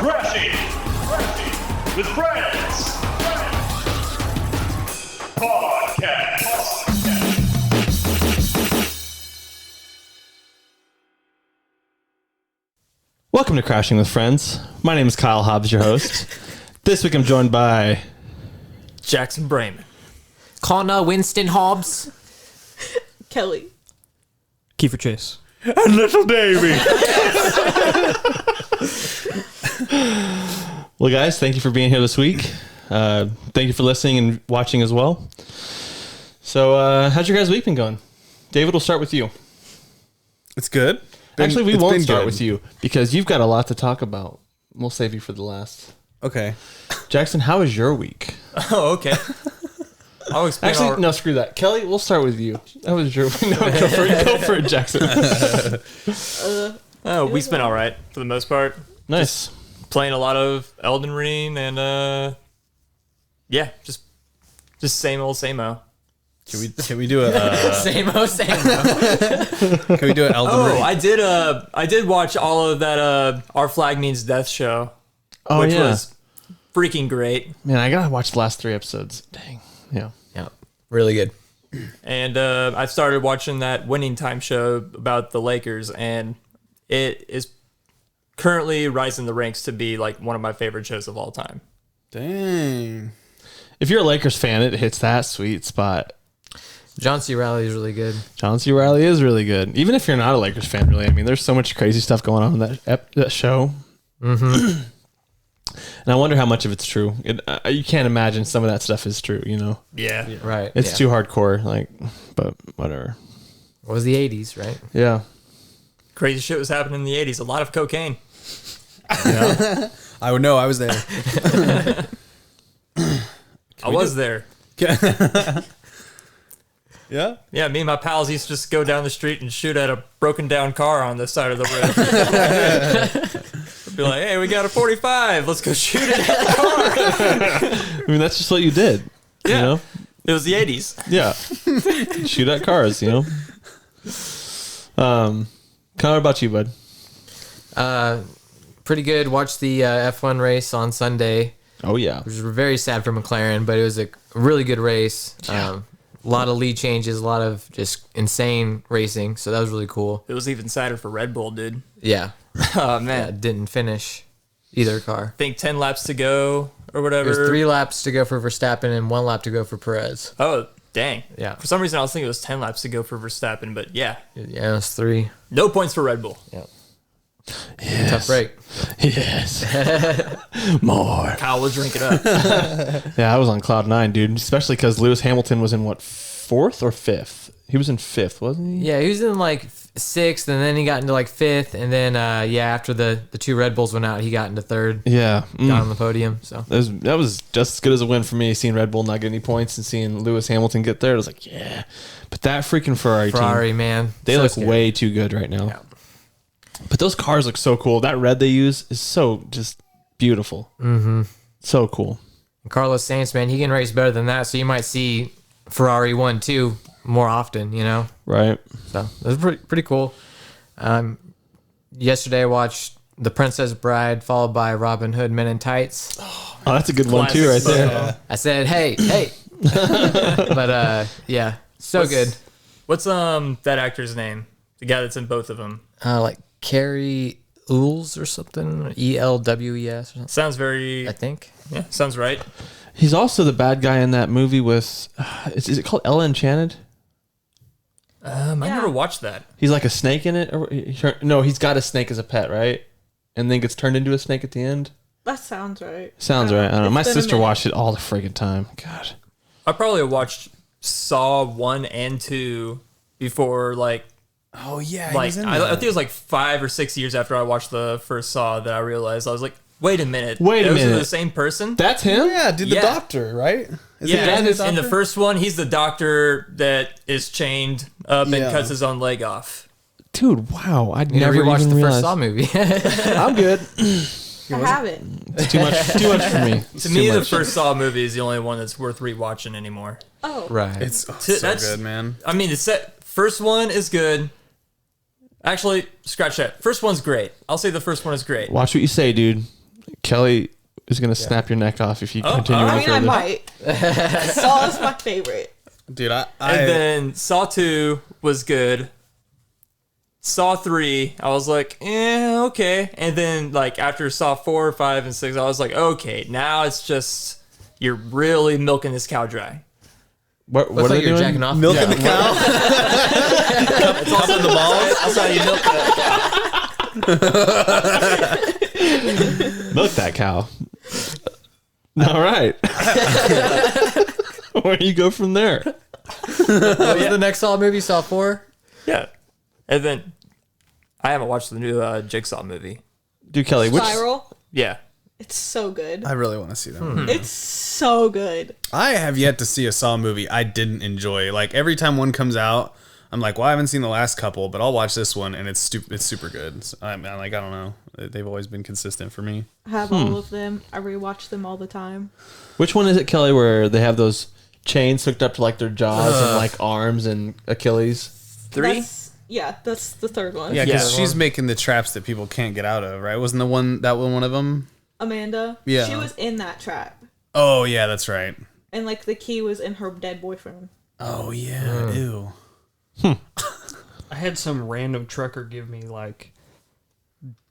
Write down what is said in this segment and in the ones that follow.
Crashing with Friends Podcast. Welcome to Crashing with Friends. My name is Kyle Hobbs, your host. This week I'm joined by Jackson Brayman, Connor Winston Hobbs, Kelli, Keifer Chase, And Little Davy. Well, guys, thank you for being here this week. Thank you for listening and watching as well. So, how's your guys' week been going? David, we'll start with you. It's good. Actually, we It's won't been start good. with you because you've got a lot to talk about. We'll save you for the last. Okay. Jackson, how was your week? Oh, okay. I'll explain. Actually, no, screw that. Kelly, we'll start with you. How was your week? No, go for it, Jackson. Oh, week's been all right for the most part. Nice. Playing a lot of Elden Ring and yeah, just same old, same old. Can we do a same. can we do an Elden Ring? I did watch all of that Our Flag Means Death show, Oh, which yeah. was freaking great. Man, I gotta watch the last 3 episodes. Dang. Yeah. Yeah, really good. And I started watching that Winning Time show about the Lakers, and it is currently rising the ranks to be like one of my favorite shows of all time. Dang. If you're a Lakers fan, it hits that sweet spot. John C. Reilly is really good. John C. Reilly is really good. Even if you're not a Lakers fan, really. I mean, there's so much crazy stuff going on in that show. Mm-hmm. And I wonder how much of it's true. You can't imagine some of that stuff is true, you know? Yeah. Right. It's too hardcore, like, but whatever. It was the 80s, right? Yeah. Crazy shit was happening in the 80s. A lot of cocaine. Yeah. I would know. I was there. I was there. Yeah. Yeah, me and my pals used to just go down the street and shoot at a broken down car on the side of the road. Be like, hey, we got a 45. Let's go shoot it at the car. I mean, that's just what you did. Yeah. You know? It was the 80s. Yeah. Shoot at cars, you know? Connor, what about you, bud? Pretty good. Watched the F1 race on Sunday, Oh, yeah. which was very sad for McLaren, but it was a really good race. A lot of lead changes, a lot of just insane racing, so that was really cool. It was even sadder for Red Bull, dude. Yeah. Oh, man. Didn't finish either car. I think 10 laps to go or whatever. There's 3 laps to go for Verstappen and 1 lap to go for Perez. Oh, dang. Yeah. For some reason, I was thinking it was 10 laps to go for Verstappen, but yeah. Yeah, it was 3. No points for Red Bull. Yeah. Yes. Tough break. Yes. More. Kyle will drink it up. Yeah, I was on cloud 9, dude. Especially because Lewis Hamilton was in, what, 4th or 5th? He was in 5th, wasn't he? Yeah, he was in like 6th, and then he got into like 5th, and then after the 2 Red Bulls went out, he got into 3rd. Yeah. Got on the podium. So That was just as good as a win for me, seeing Red Bull not get any points and seeing Lewis Hamilton get there. I was like, yeah. But that freaking Ferrari team, man, they so look scary. way too good right now. Yeah. But those cars look so cool. That red they use is so just beautiful. Mm-hmm. So cool. Carlos Sainz, man, he can race better than that, so you might see Ferrari 1-2 more often, you know? Right. So it was pretty cool. Yesterday I watched The Princess Bride, followed by Robin Hood Men in Tights. Oh, that's a good one too, right there. I said, hey. But yeah, good. What's that actor's name? The guy that's in both of them. Like Carrie Elwes or something, ELWES or something. Sounds very... I think. Yeah, sounds right. He's also the bad guy in that movie with, is it called Ella Enchanted? I never watched that. He's like a snake in it? No, he's got a snake as a pet, right? And then gets turned into a snake at the end? That sounds right. Sounds right. I don't know. My It's been a sister minute. watched it all the friggin' time. God. I probably watched Saw 1 and 2 before, like... Oh yeah. I think it was like 5 or 6 years after I watched the first Saw that I realized I was like, wait a minute. Wait a Those are minute. the same person? That's him? Yeah, dude, the Yeah. doctor, right? Is it Yeah, the in the doctor? first one, he's the doctor that is chained up and Yeah. cuts his own leg off. Dude, wow. I'd You never never watched even the realized. first Saw movie. I'm good. I haven't. It's too much for me. To me, the first Saw movie is the only one that's worth rewatching anymore. Oh. Right. It's so That's- good, man. I mean, first one is good. Actually, scratch that. First one's great. I'll say the first one is great. Watch what you say, dude. Kelly is going to snap your neck off if you continue I any mean, I further. might. Saw is my favorite. Dude, And then Saw 2 was good. Saw 3, I was like, okay. And then like after Saw 4, 5, and 6, I was like, okay, now it's just you're really milking this cow dry. What Looks are like they you're doing? jacking off. milking the cow. It's also the balls. That's how you milk that. Milk that cow. All right. Where do you go from there? What was the next Saw movie? Saw 4? Yeah. And then I haven't watched the new Jigsaw movie. Dude, Kelly, which Spiral. Yeah. It's so good. I really want to see that movie. It's so good. I have yet to see a Saw movie I didn't enjoy. Like every time one comes out, I'm like, well, I haven't seen the last couple, but I'll watch this one, and it's super good. So I'm like, I don't know. They've always been consistent for me. I have all of them. I rewatch them all the time. which one is it, Kelly, where they have those chains hooked up to like their jaws and like arms and Achilles? 3? That's the third one. Yeah, because Yeah. she's making the traps that people can't get out of, right? Wasn't that one of them? Amanda. Yeah. She was in that trap. Oh yeah, that's right. And like the key was in her dead boyfriend. Oh yeah, ew. I had some random trucker give me like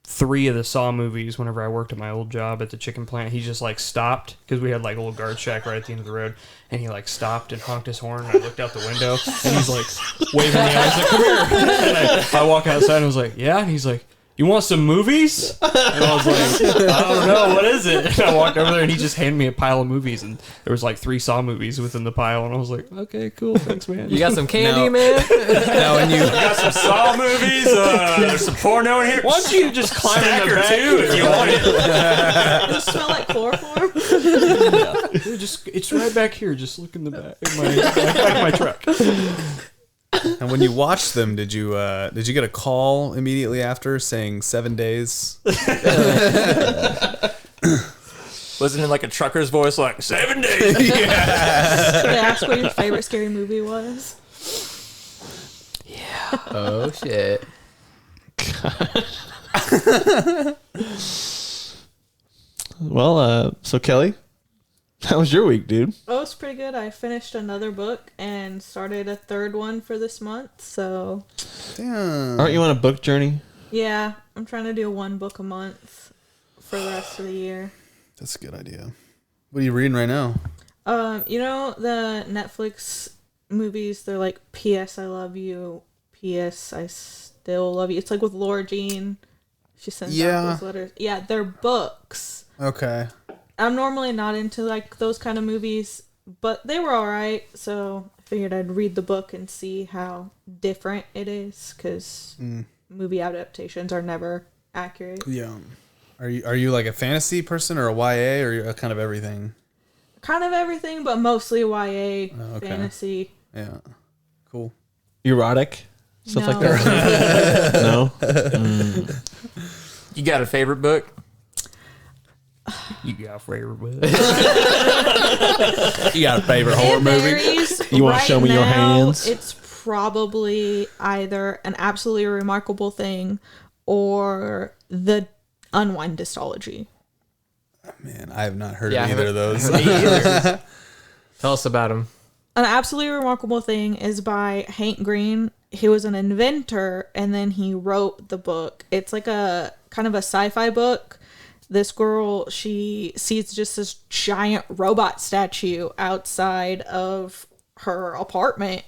3 of the Saw movies whenever I worked at my old job at the chicken plant. He just like stopped because we had like a little guard shack right at the end of the road, and he like stopped and honked his horn. And I looked out the window and he's like waving me. I was like, "Come here!" And I walk outside and I was like, "Yeah," and he's like, "You want some movies?" And I was like, "I don't know, what is it?" And I walked over there and he just handed me a pile of movies, and there was like 3 Saw movies within the pile, and I was like, "Okay, cool, thanks, man." You got some candy, No. man? Now when you Got some Saw movies. There's some porno in here. Why don't you just climb in Stack the or back? two if you want it. Does it smell like chloroform? Just it's right back here. Just look in the back of my truck. and when you watched them, did you get a call immediately after saying 7 days? Wasn't it like a trucker's voice, like 7 days? Did they ask what your favorite scary movie was? Oh, shit. Well, so Kelly, how was your week, dude? Oh, it's pretty good. I finished another book and started a third one for this month. So, Damn. Aren't you on a book journey? yeah, I'm trying to do 1 book a month for the rest of the year. That's a good idea. What are you reading right now? You know the Netflix movies? They're like P.S. I love you, P.S. I still love you. It's like with Laura Jean. She sends out those letters. Yeah, they're books. Okay. I'm normally not into like those kind of movies, but they were all right. So I figured I'd read the book and see how different it is, because movie adaptations are never accurate. Yeah. Are you like a fantasy person or a YA or a kind of everything? Kind of everything, but mostly YA, okay. fantasy. Yeah. Cool. Erotic? Stuff like No. that? No? You got a favorite book? You got a favorite with You got a favorite horror It movie? varies. You wanna Right show me your now, hands? It's probably either an absolutely remarkable thing or the Unwind Dystology. Man, I have not heard Yeah, of I either of those. Tell us about him. An absolutely remarkable thing is by Hank Green. He was an inventor, and then he wrote the book. It's like a kind of a sci-fi book. This girl, she sees just this giant robot statue outside of her apartment,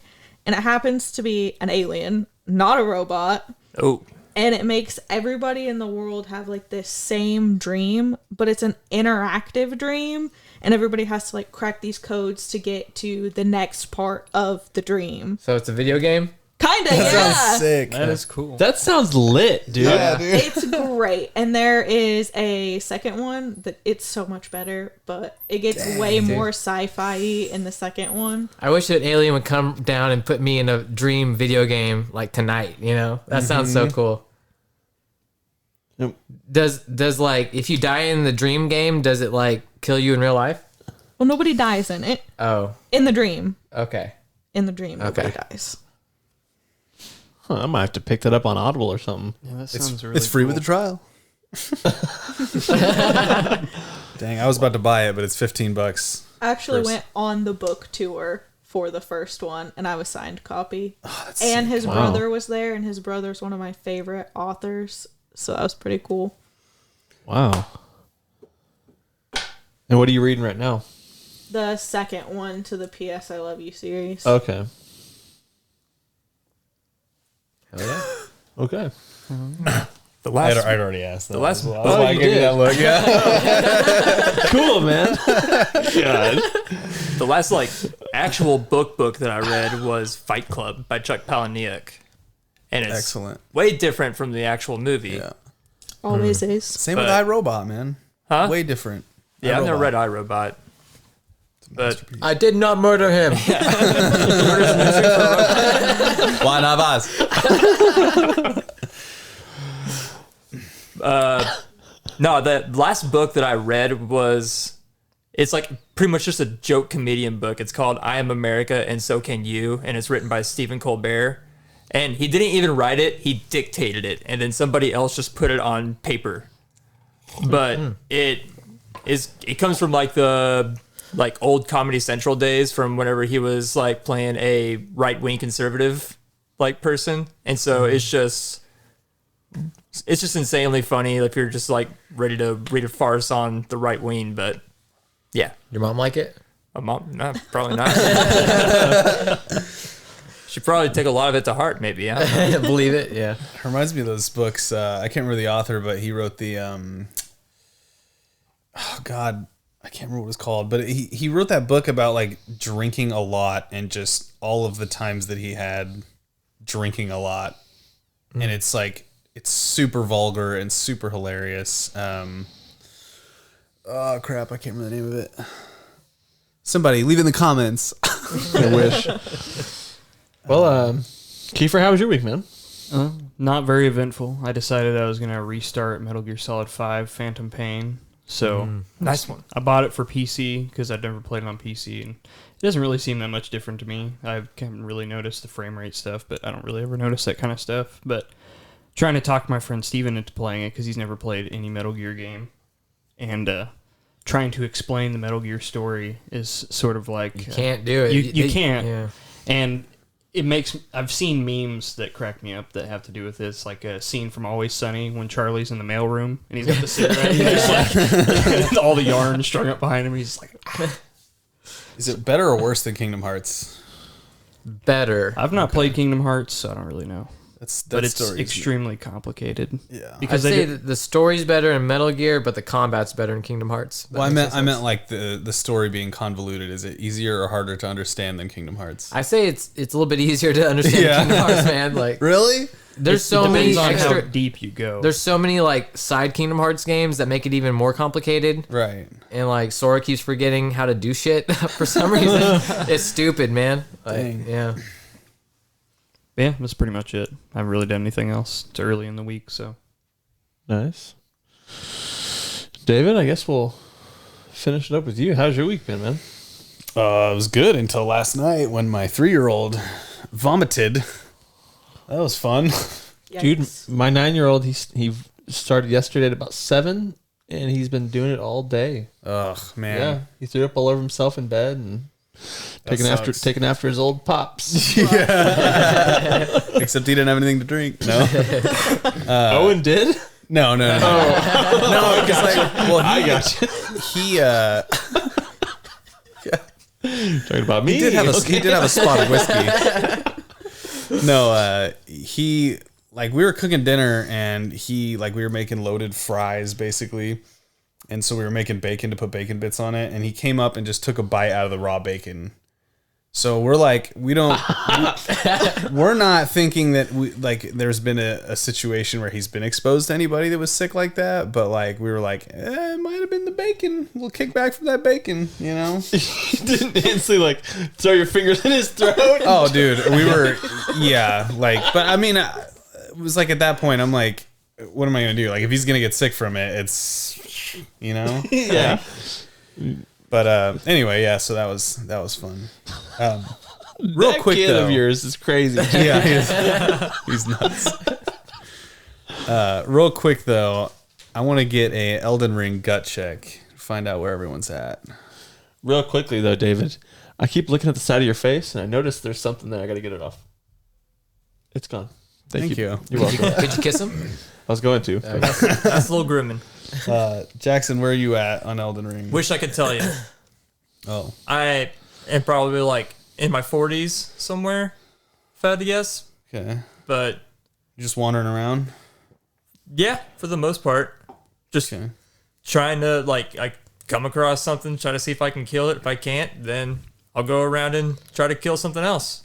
and it happens to be an alien, not a robot. Oh. And it makes everybody in the world have like this same dream, but it's an interactive dream, and everybody has to like crack these codes to get to the next part of the dream. So it's a video game? Kinda, yeah. Sounds sick. that is cool. That sounds lit, dude. Yeah, dude. It's great. And there is a second one that it's so much better, but it gets way more sci-fi in the second one. I wish an alien would come down and put me in a dream video game like tonight, you know? That sounds so cool. Yep. Does like, if you die in the dream game, does it like kill you in real life? Well, nobody dies in it. Oh, In the dream. okay. In the dream, nobody Okay. dies. Huh, I might have to pick that up on Audible or something. Yeah, that sounds really It's free cool. with the trial. Dang, I was about to buy it, but it's $15. I actually First. went on the book tour for the first one, and I was signed copy. That's And sick. his Wow. brother was there, and his brother's one of my favorite authors, so that was pretty cool. Wow. And what are you reading right now? The second one to the P.S. I Love You series. Okay. Hell yeah. Okay. The last I'd already asked that. the last That's book- why I you gave you did. that look. Yeah. Cool, man. God. the last like actual book that I read was Fight Club by Chuck Palahniuk, and it's Excellent. way different from the actual movie. Yeah. Always is. Same with But- iRobot, man. Huh? Way different. Yeah, I've never iRobot. read iRobot, but I did not murder him. One of us. no, the last book that I read it's like pretty much just a joke comedian book. It's called I Am America and So Can You, and it's written by Stephen Colbert. And he didn't even write it, he dictated it, and then somebody else just put it on paper. But it comes from like the old Comedy Central days, from whenever he was like playing a right-wing conservative like person. And so it's just insanely funny if you're just like ready to read a farce on the right wing. But yeah, Your mom like it? my mom, no, probably not. She'd probably take a lot of it to heart, maybe. I don't know. Believe it? Yeah. Reminds me of those books. I can't remember the author, but he wrote the. Oh God, I can't remember what it was called, but he wrote that book about like drinking a lot and just all of the times that he had drinking a lot, and it's like it's super vulgar and super hilarious. Oh crap, I can't remember the name of it. Somebody leave it in the comments. I wish. Well, Keifer, how was your week, man? Not very eventful. I decided I was going to restart Metal Gear Solid 5 Phantom Pain. So Nice one. I bought it for PC because I'd never played it on PC. And it doesn't really seem that much different to me. I haven't really noticed the frame rate stuff, but I don't really ever notice that kind of stuff. But trying to talk my friend Steven into playing it because he's never played any Metal Gear game. And trying to explain the Metal Gear story is sort of like... You can't do it. You can't. Yeah. And it makes... I've seen memes that crack me up that have to do with this, like a scene from Always Sunny when Charlie's in the mailroom and he's got the cigarette. He's just like... all the yarn strung up behind him. He's like... Is it better or worse than Kingdom Hearts? Better. I've not played Kingdom Hearts, so I don't really know. But it's story's- extremely complicated. Yeah. I'd Because say that the story's better in Metal Gear, but the combat's better in Kingdom Hearts. That Well, I makes meant sense. like the story being convoluted. Is it easier or harder to understand than Kingdom Hearts? I say it's a little bit easier to understand Yeah. Kingdom Hearts, man. Like, Really? there's so Depends many on extra. how deep you go. There's so many like side Kingdom Hearts games that make it even more complicated. Right. And like Sora keeps forgetting how to do shit for some reason. It's stupid, man. Like, Dang. yeah. Yeah, that's pretty much it. I haven't really done anything else. It's early in the week, so. Nice. David, I guess we'll finish it up with you. How's your week been, man? It was good until last night when my 3-year-old vomited. That was fun. Dude, Yikes. my 9-year-old, he started yesterday at about 7, and he's been doing it all day. Ugh, man. Yeah, he threw up all over himself in bed and sucks. taking after his old pops. Except he didn't have anything to drink. No. Owen did? No. No, because like, well, I got you. he Talking about me. he did have a spot of whiskey. No, he like we were cooking dinner and we were making loaded fries basically. And so we were making bacon to put bacon bits on it, and he came up and just took a bite out of the raw bacon. So we're like, we're not thinking that there's been a situation where he's been exposed to anybody that was sick like that, but like we were like, it might have been the bacon. We'll kick back from that bacon, you know? You didn't instantly like throw your fingers in his throat. Oh, dude, we were, yeah, like, but I mean, it was like at that point, I'm like, what am I gonna do? Like, if he's gonna get sick from it, it's, you know? Yeah. But anyway, yeah. So that was fun. Real That quick kid though, of yours is crazy. yeah, he's nuts. Real quick though, I want to get a Elden Ring gut check. Find out where everyone's at. Real quickly though, David, I keep looking at the side of your face and I noticed there's something there. I got to get it off. It's gone. Thank you. You're welcome. Could you kiss him? I was going to. That's a little grooming. Jackson, where are you at on Elden Ring? Wish I could tell you. Oh, I am probably like in my 40s somewhere, if I had to guess. okay. But You're just wandering around? yeah, for the most part, just Okay. trying to like I come across something, try to see if I can kill it. If I can't, then I'll go around and try to kill something else.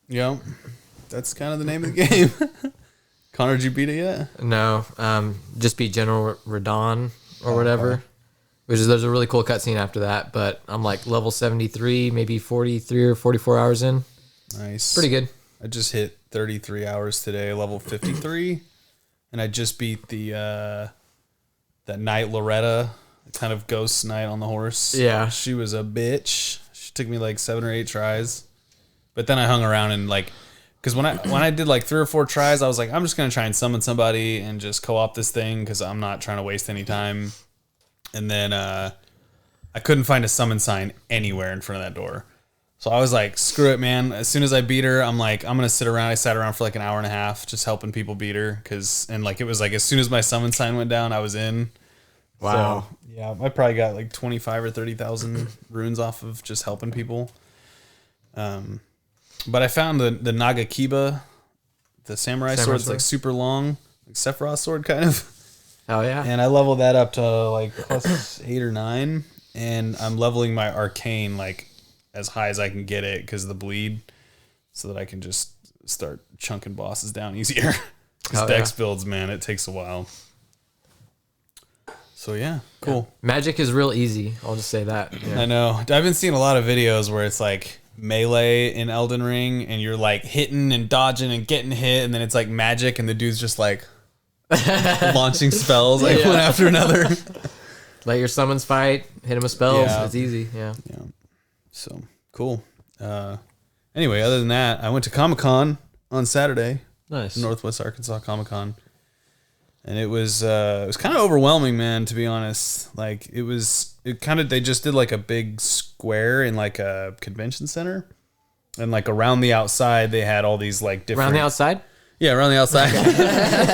Yeah. That's kind of the name of the game. Connor, did you beat it yet? No, just beat General Radon or whatever. Which is there's a really cool cutscene after that, but I'm like level 73, maybe 43 or 44 hours in. Nice. Pretty good. I just hit 33 hours today, level 53. And I just beat the that knight Loretta, kind of ghost knight on the horse. Yeah. She was a bitch. She took me like 7 or 8 tries. But then I hung around and like, because when I did like 3 or 4 tries, I was like, I'm just gonna try and summon somebody and just co-op this thing because I'm not trying to waste any time. And then I couldn't find a summon sign anywhere in front of that door. So I was like, screw it, man. As soon as I beat her, I'm like, I'm going to sit around. I sat around for like an hour and a half just helping people beat her. And like, it was like, as soon as my summon sign went down, I was in. Wow. So, yeah, I probably got like 25 or 30,000 runes off of just helping people. But I found the Nagakiba, the samurai sword. It's like super long, like Sephiroth's sword kind of. Oh yeah. And I leveled that up to like plus 8 or 9. And I'm leveling my arcane like as high as I can get it because of the bleed, so that I can just start chunking bosses down easier. Because Dex builds, man, it takes a while. So yeah, cool. Magic is real easy. I'll just say that. Yeah. I know. I've been seeing a lot of videos where it's like melee in Elden Ring, and you're like hitting and dodging and getting hit, and then it's like magic, and the dude's just like launching spells like one after another. Let your summons fight, hit him with spells. Yeah. It's easy. Yeah. Yeah. So cool. Anyway, other than that, I went to Comic-Con on Saturday. Nice. Northwest Arkansas Comic-Con. And it was kind of overwhelming, man, to be honest. Like they just did like a big square in like a convention center. And like around the outside they had all these like different Around the outside? Yeah, around the outside.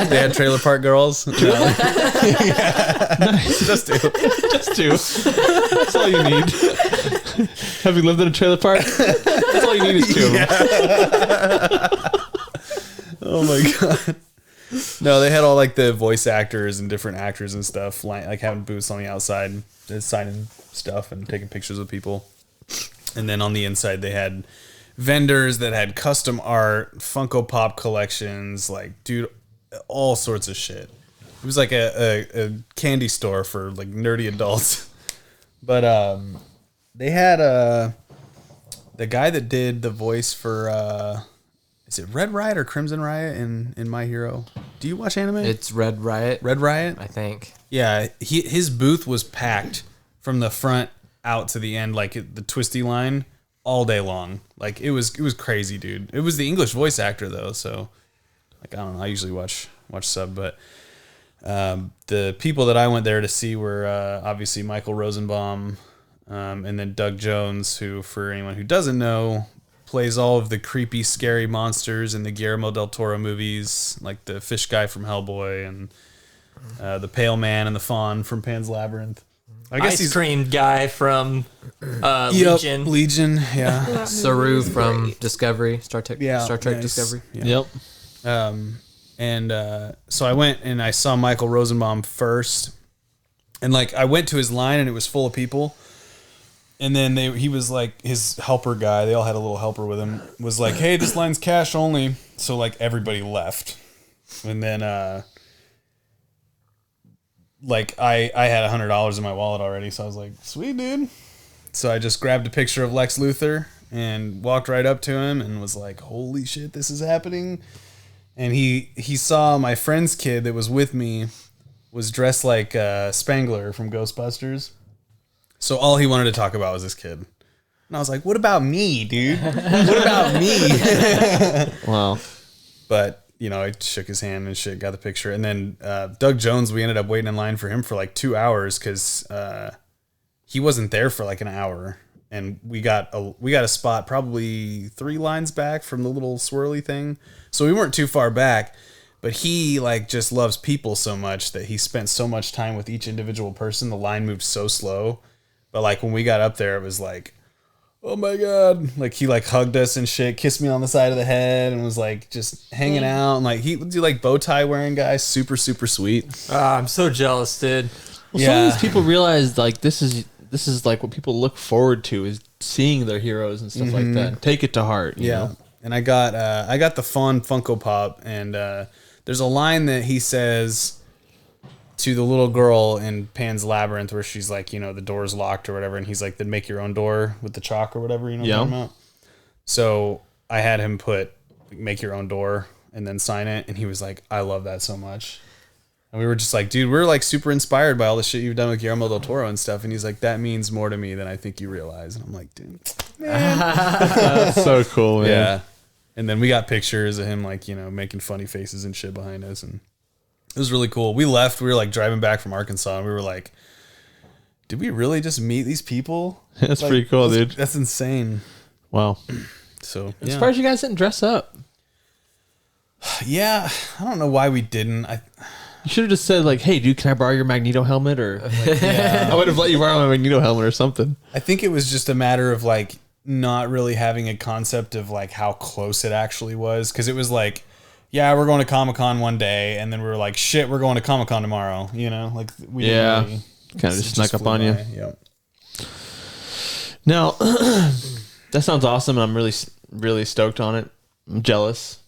They had trailer park girls. Nice. Just two. Just 2. That's all you need. Have you lived in a trailer park? That's all you need is 2 of them. Oh my god. No, they had all like the voice actors and different actors and stuff, like having booths on the outside, signing stuff and taking pictures with people. And then on the inside, they had vendors that had custom art, Funko Pop collections, like, dude, all sorts of shit. It was like a candy store for like nerdy adults. But they had the guy that did the voice for is it Red Riot or Crimson Riot in My Hero? Do you watch anime? It's Red Riot. Red Riot? I think. Yeah, his booth was packed from the front out to the end, like the twisty line, all day long. Like it was crazy, dude. It was the English voice actor though, so like I don't know. I usually watch sub, but the people that I went there to see were obviously Michael Rosenbaum, and then Doug Jones, who, for anyone who doesn't know, plays all of the creepy, scary monsters in the Guillermo del Toro movies, like the fish guy from Hellboy and the Pale Man and the Fawn from Pan's Labyrinth. I guess Ice cream guy from Legion. Legion, yeah. That movie Saru is from great. Discovery, Star Trek Nice. Discovery. Yeah. Yep. So I went and I saw Michael Rosenbaum first, and like I went to his line and it was full of people, and then he was like, his helper guy, they all had a little helper with him, was like, hey, this line's cash only, so like everybody left. And then like I had $100 in my wallet already, so I was like, sweet, dude. So I just grabbed a picture of Lex Luthor and walked right up to him and was like, holy shit, this is happening. And he saw my friend's kid that was with me was dressed like Spangler from Ghostbusters. So all he wanted to talk about was this kid. And I was like, what about me, dude? What about me? Wow. But I shook his hand and shit, got the picture. And then Doug Jones, we ended up waiting in line for him for like 2 hours because he wasn't there for like an hour. And we got a spot probably 3 lines back from the little swirly thing. So we weren't too far back. But he like just loves people so much that he spent so much time with each individual person. The line moved so slow. But like when we got up there, it was like, oh my God. Like he like hugged us and shit, kissed me on the side of the head and was like just hanging out. And like he would do like bow tie wearing guy, super, super sweet. I'm so jealous, dude. Well, some of these people realize like this is like what people look forward to is seeing their heroes and stuff like that. Take it to heart. You know? And I got the Fawn Funko Pop, and there's a line that he says to the little girl in Pan's Labyrinth where she's like, the door's locked or whatever, and he's like, then make your own door with the chalk or whatever, what I'm talking about? So I had him put make your own door and then sign it, and he was like, I love that so much. And we were just like, dude, we're like super inspired by all the shit you've done with Guillermo del Toro and stuff. And he's like, that means more to me than I think you realize. And I'm like, dude, man. That's so cool, man. Yeah. And then we got pictures of him like, making funny faces and shit behind us. And it was really cool. We left. We were like driving back from Arkansas, and we were like, did we really just meet these people? That's pretty cool, dude. That's insane. Wow. So I'm surprised you guys didn't dress up. Yeah. I don't know why we didn't. You should have just said like, hey, dude, can I borrow your Magneto helmet? Or I would have let you borrow my Magneto helmet or something. I think it was just a matter of like not really having a concept of like how close it actually was. Cause it was like, yeah, we're going to Comic-Con one day. And then we were like, shit, we're going to Comic-Con tomorrow. Like we didn't really, kind of just snuck up on you. Yep. Now, that sounds awesome. I'm really, really stoked on it. I'm jealous.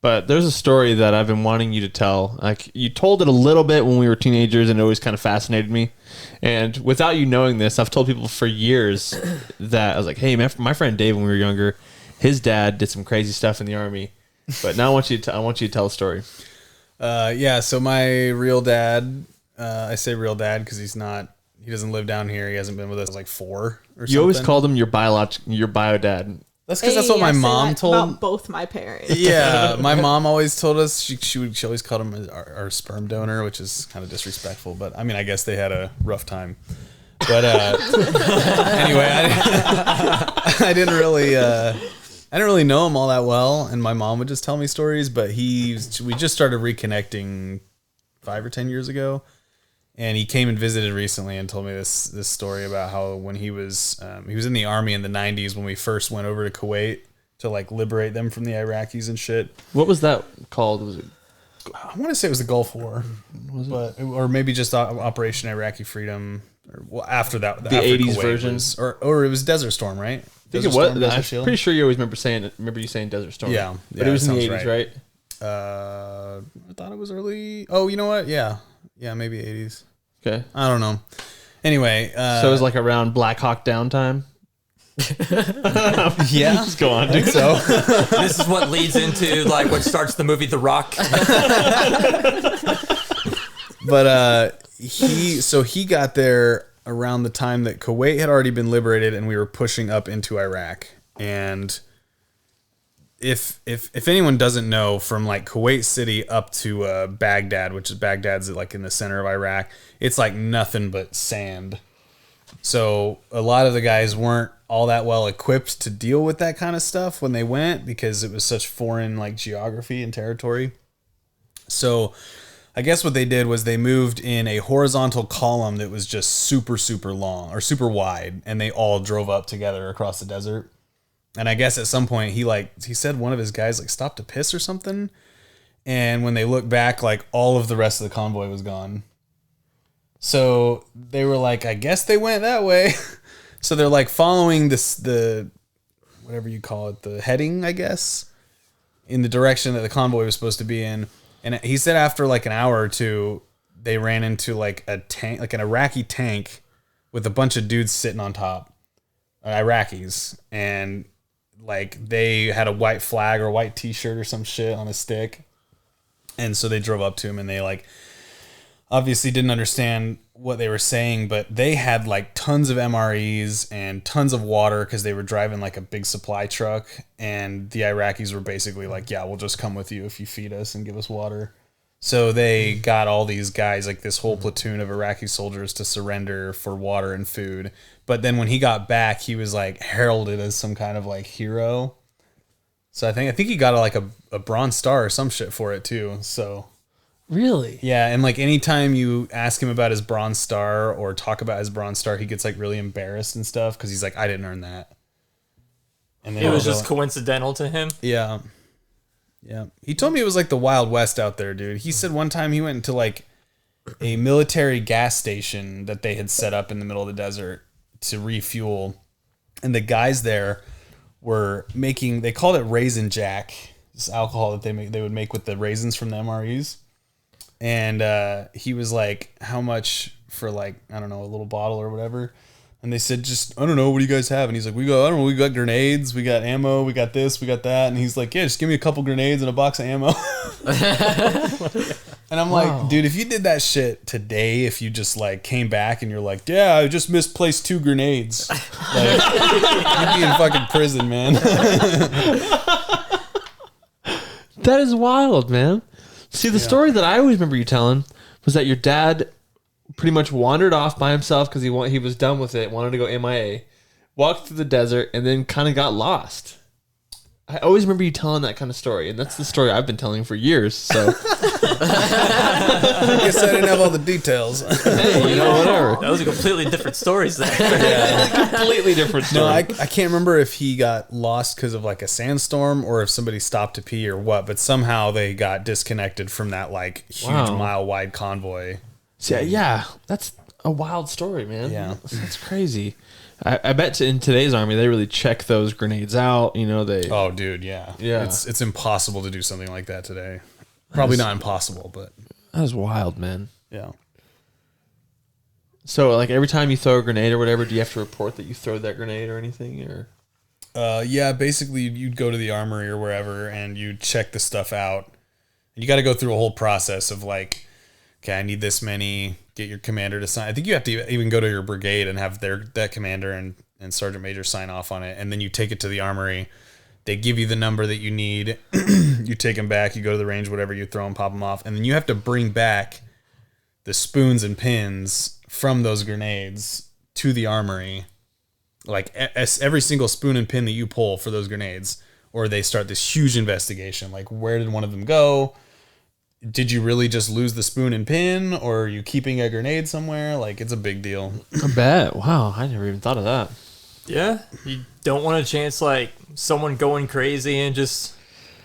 But there's a story that I've been wanting you to tell. Like you told it a little bit when we were teenagers, and it always kind of fascinated me. And without you knowing this, I've told people for years that I was like, "Hey, my friend Dave, when we were younger, his dad did some crazy stuff in the army." But now I want you to tell a story. Yeah. So my real dad, I say real dad because he doesn't live down here. He hasn't been with us like 4 or something. You always called him your bio dad. That's because that's what my mom told about both my parents. Yeah, my mom always told us she always called him our sperm donor, which is kind of disrespectful. But I mean, I guess they had a rough time. But anyway, I didn't really know him all that well, and my mom would just tell me stories. But we just started reconnecting 5 or 10 years ago. And he came and visited recently and told me this story about how when he was in the army in the 90s when we first went over to Kuwait to like liberate them from the Iraqis and shit. What was that called? Was it? I want to say it was the Gulf War, or maybe just Operation Iraqi Freedom. Or, well, after that, the 80s Kuwait version, or it was Desert Storm, right? I think it was. I'm pretty sure you always remember you saying Desert Storm. Yeah, but it was in the 80s, right? I thought it was early. Oh, you know what? Yeah, maybe 80s. Okay. I don't know. Anyway. So it was like around Black Hawk Down time? Yeah. Just go on, dude. So. This is what leads into like what starts the movie The Rock. But he got there around the time that Kuwait had already been liberated and we were pushing up into Iraq. And if anyone doesn't know, from like Kuwait City up to Baghdad, which is Baghdad's like in the center of Iraq, it's like nothing but sand. So a lot of the guys weren't all that well equipped to deal with that kind of stuff when they went because it was such foreign like geography and territory. So I guess what they did was they moved in a horizontal column that was just super, super long or super wide, and they all drove up together across the desert. And I guess at some point he said one of his guys like stopped to piss or something. And when they looked back, like all of the rest of the convoy was gone. So they were like, I guess they went that way. So they're like following the whatever you call it, the heading, I guess, in the direction that the convoy was supposed to be in. And he said after like an hour or two, they ran into like a tank, like an Iraqi tank with a bunch of dudes sitting on top, Iraqis. And like they had a white flag or a white t-shirt or some shit on a stick. And so they drove up to him and they like, obviously didn't understand what they were saying, but they had like tons of MREs and tons of water because they were driving like a big supply truck, and the Iraqis were basically like, yeah, we'll just come with you if you feed us and give us water. So they got all these guys, like this whole platoon of Iraqi soldiers, to surrender for water and food. But then when he got back, he was like heralded as some kind of like hero. So I think he got like a Bronze Star or some shit for it too. So Really? yeah, and like anytime you ask him about his Bronze Star or talk about his Bronze Star, he gets like really embarrassed and stuff because he's like, I didn't earn that. And then It was he'll just go- coincidental to him. yeah. Yeah. He told me it was like the Wild West out there, dude. He said one time he went into like a military gas station that they had set up in the middle of the desert to refuel. And the guys there were making, they called it Raisin Jack, this alcohol that they would make with the raisins from the MREs. And he was like, how much for like, I don't know, a little bottle or whatever. And they said, just, I don't know, what do you guys have? And he's like, I don't know, we got grenades, we got ammo, we got this, we got that. And he's like, yeah, just give me a couple grenades and a box of ammo. And I'm like, dude, if you did that shit today, if you just like came back and you're like, yeah, I just misplaced 2 grenades. Like, you'd be in fucking prison, man. That is wild, man. See, the story that I always remember you telling was that your dad pretty much wandered off by himself because he was done with it, wanted to go MIA, walked through the desert, and then kind of got lost. I always remember you telling that kind of story, and that's the story I've been telling for years. So, I guess I didn't have all the details. hey, whatever. That was a completely different stories there. Completely different story. No, I can't remember if he got lost because of like a sandstorm or if somebody stopped to pee or what, but somehow they got disconnected from that like huge mile-wide convoy. See, yeah, that's a wild story, man. Yeah. That's crazy. I bet in today's army they really check those grenades out. They. Oh, dude, yeah. Yeah. It's impossible to do something like that today. Probably not impossible, but That is wild, man. yeah. So, like every time you throw a grenade or whatever, do you have to report that you throw that grenade or anything, or? Yeah, basically you'd go to the armory or wherever and you'd check the stuff out. You got to go through a whole process of like, okay, I need this many. Get your commander to sign. I think you have to even go to your brigade and have that commander and sergeant major sign off on it, and then you take it to the armory. They give you the number that you need. You take them back. You go to the range, whatever. You throw them, pop them off, and then you have to bring back the spoons and pins from those grenades to the armory. Like every single spoon and pin that you pull for those grenades, or they start this huge investigation. Like, where did one of them go? Did you really just lose the spoon and pin, or are you keeping a grenade somewhere? Like, it's a big deal. I bet. Wow, I never even thought of that. Yeah, you don't want a chance like someone going crazy and just,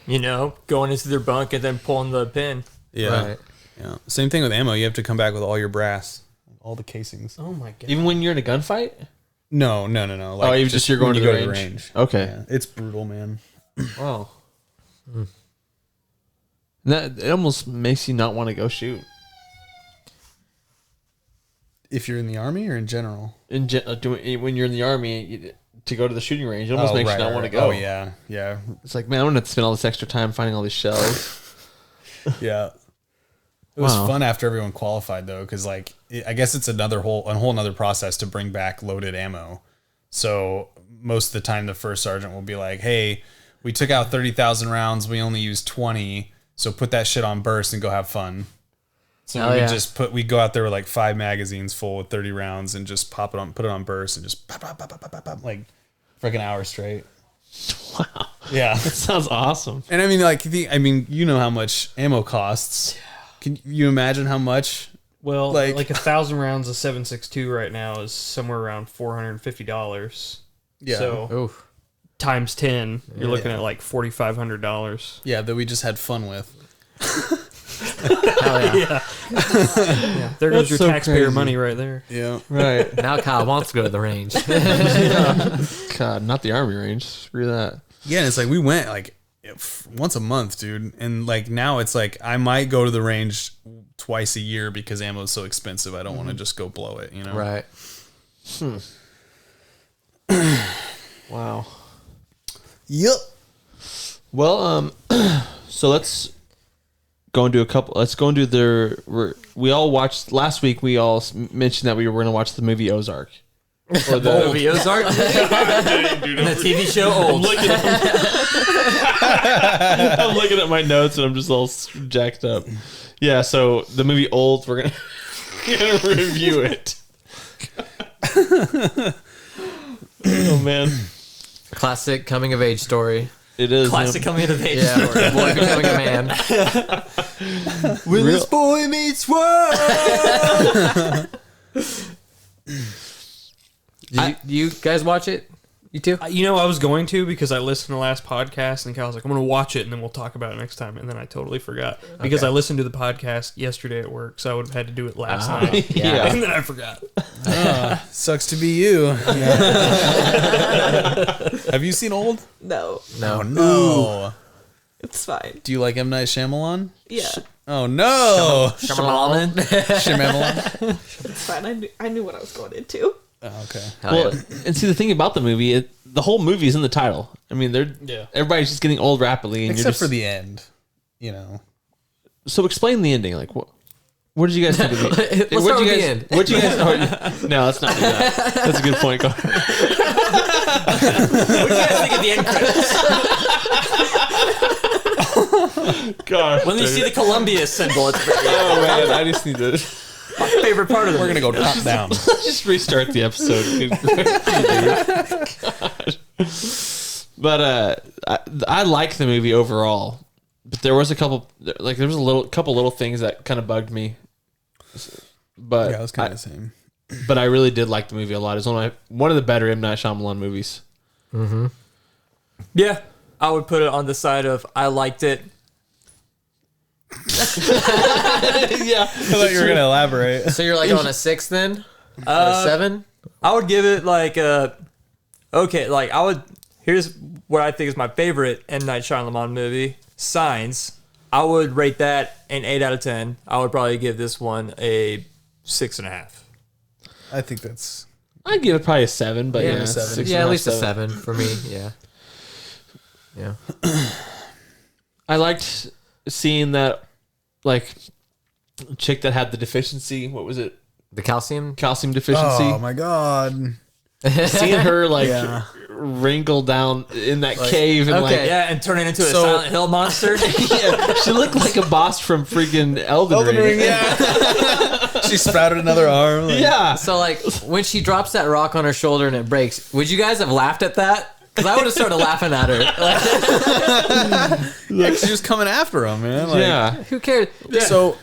going into their bunk and then pulling the pin. Yeah. Right. Yeah. Same thing with ammo. You have to come back with all your brass, all the casings. Oh my god. Even when you're in a gunfight? No. Like, even just you're going when to you the go range. Yeah. Okay. It's brutal, man. Wow. That it almost makes you not want to go shoot. If you're in the army or in general? When you're in the army, to go to the shooting range, it almost makes you not want to go. Oh, yeah. Yeah. It's like, man, I'm gonna have to spend all this extra time finding all these shells. Yeah. It was Wow. fun after everyone qualified, though, because, like, I guess it's a whole another process to bring back loaded ammo. So most of the time, the first sergeant will be like, hey, we took out 30,000 rounds. We only used 20. So put that shit on burst and go have fun. So Hell we yeah. just we'd go out there with like 5 magazines full with 30 rounds and just put it on burst and just pop, pop, pop, pop, pop, pop, like for like an hour straight. Wow, Yeah. that sounds awesome. And I mean, you know how much ammo costs. Can you imagine how much? Well, like- like 1,000 rounds of 7.62 right now is somewhere around $450. Yeah. So Oof. times 10, you're looking at like $4,500. Yeah, that we just had fun with. Hell yeah. Yeah, there goes That's your so taxpayer crazy. money right there. Yeah. Right. Now Kyle wants to go to the range. God, not the army range. Screw that. Yeah, and it's like we went like once a month, dude. And like now it's like I might go to the range twice a year because ammo is so expensive. I don't want to just go blow it, Right. Wow. Yep. Well, so let's go into a couple. Let's go into we all watched last week. We all mentioned that we were going to watch the movie Ozark. Or the movie Ozark. And the TV show Old. I'm looking at my notes and I'm just all jacked up. Yeah, so the movie Old, we're gonna review it. Oh man, Classic coming of age story. it is Classic coming of age Yeah, story. boy becoming a man. When this boy meets world. Did you guys watch it? You too? You know, I was going to because I listened to the last podcast and Cal was like, I'm going to watch it and then we'll talk about it next time. And then I totally forgot because I listened to the podcast yesterday at work. So I would have had to do it last night. Yeah. And then I forgot. Sucks to be you. Have you seen Old? No, No. No. it's fine. Do you like M. Night Shyamalan? Yeah, Oh no. Shyamalan. Shyamalan. it's fine. I knew what I was going into. Oh, okay. Well, and see the thing about the movie, the whole movie is in the title. I mean, everybody's just getting old rapidly, and Except you're just, for the end, you know. So explain the ending. Like, what did you guys think of the Let's start with the end. What'd you guys? No, let's not do that. That's a good point. What do you guys think of the end credits? God, When you see the Columbia symbol, it's pretty oh man, I just need to. my favorite part of the We're gonna go top down. Just restart the episode. But I like the movie overall. But there was a couple little things that kind of bugged me. But Yeah, it was kind of the same. But I really did like the movie a lot. It's one of the better M. Night Shyamalan movies. Yeah, I would put it on the side of I liked it. Yeah, I thought you were gonna elaborate. So you're like on a 6 then? Or a 7? I would give it like a okay. Like I would. Here's what I think is my favorite M. Night Shyamalan movie, Signs. I would rate that an 8 out of 10. I would probably give this one a 6.5. I think that's I'd give it probably a 7. But yeah, a 7. Yeah, at least a 7 for me. Yeah. Yeah. I liked seeing that like chick that had the deficiency. What was it? The calcium? Calcium deficiency. Oh my god. Seeing her like Yeah. wrinkle down in that cave and okay. Yeah, and turn it into a So- Silent Hill monster. yeah, she looked like a boss from freaking Elden Ring. Yeah. She sprouted another arm. Like, Yeah. So, like, when she drops that rock on her shoulder and it breaks, would you guys have laughed at that? Because I would have started laughing at her. Yeah, 'cause she was coming after him, man. Like, Yeah. Who cares? So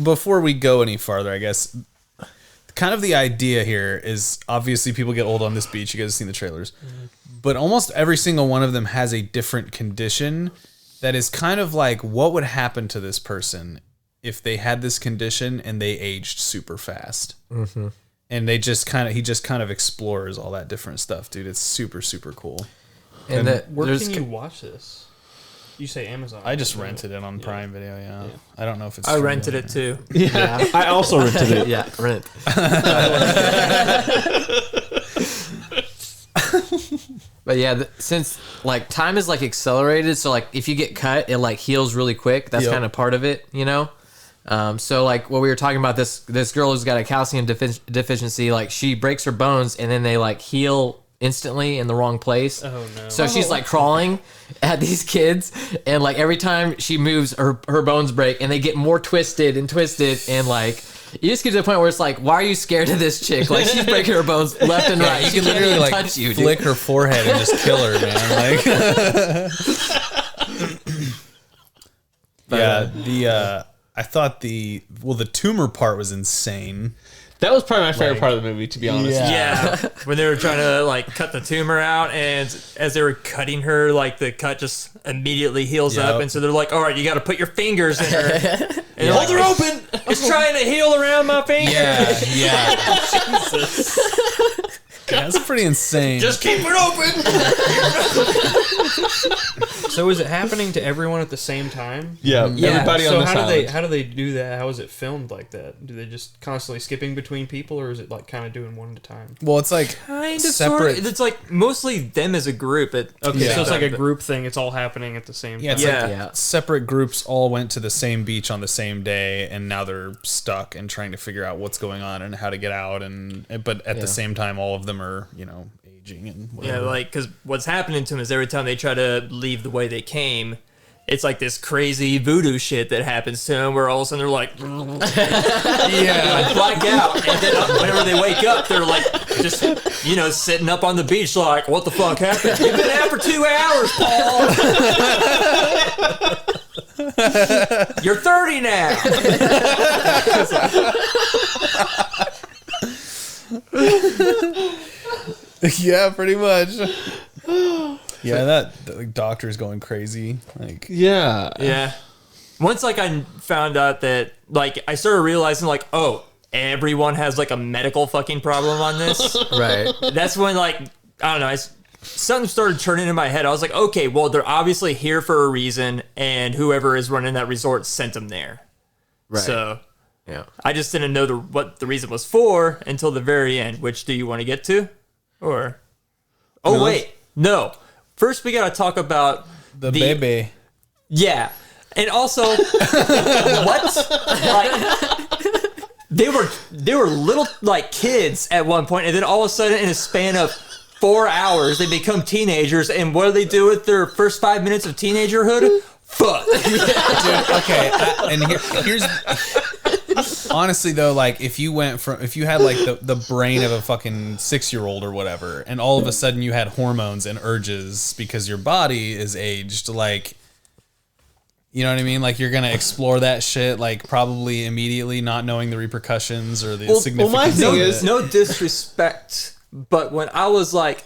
before we go any farther, I guess kind of the idea here is obviously people get old on this beach. You guys have seen the trailers, but almost every single one of them has a different condition that is kind of like what would happen to this person if they had this condition and they aged super fast. Mm-hmm. And he just kind of explores all that different stuff, dude. It's super, super cool. And Where there's can you watch this? You say Amazon. I just rented it on Prime Video. Yeah. I don't know if it's. I rented it too. Yeah. I also rented it. yeah, rent. But yeah, since like time is like accelerated, so like if you get cut, it like heals really quick. That's Yep. kind of part of it, you know. So like what we were talking about, this girl who's got a calcium deficiency, like she breaks her bones and then they like heal instantly in the wrong place. Oh no. So she's like crawling at these kids, and like every time she moves, her bones break, and they get more twisted, and like you just get to the point where it's like, why are you scared of this chick? Like she's breaking her bones left and right. You She can can't literally even like touch you, dude. flick her forehead and just kill her, man. Like, yeah. I thought the tumor part was insane. That was probably my favorite part of the movie, to be honest. Yeah, when they were trying to like cut the tumor out, and as they were cutting her, like the cut just immediately heals up, and so they're like, "All right, you got to put your fingers in her, and hold her open. It's trying to heal around my finger. Yeah. Yeah, that's pretty insane. Just keep it open." So is it happening to everyone at the same time? Yeah, everybody So on this island. how do they do that? How is it filmed like that? Do they just constantly skipping between people, or is it like kind of doing one at a time? Well, it's like Kind of, separate. sort of. It's like mostly them as a group. Okay, so it's like a group thing. It's all happening at the same Yeah, time. it's Yeah. like Yeah. separate groups all went to the same beach on the same day, and now they're stuck and trying to figure out what's going on and how to get out. But at the same time, all of them are aging and whatever. Yeah, like, because what's happening to them is every time they try to leave the way they came, it's like this crazy voodoo shit that happens to them where all of a sudden they're like, Yeah, black out. And then whenever they wake up, they're like, just, sitting up on the beach like, what the fuck happened? You've been out for 2 hours, Paul. You're 30 now. yeah, pretty much. Yeah, that doctor's going crazy. Like, Yeah. Yeah. Once, like, I found out that, like, I started realizing, like, oh, everyone has, like, a medical fucking problem on this. Right. That's when, like, I don't know, something started turning in my head. I was like, okay, well, they're obviously here for a reason, and whoever is running that resort sent them there. Right. So Yeah. I just didn't know what the reason was for until the very end. Which do you want to get to? Or wait, no. First, we got to talk about the baby. Yeah, and also what? Like, they were little like kids at one point, and then all of a sudden, in a span of 4 hours, they become teenagers. And what do they do with their first 5 minutes of teenagerhood? Fuck. Dude, okay, and here's honestly though, like if you had like the brain of a fucking 6-year-old or whatever, and all of a sudden you had hormones and urges because your body is aged, like, you know what I mean? Like, you're gonna explore that shit like probably immediately, not knowing the repercussions or the significance. my thing of is- it. No disrespect, but when I was like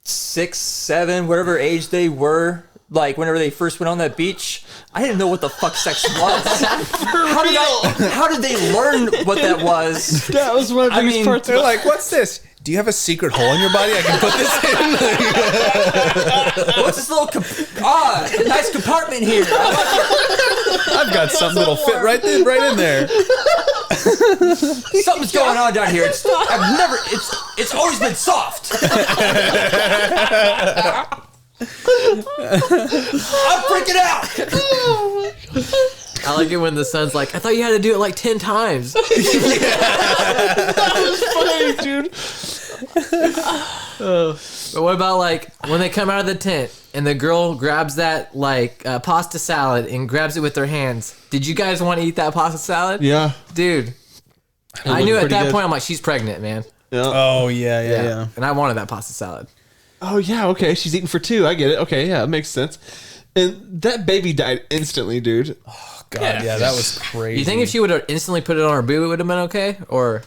6, 7, whatever age they were, like whenever they first went on that beach, I didn't know what the fuck sex was. How did they learn what that was? That was one of the biggest parts. They're like, what's this? Do you have a secret hole in your body I can put this in? What's this little nice compartment here? I've got something that'll fit right in there. Something's going on down here. It's always been soft. I'm freaking out. I like it when the son's like, I thought you had to do it like 10 times. funny, dude. But what about like when they come out of the tent and the girl grabs that like pasta salad and grabs it with their hands? Did you guys want to eat that pasta salad? Yeah. Dude. I knew at that point, I'm like, she's pregnant, man. Oh yeah. And I wanted that pasta salad. Oh yeah. Okay. She's eating for 2. I get it. Okay. Yeah. It makes sense. And that baby died instantly, dude. God, yeah, that was crazy. You think if she would have instantly put it on her boob, it would have been okay? Or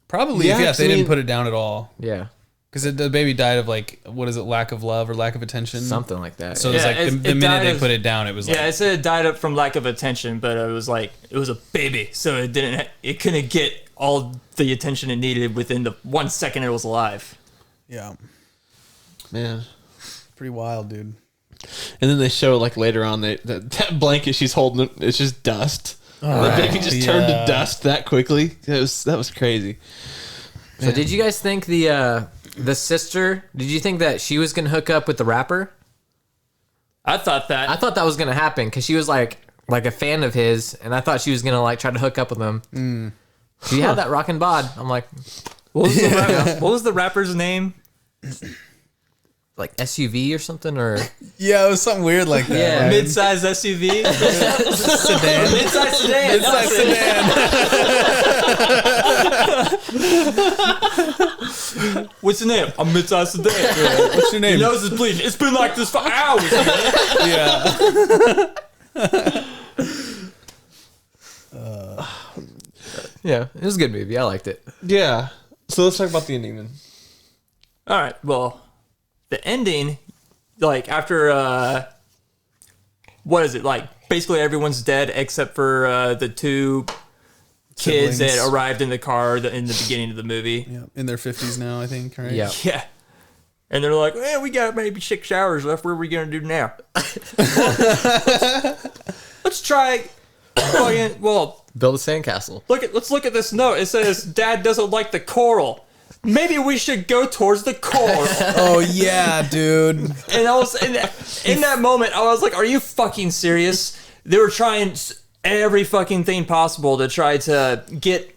probably, Yeah, if they I mean- didn't put it down at all, yeah, because the baby died of like, what is it, lack of love or lack of attention, something like that. So it was Yeah, like it the minute died they of- put it down, it was like, Yeah, it said it died up from lack of attention, but it was like it was a baby, so it couldn't get all the attention it needed within the 1 second it was alive. yeah, Man. pretty wild, dude. And then they show like later on that blanket she's holding, it's just dust. The baby just turned to dust that quickly. That was crazy. So did you guys think the sister? Did you think that she was gonna hook up with the rapper? I thought that. I thought that was gonna happen because she was like a fan of his, and I thought she was gonna like try to hook up with him. She had that rockin' bod. I'm like, what was the rapper's name? like SUV or something, or Yeah, it was something weird like that. Yeah. right? Mid-size SUV. Sedan. Mid-size sedan. Mid-size sedan. What's your name? I'm mid-size sedan. What's your name? Your nose is bleeding. It's been like this for hours, man. Yeah. yeah, it was a good movie. I liked it. Yeah. So let's talk about the ending then. All right. Well, the ending, like after what is it like? Basically, everyone's dead except for the 2 kids Siblings. that arrived in the car in the beginning of the movie. Yeah, in their 50s now, I think. Right? Yeah. Yeah. And they're like, we got maybe 6 hours left. What are we going to do now? Let's try. Well, Build a sandcastle. let's look at this note. It says, Dad doesn't like the coral. Maybe we should go towards the coral. Oh yeah, dude. And I was in that moment, I was like, are you fucking serious? They were trying every fucking thing possible to try to get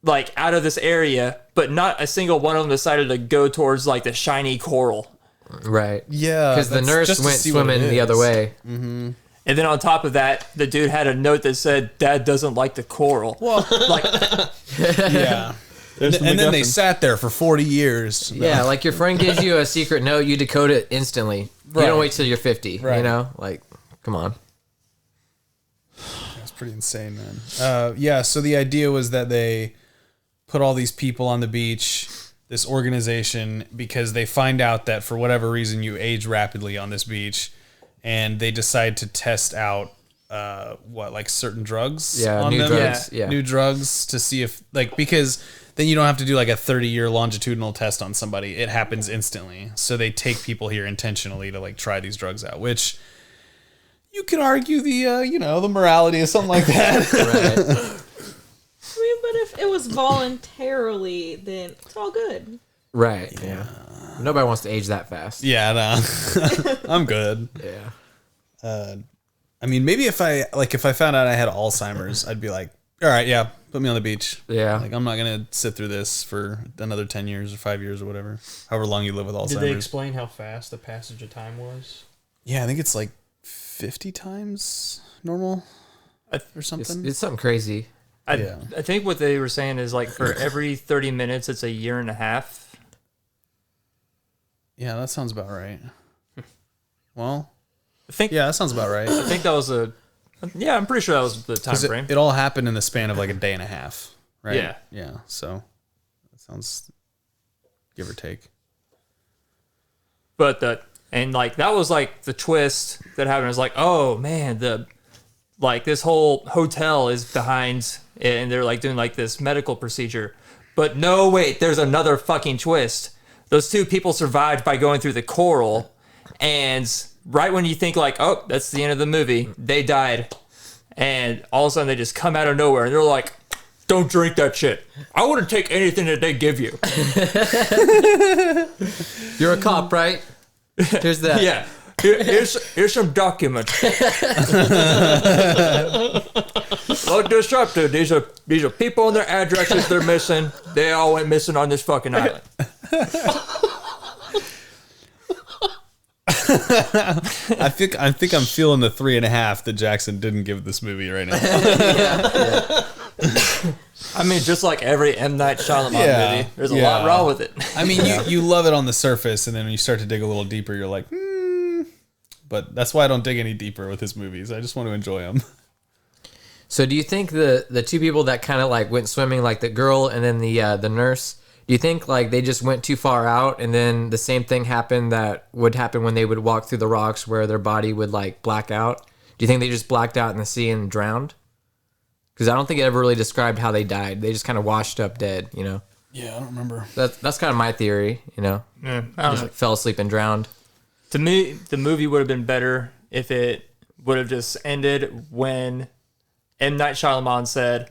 like out of this area, but not a single one of them decided to go towards like the shiny coral. Right. Yeah, Because the that's nurse just to went see what it swimming the is. other way. And then on top of that, the dude had a note that said, Dad doesn't like the coral. Well, Like, yeah. And then they sat there for 40 years. Yeah, like your friend gives you a secret note, you decode it instantly. You Right. don't wait till you're 50. Right. You know, like, come on. That's pretty insane, man. Yeah, so the idea was that they put all these people on the beach, this organization, because they find out that for whatever reason you age rapidly on this beach, and they decide to test out like certain drugs Yeah, on new them. drugs. Yeah. New drugs to see if because then you don't have to do like a 30-year longitudinal test on somebody. It happens instantly. So they take people here intentionally to like try these drugs out, which you could argue the morality of something like that. Right. I mean, but if it was voluntarily, then it's all good. Right. Yeah. Nobody wants to age that fast. Yeah, no. I'm good. Yeah. I mean, maybe if I found out I had Alzheimer's, I'd be like, all right, yeah, put me on the beach. Yeah. Like, I'm not going to sit through this for another 10 years or 5 years or whatever. However long you live with Alzheimer's. Did they explain how fast the passage of time was? Yeah, I think it's like 50 times normal or something. It's something crazy. I think what they were saying is like for every 30 minutes, it's a year and a half. Yeah, that sounds about right. Well, I think yeah, that sounds about right. I think that was I'm pretty sure that was the time 'Cause frame. it all happened in the span of like a day and a half, right? Yeah. Yeah, so that sounds give or take. But that was like the twist that happened. It was like, oh man, this whole hotel is behind it, and they're like doing like this medical procedure. But no, wait, there's another fucking twist. Those two people survived by going through the coral, and right when you think like, oh, that's the end of the movie, they died. And all of a sudden they just come out of nowhere and they're like, don't drink that shit. I wouldn't take anything that they give you. You're a cop, right? Here's that. Yeah. Here's some documents. Look this up, dude. These are people and their addresses they're missing. They all went missing on this fucking island. I think I'm feeling the 3.5 that Jackson didn't give this movie right now. I mean, just like every M. Night Shyamalan movie, there's a lot wrong with it. I mean, you love it on the surface, and then when you start to dig a little deeper, you're like, But that's why I don't dig any deeper with his movies. I just want to enjoy them. So do you think the two people that kind of like went swimming, like the girl and then the nurse, do you think like they just went too far out and then the same thing happened that would happen when they would walk through the rocks where their body would like black out? Do you think they just blacked out in the sea and drowned? Because I don't think it ever really described how they died. They just kind of washed up dead, you know? Yeah, I don't remember. That's kind of my theory, you know? Yeah, I don't Just know. fell asleep and drowned. To me, the movie would have been better if it would have just ended when M. Night Shyamalan said,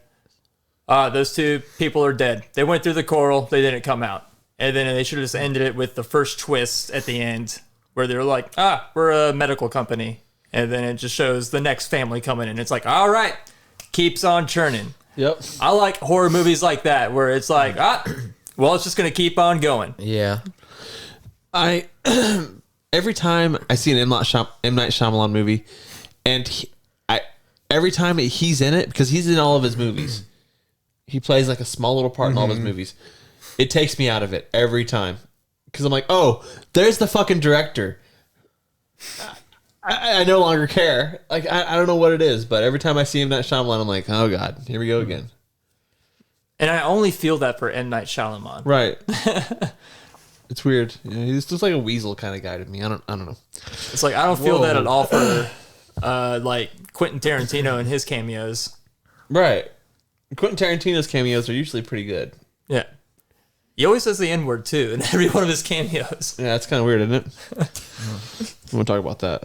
those two people are dead. They went through the coral. They didn't come out. And then they should have just ended it with the first twist at the end where they were like, we're a medical company. And then it just shows the next family coming in. It's like, all right, keeps on churning. Yep. I like horror movies like that where it's like, well, it's just going to keep on going. Yeah. I every time I see an M. Night Shyamalan movie, and every time he's in it, because he's in all of his movies, he plays like a small little part in all of his movies. It takes me out of it every time because I'm like, oh, there's the fucking director. I no longer care. Like I don't know what it is, but every time I see M. Night Shyamalan, I'm like, oh god, here we go again. And I only feel that for M. Night Shyamalan. Right. It's weird. You know, he's just like a weasel kind of guy to me. I don't know. It's like I don't feel that at all for like Quentin Tarantino and his cameos. Right. Quentin Tarantino's cameos are usually pretty good. Yeah. He always says the N-word too in every one of his cameos. Yeah, that's kind of weird, isn't it? I want to talk about that.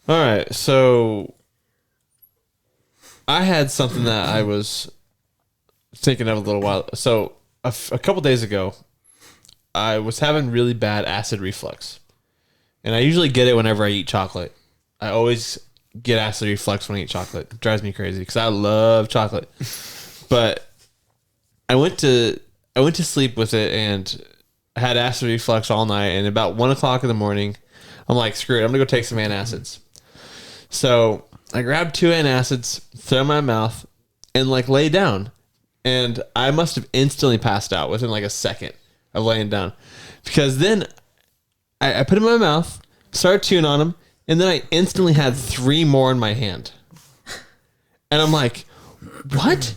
All right, so I had something that I was thinking of a little while. So a couple days ago, I was having really bad acid reflux. And I usually get it whenever I eat chocolate. I always get acid reflux when I eat chocolate. It drives me crazy because I love chocolate. But I went to sleep with it and I had acid reflux all night. And about 1 o'clock in the morning, I'm like, screw it. I'm going to go take some antacids. So I grabbed 2 antacids, throw them in my mouth, and like lay down. And I must have instantly passed out within like a second of laying down. Because then I put them in my mouth, started chewing on them, and then I instantly had 3 more in my hand. And I'm like, what?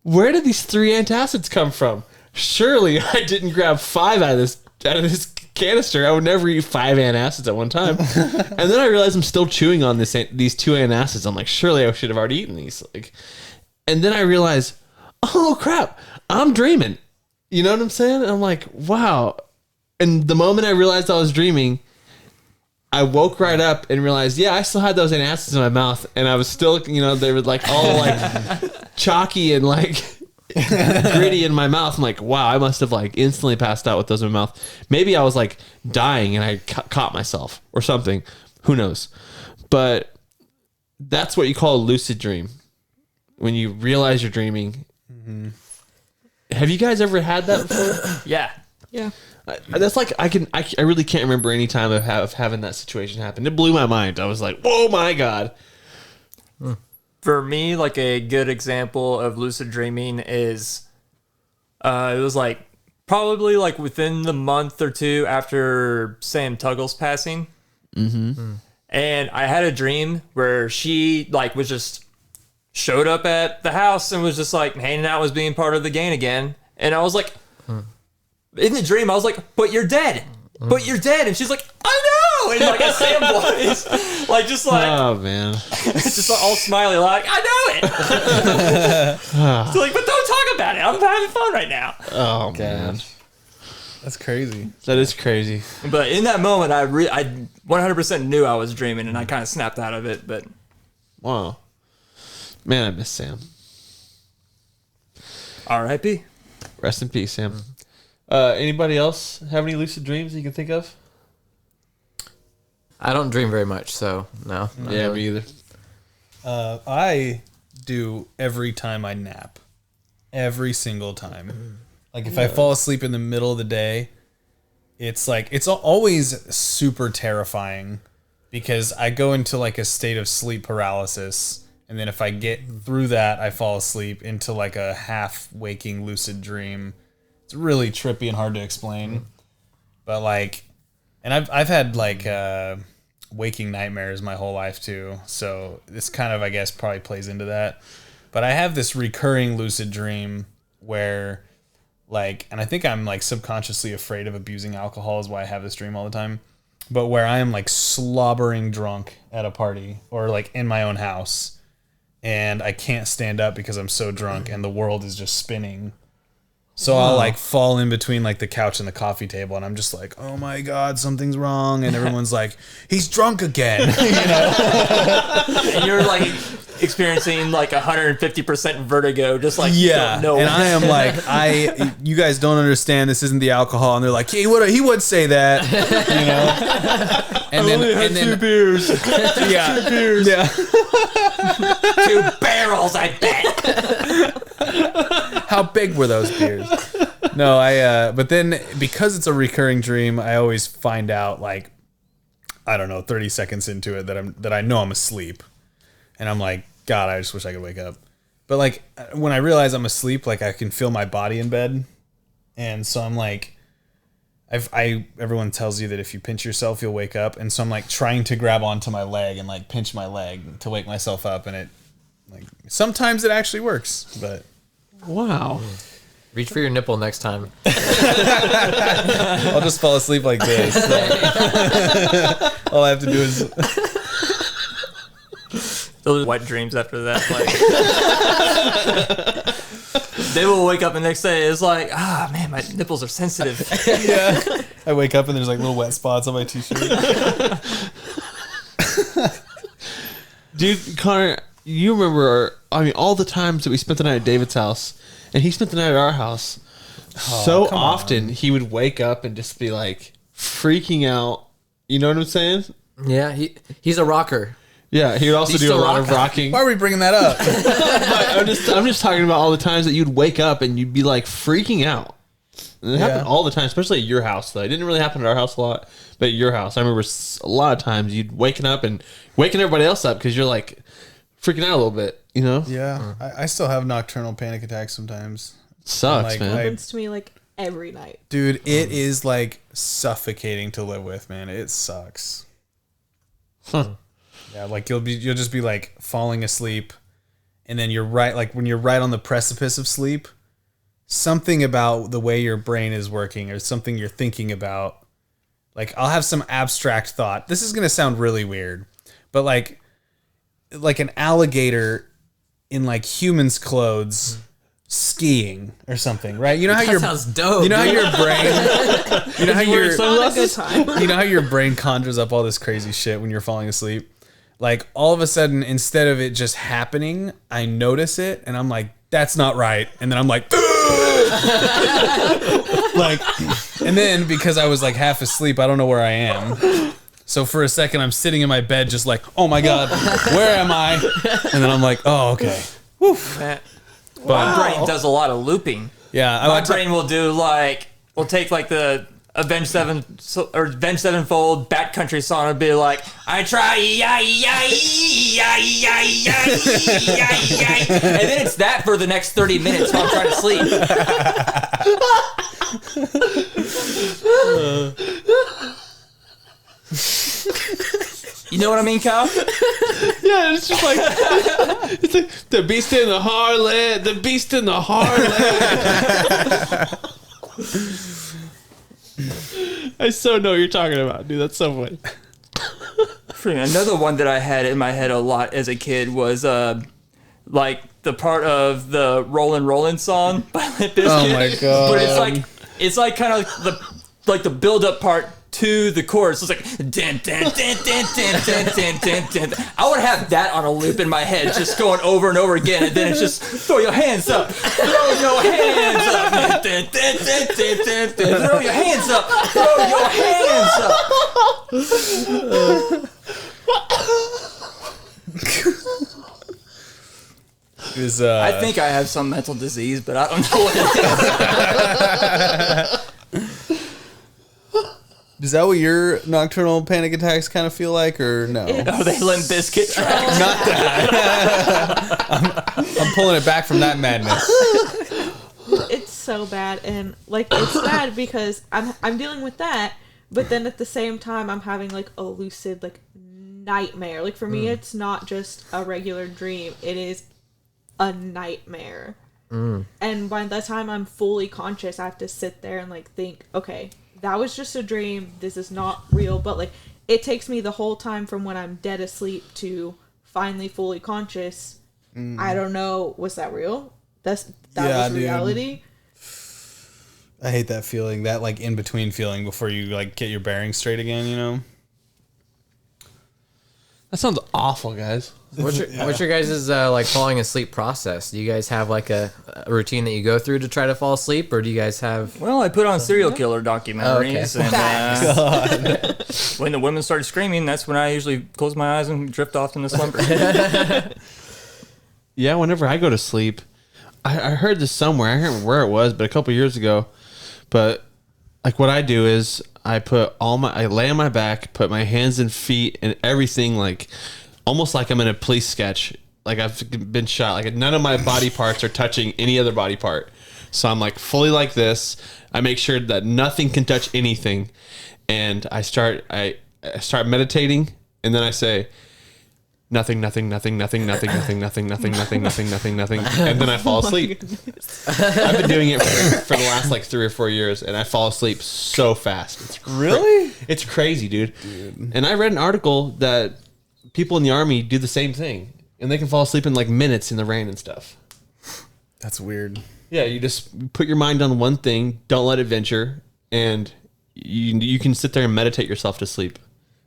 Where did these 3 antacids come from? Surely I didn't grab 5 out of this canister. I would never eat 5 antacids at one time. And then I realized I'm still chewing on these 2 antacids. I'm like, surely I should have already eaten these. And then I realized, oh crap, I'm dreaming. You know what I'm saying? And I'm like, wow. And the moment I realized I was dreaming, I woke right up and realized, yeah, I still had those antacids in my mouth, and I was still, they were like all like chalky and like gritty in my mouth. I'm like, wow, I must have like instantly passed out with those in my mouth. Maybe I was like dying and I caught myself or something. Who knows? But that's what you call a lucid dream. When you realize you're dreaming. Mm-hmm. Have you guys ever had that before? Yeah. Yeah. That's like I really can't remember any time of having that situation happen. It blew my mind. I was like, "Oh my god!" For me, like a good example of lucid dreaming is, it was like probably like within the month or 2 after Sam Tuggle's passing, and I had a dream where she like was just showed up at the house and was just like hanging out, was being part of the gang again, and I was like. In the dream, I was like, but you're dead. But you're dead. And she's like, I know. And like a Sam voice. Like, just like. Oh, man. Just like all smiley, like, I know it. So like, but don't talk about it. I'm having fun right now. Oh, man. That's crazy. That is crazy. But in that moment, I 100% knew I was dreaming, and I kind of snapped out of it. But Wow. Man, I miss Sam. R.I.P. Rest in peace, Sam. Anybody else have any lucid dreams you can think of? I don't dream very much, so no. not Yeah, really. me either. I do every time I nap. Every single time. Like if I fall asleep in the middle of the day, it's like it's always super terrifying because I go into like a state of sleep paralysis, and then if I get through that, I fall asleep into like a half waking lucid dream. It's really trippy and hard to explain. But like, and I've had like waking nightmares my whole life too. So this kind of, I guess, probably plays into that. But I have this recurring lucid dream where like, and I think I'm like subconsciously afraid of abusing alcohol is why I have this dream all the time. But where I am like slobbering drunk at a party or like in my own house and I can't stand up because I'm so drunk and the world is just spinning. So I'll like fall in between like the couch and the coffee table and I'm just like, oh my God, something's wrong. And everyone's like, he's drunk again. And you're like experiencing like 150% vertigo, just like yeah. don't know. And I am like, you guys don't understand. This isn't the alcohol. And they're like, he would say that, you know. And then 2 beers. Yeah, 2 beers. yeah. 2 barrels, I bet. How big were those beers? No, but then because it's a recurring dream, I always find out like, I don't know, 30 seconds into it that I know I'm asleep. And I'm like, God, I just wish I could wake up. But like when I realize I'm asleep, like I can feel my body in bed. And so I'm like, everyone tells you that if you pinch yourself, you'll wake up. And so I'm like trying to grab onto my leg and like pinch my leg to wake myself up. And it like, sometimes it actually works, but. Wow. Reach for your nipple next time. I'll just fall asleep like this. All I have to do is Those wet dreams after that. Like, They will wake up the next day. It's like, man, my nipples are sensitive. Yeah. I wake up and there's like little wet spots on my t-shirt. Dude, Connor, you remember, all the times that we spent the night at David's house, and he spent the night at our house. So come often he would wake up and just be like freaking out. You know what I'm saying? Yeah, he's a rocker. Yeah, he would also He's do a still lot of rocking. Why are we bringing that up? I'm just talking about all the times that you'd wake up and you'd be like freaking out. And it happened all the time, especially at your house. Though it didn't really happen at our house a lot, but at your house, I remember a lot of times you'd waking up and waking everybody else up because you're like freaking out a little bit. You know? Yeah, I still have nocturnal panic attacks sometimes. Sucks, Like, man. Happens to me like every night. Dude, it is like suffocating to live with, man. It sucks. Huh. Yeah, like you'll just be like falling asleep, and then you're right, like when you're right on the precipice of sleep, something about the way your brain is working or something you're thinking about, like I'll have some abstract thought. This is gonna sound really weird, but like an alligator in like human's clothes skiing or something, right? You know how That sounds dope. you know how dude. your brain, you know how your Not a good time. you know how your brain conjures up all this crazy shit when you're falling asleep? Like all of a sudden, instead of it just happening, I notice it and I'm like, that's not right. And then I'm like, like, and then because I was like half asleep, I don't know where I am. So for a second, I'm sitting in my bed just like, oh my God, where am I? And then I'm like, oh, okay. My brain does a lot of looping. Yeah. My brain will do like, we'll take like the Avenged Sevenfold Backcountry song and be like, I try, and then it's that for the next 30 minutes while I'm trying to sleep. You know what I mean, Kyle? Yeah, it's just like it's like the beast in the harlot, the beast in the harlot. I so know what you're talking about, dude. That's so funny. Another one that I had in my head a lot as a kid was like the part of the Rollin' Rollin' song by Limp Bizkit. Oh my God. But it's like kind of the build up part to the chorus. It's like dun, dun, dun, dun, dun, dun, dun, dun, dun. I would have that on a loop in my head, just going over and over again, and then it's just throw your hands up, throw your hands up, dun, dun, dun, dun, dun, dun. Throw your hands up, throw your hands up. I think I have some mental disease, but I don't know what it is. Is that what your nocturnal panic attacks kind of feel like, or no? Are they Limp Bizkit tracks? Not that. I'm pulling it back from that madness. It's so bad, and like it's bad because I'm dealing with that, but then at the same time I'm having like a lucid like nightmare. Like for me, it's not just a regular dream; it is a nightmare. And by the time I'm fully conscious, I have to sit there and like think, okay, that was just a dream. This is not real. But like, it takes me the whole time from when I'm dead asleep to finally fully conscious. I don't know. Was that real? That was reality. I hate that feeling, that like in between feeling before you like get your bearings straight again, you know? That sounds awful, guys. What's your guys' like falling asleep process? Do you guys have like a routine that you go through to try to fall asleep, or do you guys have? Well, I put on serial killer documentaries, and when the women started screaming, that's when I usually close my eyes and drift off into slumber. Yeah, whenever I go to sleep, I heard this somewhere. I can't remember where it was, but a couple years ago. But like what I do is I lay on my back, put my hands and feet and everything like almost like I'm in a police sketch. Like I've been shot. Like none of my body parts are touching any other body part. So I'm like fully like this. I make sure that nothing can touch anything. And I start meditating, and then I say nothing, nothing, nothing, nothing, nothing, nothing, nothing, nothing, nothing, nothing, nothing, nothing, and then I fall asleep. I've been doing it for the last like 3 or 4 years, and I fall asleep so fast. It's Really? It's crazy, dude. And I read an article that people in the army do the same thing, and they can fall asleep in like minutes in the rain and stuff. That's weird. Yeah, you just put your mind on one thing, don't let it venture, and you can sit there and meditate yourself to sleep.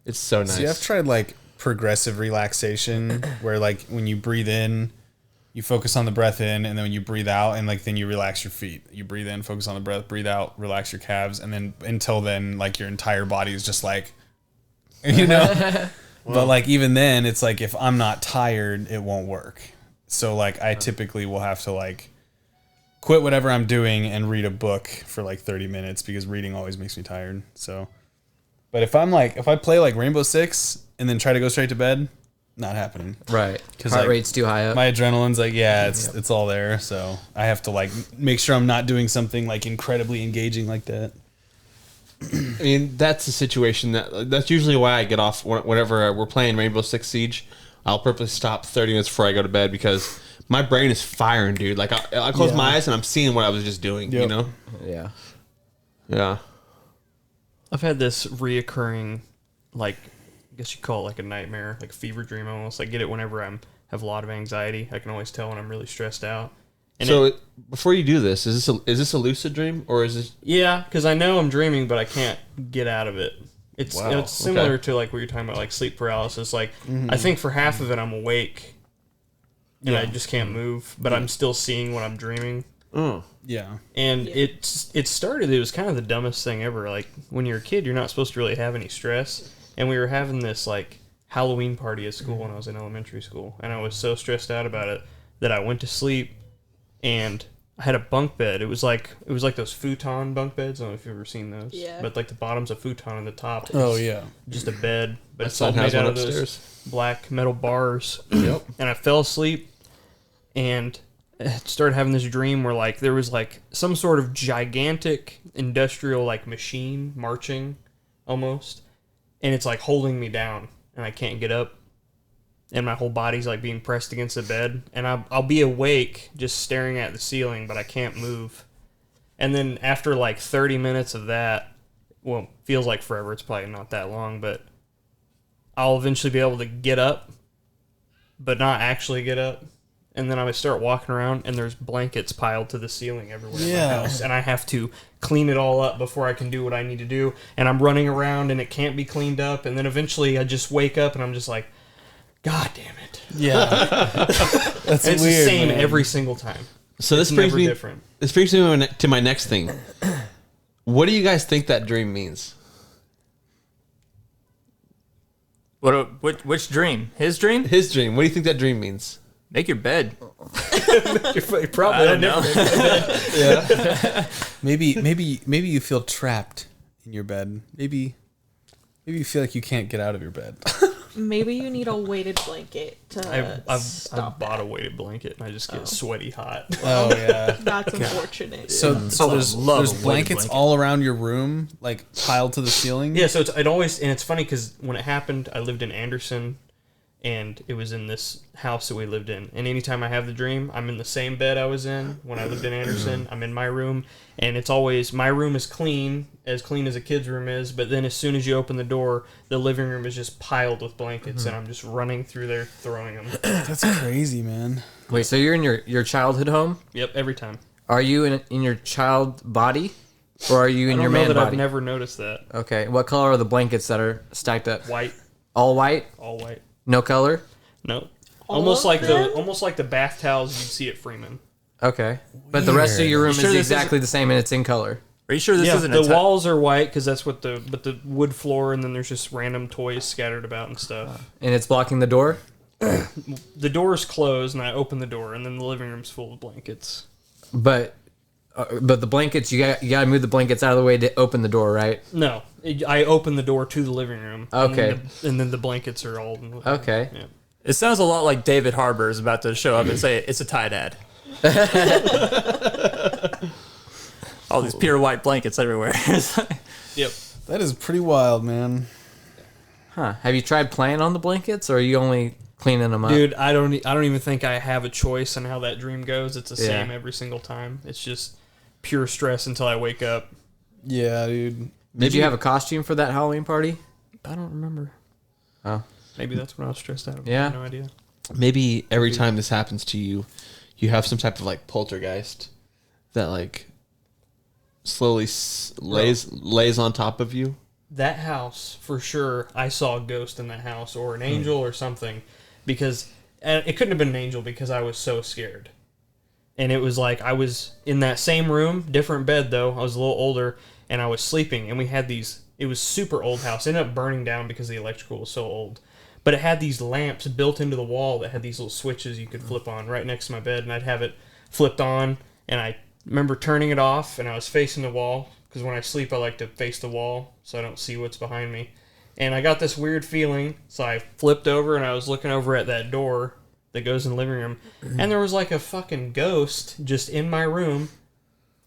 It's so nice. See, I've tried like progressive relaxation where like when you breathe in, you focus on the breath in, and then when you breathe out, and like then you relax your feet. You breathe in, focus on the breath, breathe out, relax your calves, and then until then, like your entire body is just like, you know. But like even then, it's like if I'm not tired, it won't work. So like I typically will have to like quit whatever I'm doing and read a book for like 30 minutes because reading always makes me tired. So, but if I play like Rainbow Six and then try to go straight to bed, not happening. Right. Heart like, rate's too high up. My adrenaline's like, it's all there. So I have to like make sure I'm not doing something like incredibly engaging like that. I mean, that's a situation that's usually why I get off whenever we're playing Rainbow Six Siege. I'll purposely stop 30 minutes before I go to bed because my brain is firing, dude. Like I close my eyes and I'm seeing what I was just doing. You know? Yeah. Yeah. I've had this reoccurring, like, I guess you call it like a nightmare, like a fever dream almost. I get it whenever have a lot of anxiety. I can always tell when I'm really stressed out. And so before you do this, is this a lucid dream or is this? Yeah, because I know I'm dreaming, but I can't get out of it. It's similar to like what you're talking about, like sleep paralysis. Like I think for half of it I'm awake, and I just can't move, but I'm still seeing what I'm dreaming. Yeah. And it started. It was kind of the dumbest thing ever. Like when you're a kid, you're not supposed to really have any stress, and we were having this like Halloween party at school when I was in elementary school, and I was so stressed out about it that I went to sleep, and I had a bunk bed. It was like those futon bunk beds. I don't know if you've ever seen those. Yeah. But like the bottom's a futon and the top is just a bed. But it's all son has made out one of those upstairs. black metal bars. Yep. And I fell asleep and I started having this dream where like there was like some sort of gigantic industrial like machine marching almost. And it's like holding me down and I can't get up. And my whole body's like being pressed against the bed, and I'll be awake just staring at the ceiling, but I can't move. And then after like 30 minutes of that, well, feels like forever. It's probably not that long, but I'll eventually be able to get up, but not actually get up. And then I would start walking around, and there's blankets piled to the ceiling everywhere in my house, and I have to clean it all up before I can do what I need to do. And I'm running around, and it can't be cleaned up. And then eventually, I just wake up, and I'm just like, God damn it! Yeah. That's It's weird, the same man. every single time. So this It's brings never me different. This brings me to my next thing. What do you guys think that dream means? Which dream? His dream? His dream. What do you think that dream means? Make your bed. Probably I don't know. Maybe you feel trapped in your bed. Maybe you feel like you can't get out of your bed. Maybe you need a weighted blanket to I've stop bought that. a weighted blanket, and I just get sweaty hot. Oh yeah. That's unfortunate. So there's love a weighted blankets blanket. all around your room, like piled to the ceiling. Yeah, so it always, and it's funny because when it happened, I lived in Anderson, and it was in this house that we lived in. And anytime I have the dream, I'm in the same bed I was in when I lived in Anderson. I'm in my room, and it's always, my room is clean as a kid's room is, but then as soon as you open the door, the living room is just piled with blankets, and I'm just running through there throwing them. That's crazy, man. Wait, so you're in your childhood home? Yep, every time. Are you in your child body? Or are you in I your don't know man that body? I've never noticed that. Okay. What color are the blankets that are stacked up? White, All white? all white. No color? No. All Almost of like them? the bath towels you'd see at Freeman. Okay. But the rest of your room sure is this exactly the same and it's in color. Are you sure this Yeah, isn't the a walls are white because that's what the wood floor, and then there's just random toys scattered about and stuff. And it's blocking the door? The door is closed, and I open the door, and then the living room's full of blankets. But the blankets, you got to move the blankets out of the way to open the door, right? No, I open the door to the living room. Okay. And then the blankets are all in the living room. Okay. Yeah. It sounds a lot like David Harbour is about to show up and say it's a tie dad. All these pure white blankets everywhere. Yep. That is pretty wild, man. Huh. Have you tried playing on the blankets or are you only cleaning them up? Dude, I don't even think I have a choice on how that dream goes. It's the Yeah. same every single time. It's just pure stress until I wake up. Yeah, dude. Did you have a costume for that Halloween party? I don't remember. Oh. Maybe that's when I was stressed out. Yeah. I have no idea. Maybe every time this happens to you, you have some type of like poltergeist that like slowly lays on top of you. That house, for sure, I saw a ghost in that house or an angel or something, because it couldn't have been an angel because I was so scared. And it was like I was in that same room, different bed though. I was a little older and I was sleeping, and we had these, it was super old house. It ended up burning down because the electrical was so old. But it had these lamps built into the wall that had these little switches you could flip on right next to my bed, and I'd have it flipped on, and I remember turning it off, and I was facing the wall, because when I sleep I like to face the wall so I don't see what's behind me. And I got this weird feeling, so I flipped over and I was looking over at that door that goes in the living room, and there was like a fucking ghost just in my room.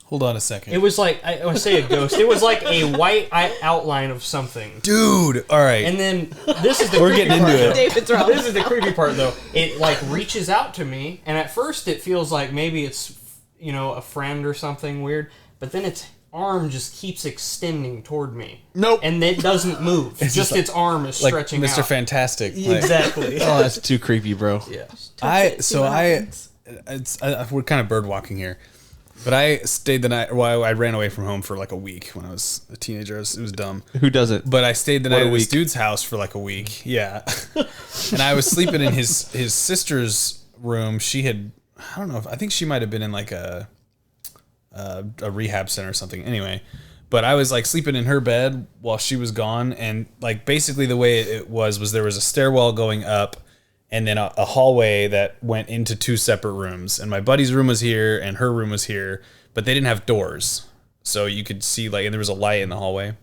Hold on a second. It was like, I say a ghost, it was like a white outline of something. Dude, all right. And then this is the We're creepy getting into part, it. though. David's wrong. This is the creepy part though. It like reaches out to me, and at first it feels like maybe it's, you know, a friend or something weird, but then its arm just keeps extending toward me. Nope. And it doesn't move. Just its arm is Like stretching Mr. out. Fantastic. Like, Exactly. Oh, that's too creepy, bro. Yeah. We're kind of bird walking here, but I stayed the night. Well, I ran away from home for like a week when I was a teenager. It was dumb. Who doesn't? But I stayed the night a at this week. dude's house for like a week. Yeah, and I was sleeping in his sister's room. She had, I don't know, I think she might have been in like a rehab center or something. Anyway, but I was like sleeping in her bed while she was gone, and like basically the way it was there was a stairwell going up, and then a hallway that went into two separate rooms. And my buddy's room was here, and her room was here, but they didn't have doors, so you could see like, and there was a light in the hallway.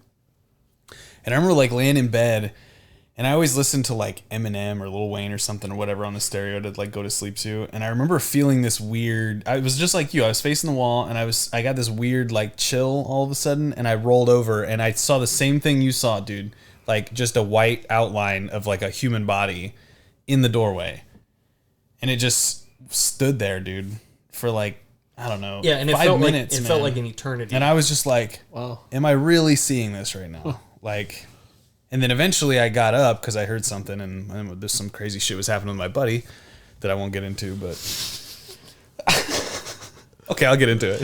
And I remember like laying in bed, and I always listened to like Eminem or Lil Wayne or something or whatever on the stereo to like go to sleep to. And I remember feeling this weird, I was just like you, I was facing the wall, and I got this weird like chill all of a sudden, and I rolled over and I saw the same thing you saw, dude. Like just a white outline of like a human body in the doorway. And it just stood there, dude, for like, I don't know, Yeah, and it 5 felt minutes, like man. felt like an eternity. And I was just like, Wow. am I really seeing this right now? Like, and then eventually I got up because I heard something, and there's some crazy shit was happening with my buddy that I won't get into, but okay, I'll get into it.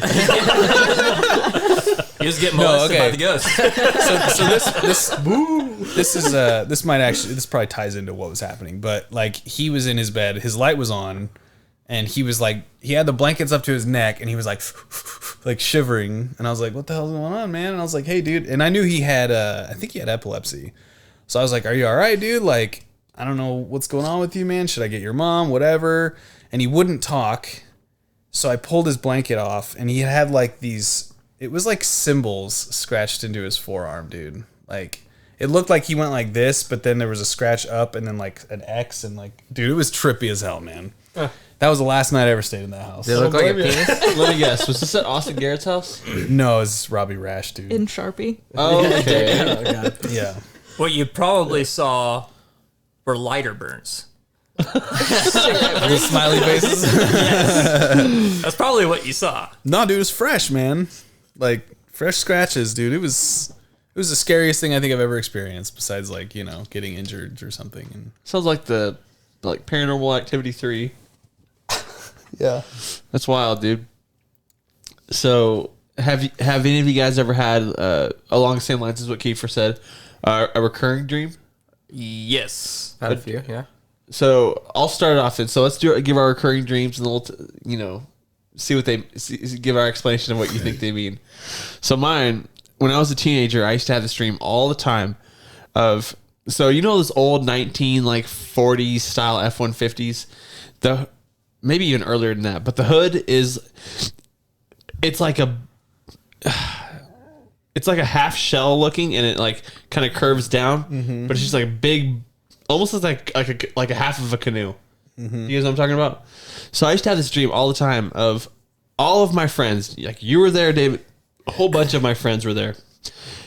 He was getting molested okay. by the ghost. So this probably ties into what was happening, but like he was in his bed, his light was on, and he was like, he had the blankets up to his neck, and he was like like shivering, and I was like, what the hell's going on, man? And I was like, hey dude, and I knew he had I think he had epilepsy, so I was like, are you all right, dude? Like, I don't know what's going on with you, man. Should I get your mom? Whatever. And he wouldn't talk, so I pulled his blanket off, and he had like these, it was like symbols scratched into his forearm, dude. Like, it looked like he went like this, but then there was a scratch up and then like an X, and like, dude, it was trippy as hell, man. That was the last night I ever stayed in that house. Did it look like a penis? Let me guess. Was this at Austin Garrett's house? No, it's Robbie Rash, dude. In Sharpie. Oh, okay. Yeah. What you probably saw were lighter burns. Little smiley faces. That's probably what you saw. No, dude, it was fresh, man. Like, fresh scratches, dude. It was the scariest thing I think I've ever experienced, besides like, you know, getting injured or something. And Sounds like the Paranormal Activity 3. yeah. That's wild, dude. So, have any of you guys ever had, along the same lines as what Keifer said, a recurring dream? Yes. Had a few, yeah. So I'll start it off. And so let's give our recurring dreams, and we'll see what give our explanation of what you think they mean. So mine, when I was a teenager, I used to have this dream all the time of, so you know those old 40s style F-150s, maybe even earlier than that, but the hood it's like a half shell looking, and it like kind of curves down, but it's just like a big, almost like a half of a canoe. You guys know what I'm talking about? So I used to have this dream all the time of all of my friends. Like, you were there, David. A whole bunch of my friends were there,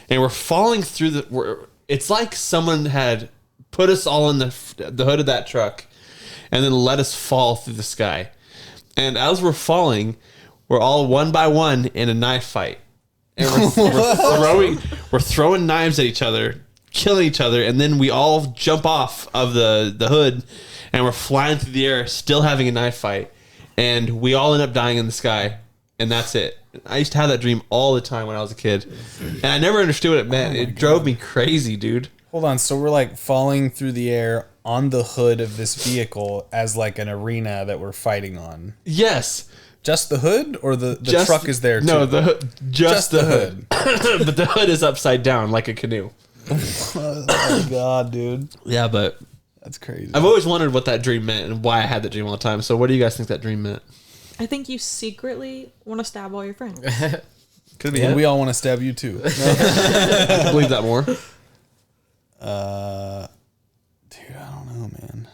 and we're falling through it's like someone had put us all in the hood of that truck, and then let us fall through the sky. And as we're falling, we're all one by one in a knife fight, and we're throwing knives at each other, killing each other, and then we all jump off of the hood, and we're flying through the air, still having a knife fight. and we all end up dying in the sky, and that's it. I used to have that dream all the time when I was a kid, and I never understood what it meant. It drove me crazy, dude. Hold on. So we're like falling through the air on the hood of this vehicle as like an arena that we're fighting on. Yes. Just the hood, or the Just- truck is there too? No, just the hood. But the hood is upside down like a canoe. Oh my god, dude, Yeah, but that's crazy. I've always wondered what that dream meant and why I had that dream all the time. So what do you guys think that dream meant? I think you secretly want to stab all your friends. Could be And we all want to stab you too. I believe that more. Dude, I don't know, man.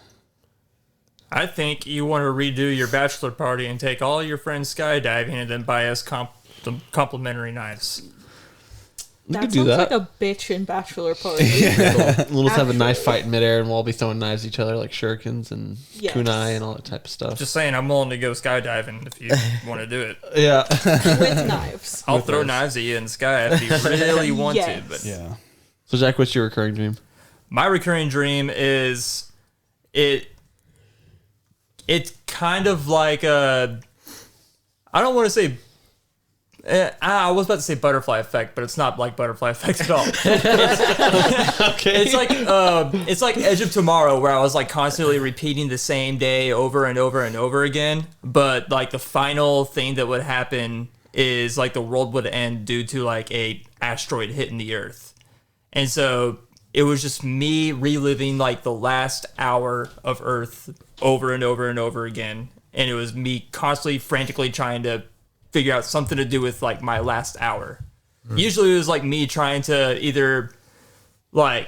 I think you want to redo your bachelor party and take all your friends skydiving and then buy us complimentary knives. We That could do sounds that. like a bitchin' bachelor party. We'll just have a knife Actually. fight in midair, and we'll all be throwing knives at each other like shurikens and Yes. kunai and all that type of stuff. Just saying, I'm willing to go skydiving if you want to do it. yeah. With knives. I'll throw knives at you in the sky if you really want to. Yes. But Yeah. So Jack, what's your recurring dream? my recurring dream is it's kind of like a, I don't want to say, I was about to say butterfly effect, but it's not like butterfly effect at all. Okay. It's like Edge of Tomorrow, where I was like constantly repeating the same day over and over and over again. But like the final thing that would happen is like the world would end due to like a asteroid hitting the Earth, and so it was just me reliving like the last hour of Earth over and over and over again, and it was me constantly frantically trying to figure out something to do with like my last hour. Usually it was like me trying to either like,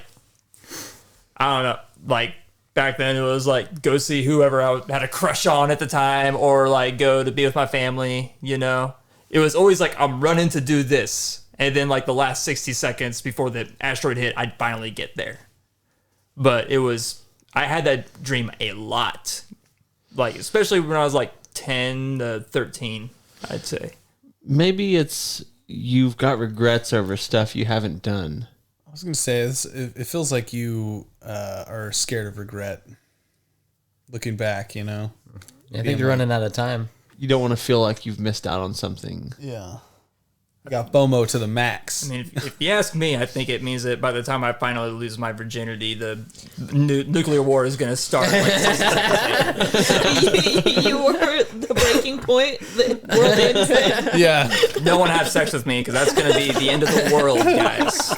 I don't know, like back then it was like go see whoever I had a crush on at the time, or like go to be with my family, you know? It was always like, I'm running to do this. And then like the last 60 seconds before the asteroid hit, I'd finally get there. But it was, I had that dream a lot. Like, especially when I was like 10 to 13, I'd say. Maybe it's you've got regrets over stuff you haven't done. I was gonna say it feels like you are scared of regret. Looking back, you know. I think you're running out of time. You don't want to feel like you've missed out on something. Yeah. You got FOMO to the max. I mean, if you ask me, I think it means that by the time I finally lose my virginity, the nuclear war is going to start. Like, You were the breaking point. The world ends. Yeah. no one have sex with me because that's going to be the end of the world, guys.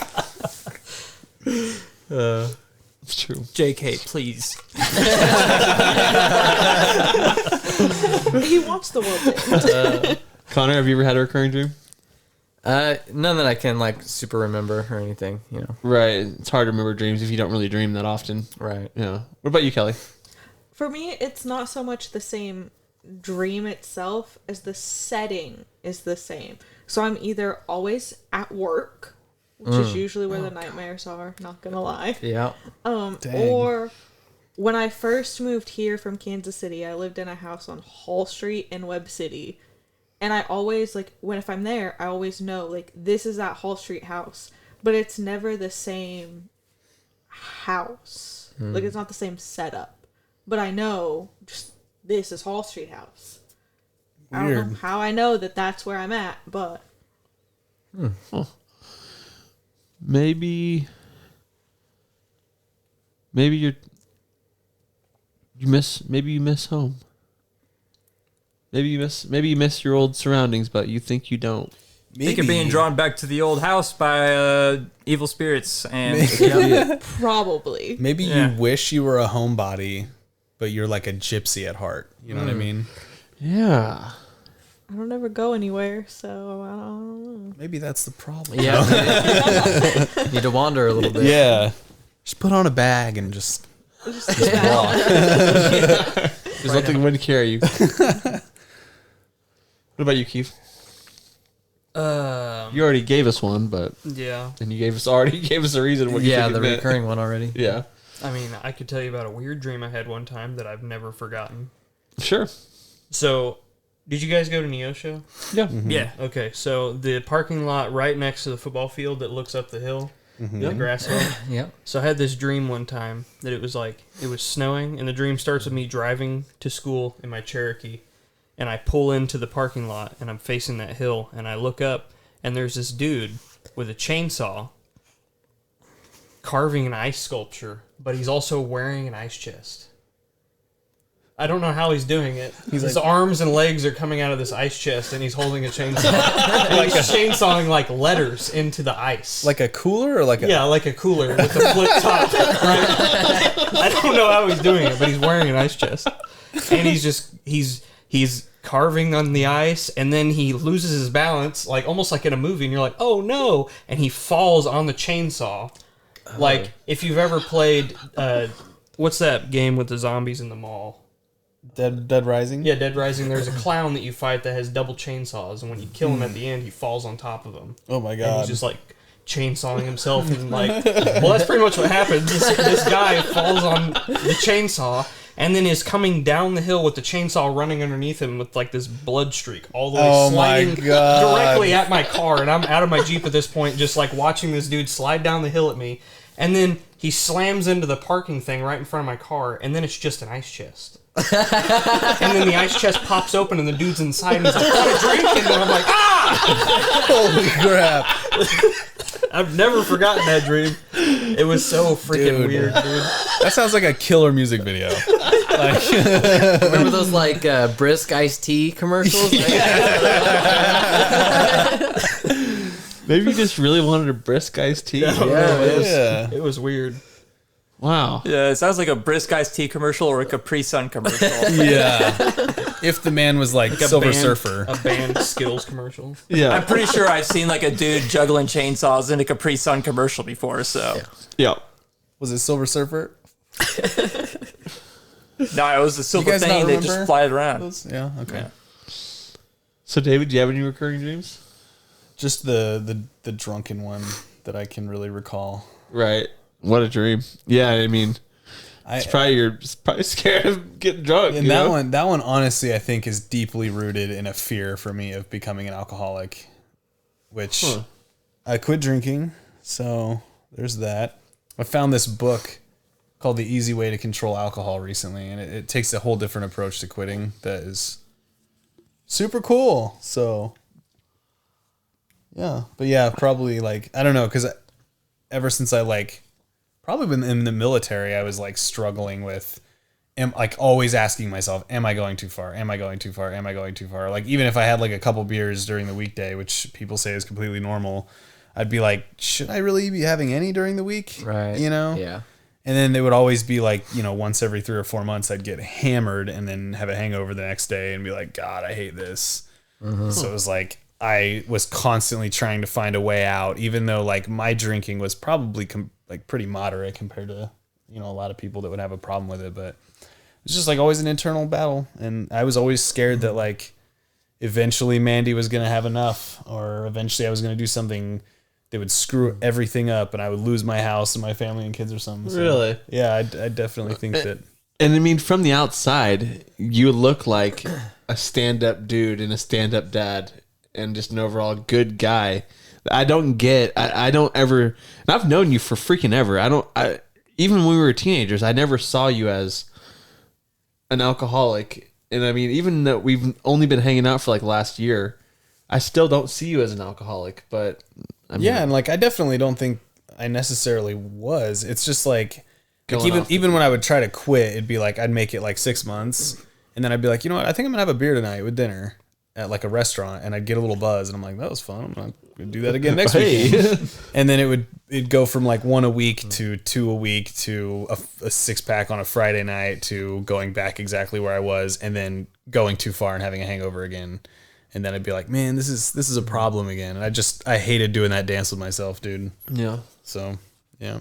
It's true. JK, please. He wants the world to end. Connor, have you ever had a recurring dream? None that I can like super remember or anything, you know. Right. It's hard to remember dreams if you don't really dream that often. Right. Yeah. What about you, Kelly? For me, it's not so much the same dream itself as the setting is the same. So I'm either always at work, which is usually where the nightmares are, not gonna lie. Yeah. Or when I first moved here from Kansas City, I lived in a house on Hall Street in Webb City. And I always, like, if I'm there, I always know, like, this is that Hall Street house. But it's never the same house. Like, it's not the same setup. But I know, just, this is Hall Street house. I don't know Weird. how I know that that's where I'm at, but... Maybe you miss home. Maybe you miss your old surroundings, but you think you don't. Think of being drawn back to the old house by evil spirits and Probably. Maybe Yeah. you wish you were a homebody, but you're like a gypsy at heart. You know what I mean? Yeah. I don't ever go anywhere, so I don't know. Maybe that's the problem. Yeah. Need to wander a little bit. Yeah. Just put on a bag and just Just walk. There's nothing would carry you. What about you, Keith? You already gave us one, but Yeah. and you already gave us a reason what you Yeah, think the it meant. recurring one already. Yeah. I mean, I could tell you about a weird dream I had one time that I've never forgotten. Sure. So, did you guys go to Neo Show? Yeah. yeah. Okay, so the parking lot right next to the football field that looks up the hill, the grass hill. Yep. So I had this dream one time that it was snowing, and the dream starts with me driving to school in my Cherokee, and I pull into the parking lot, and I'm facing that hill, and I look up, and there's this dude with a chainsaw carving an ice sculpture, but he's also wearing an ice chest. I don't know how he's doing it. His arms and legs are coming out of this ice chest, and he's holding a chainsaw. And he's chainsawing like letters into the ice. Like a cooler or like a... Yeah, like a cooler with a flip top. Right? I don't know how he's doing it, but he's wearing an ice chest. And he's carving on the ice, and then he loses his balance, like almost like in a movie, and you're like, oh no, and he falls on the chainsaw. Like, if you've ever played, what's that game with the zombies in the mall? Dead Rising? Yeah, Dead Rising. There's a clown that you fight that has double chainsaws, and when you kill him at the end, he falls on top of him. Oh my god. And he's just like chainsawing himself, and like, well, that's pretty much what happens. This guy falls on the chainsaw, and then is coming down the hill with the chainsaw running underneath him with like this blood streak all the way sliding directly at my car, and I'm out of my Jeep at this point, just like watching this dude slide down the hill at me, and then he slams into the parking thing right in front of my car, and then it's just an ice chest. And then the ice chest pops open, and the dude's inside, and he's like, "Want a drink?" And then I'm like, "Ah!" Holy crap. I've never forgotten that dream. It was so freaking weird, dude. That sounds like a killer music video. Remember those like brisk iced tea commercials? Maybe you just really wanted a brisk iced tea. It was weird. Wow. Yeah, it sounds like a brisk iced tea commercial or a Capri Sun commercial. Yeah. If the man was like Silver band, Surfer. a band Skittles commercial. Yeah. I'm pretty sure I've seen like a dude juggling chainsaws in a Capri Sun commercial before, so. Yeah. Was it Silver Surfer? No, it was the silver guys not thing that remember just flied around. Yeah, okay. Yeah. So, David, do you have any recurring dreams? Just the drunken one that I can really recall. Right. What a dream. Yeah, I mean, you're probably scared of getting drunk. And that one honestly I think is deeply rooted in a fear for me of becoming an alcoholic, which I quit drinking, so there's that. I found this book called The Easy Way to Control Alcohol recently, and it takes a whole different approach to quitting that is super cool. So yeah, but yeah, probably like, I don't know, because ever since I like probably been in the military, I was like struggling with, like always asking myself, am I going too far? Am I going too far? Am I going too far? Like even if I had like a couple beers during the weekday, which people say is completely normal, I'd be like, should I really be having any during the week? Right. You know? Yeah. And then they would always be like, you know, once every 3 or 4 months, I'd get hammered and then have a hangover the next day and be like, God, I hate this. So it was like, I was constantly trying to find a way out, even though like my drinking was probably like pretty moderate compared to, you know, a lot of people that would have a problem with it. But it's just like always an internal battle. And I was always scared that like eventually Mandy was going to have enough, or eventually I was going to do something that would screw everything up and I would lose my house and my family and kids or something. So, Really? yeah, I definitely think that. And I mean, from the outside, you look like a stand-up dude and a stand-up dad and just an overall good guy. I don't ever, and I've known you for freaking ever. Even when we were teenagers, I never saw you as an alcoholic. And I mean, even though we've only been hanging out for like last year, I still don't see you as an alcoholic. But I mean, yeah, and like I definitely don't think I necessarily was. It's just like even when I would try to quit, it'd be like I'd make it like 6 months, and then I'd be like, you know what, I think I'm gonna have a beer tonight with dinner at like a restaurant, and I'd get a little buzz, and I'm like, that was fun. I'm gonna do that again next week. And then it'd go from like 1 a week to 2 a week to a 6-pack on a Friday night to going back exactly where I was, and then going too far and having a hangover again. And then I'd be like, man, this is a problem again. And I hated doing that dance with myself, dude. yeah. So yeah.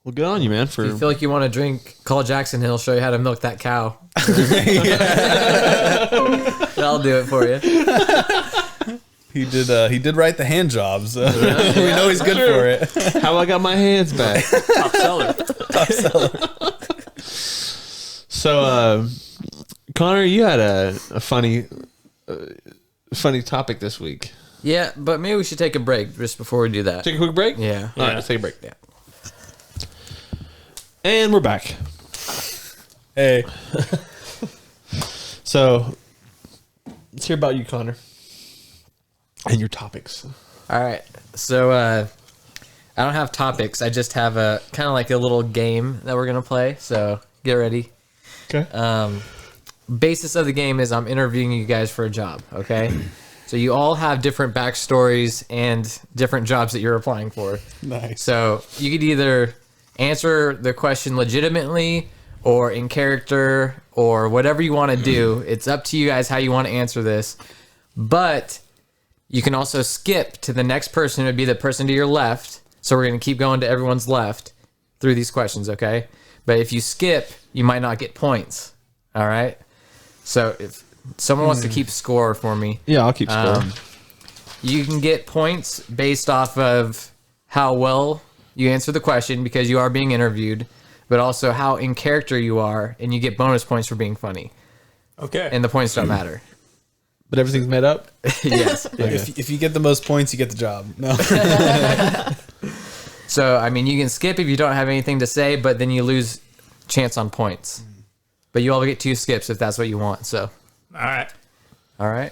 Well, good on you, man. If you feel like you want to drink, call Jackson. He'll show you how to milk that cow. I'll do it for you. He did write the hand jobs. We know he's good for it. How I got my hands back. Top seller. So, Connor, you had a funny topic this week. Yeah, but maybe we should take a break just before we do that. Take a quick break? Yeah. All right, let's take a break. Yeah. And we're back. Hey. So let's hear about you, Connor, and your topics. All right. So I don't have topics. I just have a kind of like a little game that we're gonna play. So get ready. Okay. Basis of the game is I'm interviewing you guys for a job. Okay. So you all have different backstories and different jobs that you're applying for. Nice. So you could either answer the question legitimately or in character or whatever you want to do. It's up to you guys how you want to answer this. But you can also skip to the next person. It would be the person to your left. So we're going to keep going to everyone's left through these questions, okay? But if you skip, you might not get points. All right? So if someone wants to keep score for me, Yeah, I'll keep score. you can get points based off of how well you answer the question because you are being interviewed, but also how in character you are, and you get bonus points for being funny. Okay. And the points don't matter. But everything's made up. Yes. If you get the most points, you get the job. No. So, I mean, you can skip if you don't have anything to say, but then you lose chance on points. But you all get 2 skips if that's what you want. So, All right. all right.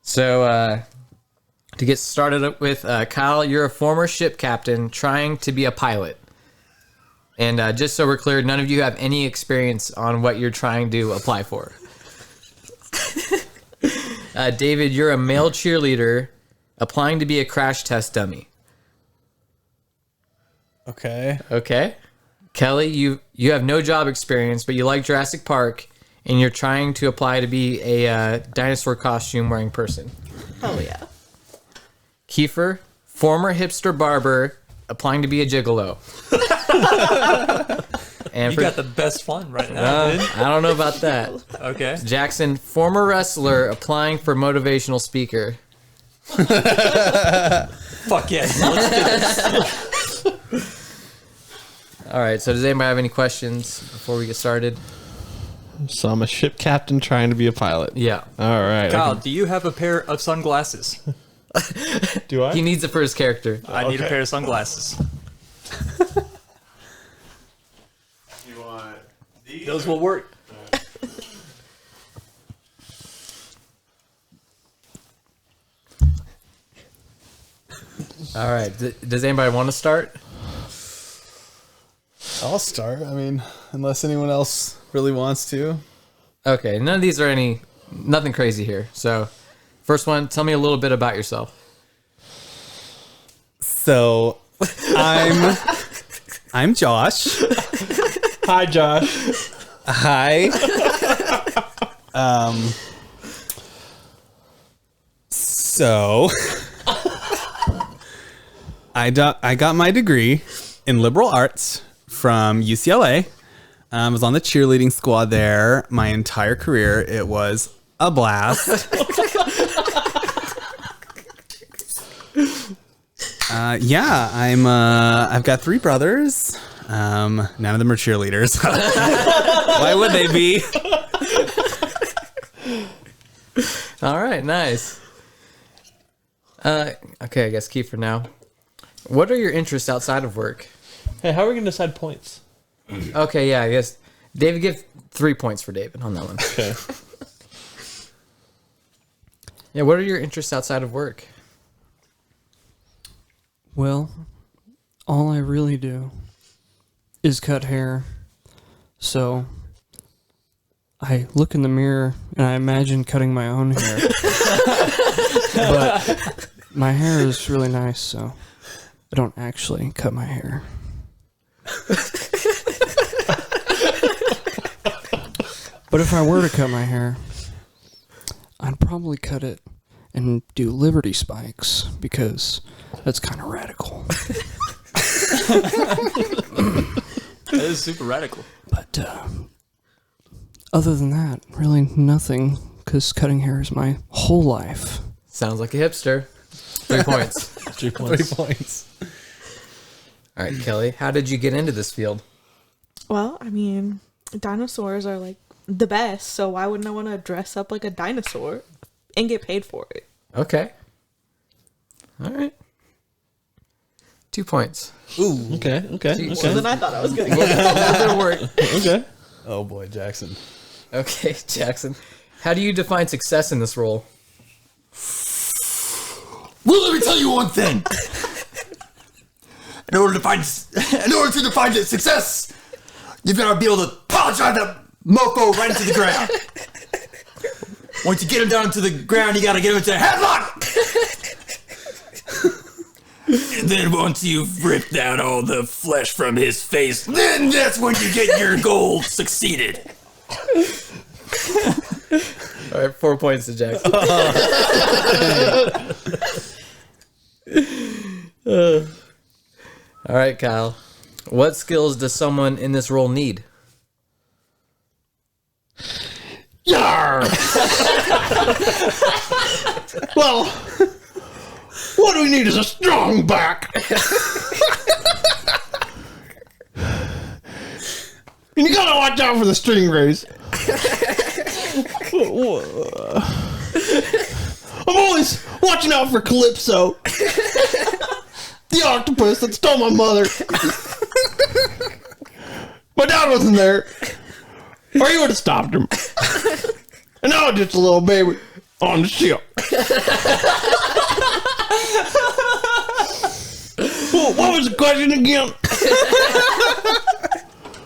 So, to get started up with, Kyle, you're a former ship captain trying to be a pilot. And just so we're clear, none of you have any experience on what you're trying to apply for. David, you're a male cheerleader applying to be a crash test dummy. Okay. Okay. Kelly, you have no job experience, but you like Jurassic Park, and you're trying to apply to be a dinosaur costume wearing person. Hell yeah. Keifer, former hipster barber, applying to be a gigolo. And You got the best one right now, dude. I don't know about that. Okay. Jackson, former wrestler, applying for motivational speaker. Fuck yes. Let's do this. All right, so does anybody have any questions before we get started? So I'm a ship captain trying to be a pilot. Yeah. All right. Kyle, do you have a pair of sunglasses? Do I? He needs it for his character. I need a pair of sunglasses. You want these? Those will work. All right, does anybody want to start? I'll start. I mean, unless anyone else really wants to. Okay, none of these are nothing crazy here. So, first one, tell me a little bit about yourself. So, I'm Josh. Hi, Josh. Hi. So I got my degree in liberal arts from UCLA. I was on the cheerleading squad there my entire career. It was a blast. Yeah, I've got 3 brothers. None of them are cheerleaders. Why would they be? All right, nice. Okay, I guess Keifer now. What are your interests outside of work? Hey, how are we going to decide points? Okay, yeah, I guess David, give 3 points for David on that one. Okay. Yeah, what are your interests outside of work? Well, all I really do is cut hair. So I look in the mirror and I imagine cutting my own hair. But my hair is really nice, so I don't actually cut my hair. But if I were to cut my hair, I'd probably cut it and do Liberty spikes because that's kind of radical. That is super radical. But other than that, really nothing, because cutting hair is my whole life. Sounds like a hipster. 3 points. 3 points. 3 points. All right, Kelly, how did you get into this field? Well, I mean, dinosaurs are like the best, so why wouldn't I want to dress up like a dinosaur and get paid for it? Okay. All right. 2 points. Ooh. Okay. Okay. More Okay. Than I thought I was gonna A get. little bit of work. Okay. Oh boy, Jackson. Okay, Jackson. How do you define success in this role? Well, let me tell you one thing. In order to define success, you've got to be able to punch on that mofo right into the ground. Once you get him down to the ground, you got to get him into a headlock. And then once you've ripped out all the flesh from his face, then that's when you get your goal succeeded. All right, 4 points to Jackson. All right, Kyle. What skills does someone in this role need? Yar! Well, what do we need is a strong back. And you gotta watch out for the stingrays. I'm always watching out for Calypso, the octopus that stole my mother. My dad wasn't there, or he would have stopped him. And now I'm just a little baby on the ship. What was the question again?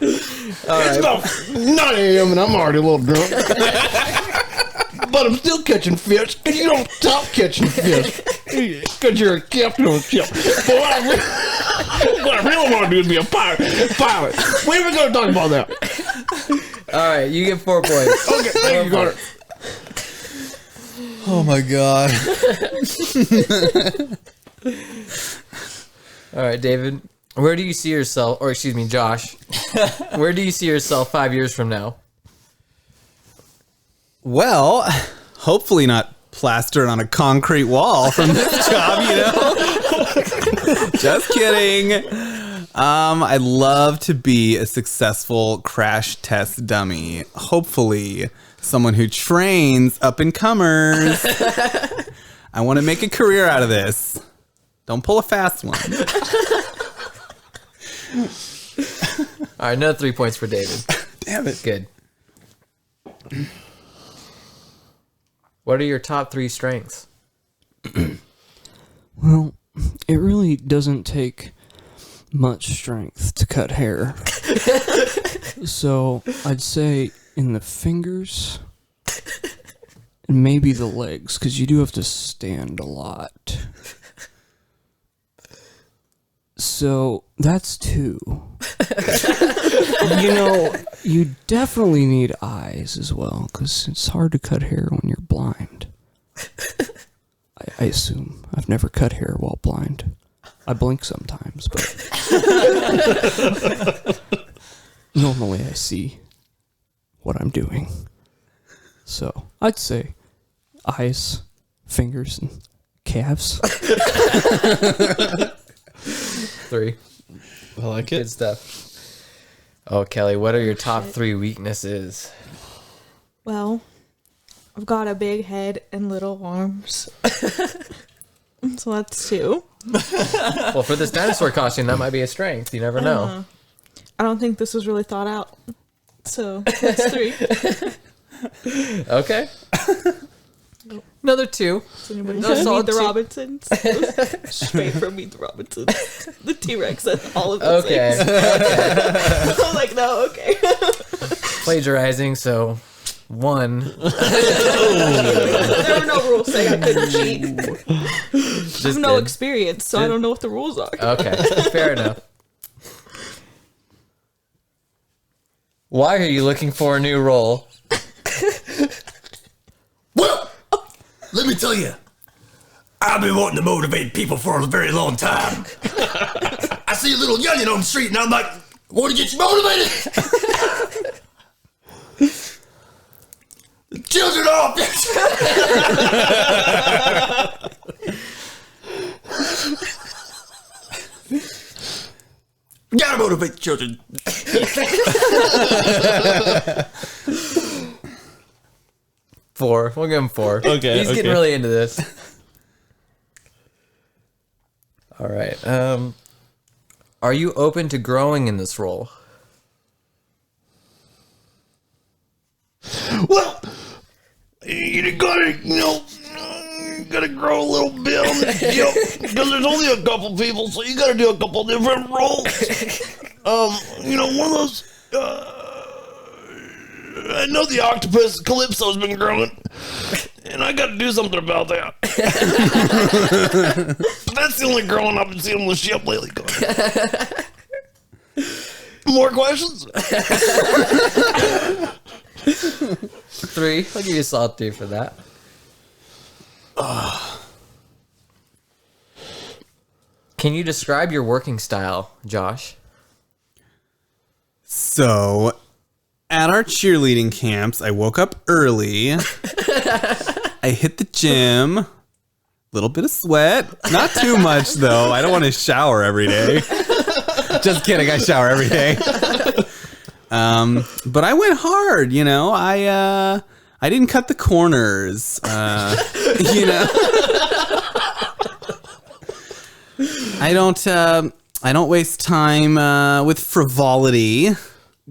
It's about 9 a.m. and I'm already a little drunk. But I'm still catching fish, and you don't stop catching fish. Because you're a captain on a ship. But what I really want to do is be a pilot. When are we going to talk about that? All right, you get 4 points. Okay, thank you, Connor. Oh my god. All right, David. Where do you see yourself, or excuse me, Josh, where do you see yourself 5 years from now? Well, hopefully not plastered on a concrete wall from this job, you know? Just kidding. I'd love to be a successful crash test dummy. Hopefully someone who trains up and comers. I want to make a career out of this. Don't pull a fast one. All right, another 3 points for David. Damn it. Good. What are your top 3 strengths? Well, it really doesn't take much strength to cut hair. So I'd say in the fingers and maybe the legs, because you do have to stand a lot. So that's 2. You know, you definitely need eyes as well, because it's hard to cut hair when you're blind. I assume. I've never cut hair while blind. I blink sometimes, but normally I see what I'm doing. So I'd say eyes, fingers, and calves. 3. I like Good it. stuff. Oh, Kelly, what are your top 3 weaknesses? Well, I've got a big head and little arms. So that's 2. Well, for this dinosaur costume, that might be a strength. You never know. I don't think this was really thought out. So that's 3. Okay. Another 2. Does anybody No, know solid Meet the 2. Robinsons? Straight from Meet the Robinsons. The T-Rex and all of those Okay. things. I'm like, no, okay. Plagiarizing, so 1. There were no rules saying I couldn't cheat. I have Just no good. experience, so I don't know what the rules are. Okay, fair enough. Why are you looking for a new role? Well, let me tell you, I've been wanting to motivate people for a very long time. I see a little youngin' on the street, and I'm like, want to get you motivated? The children are off. Gotta motivate the children. 4. We'll give him 4. Okay, He's getting okay. really into this. All right. Are you open to growing in this role? Well, you gotta, gotta grow a little bit on the hip because there's only a couple people, so you gotta do a couple different roles. One of those. I know the octopus Calypso's been growing, and I gotta do something about that. But that's the only growing I've been seeing on the ship lately. More questions? 3. I'll give you a solid 3 for that. Can you describe your working style, Josh? So, at our cheerleading camps, I woke up early. I hit the gym. Little bit of sweat. Not too much, though. I don't want to shower every day. Just kidding. I shower every day. But I went hard, I didn't cut the corners. I don't waste time with frivolity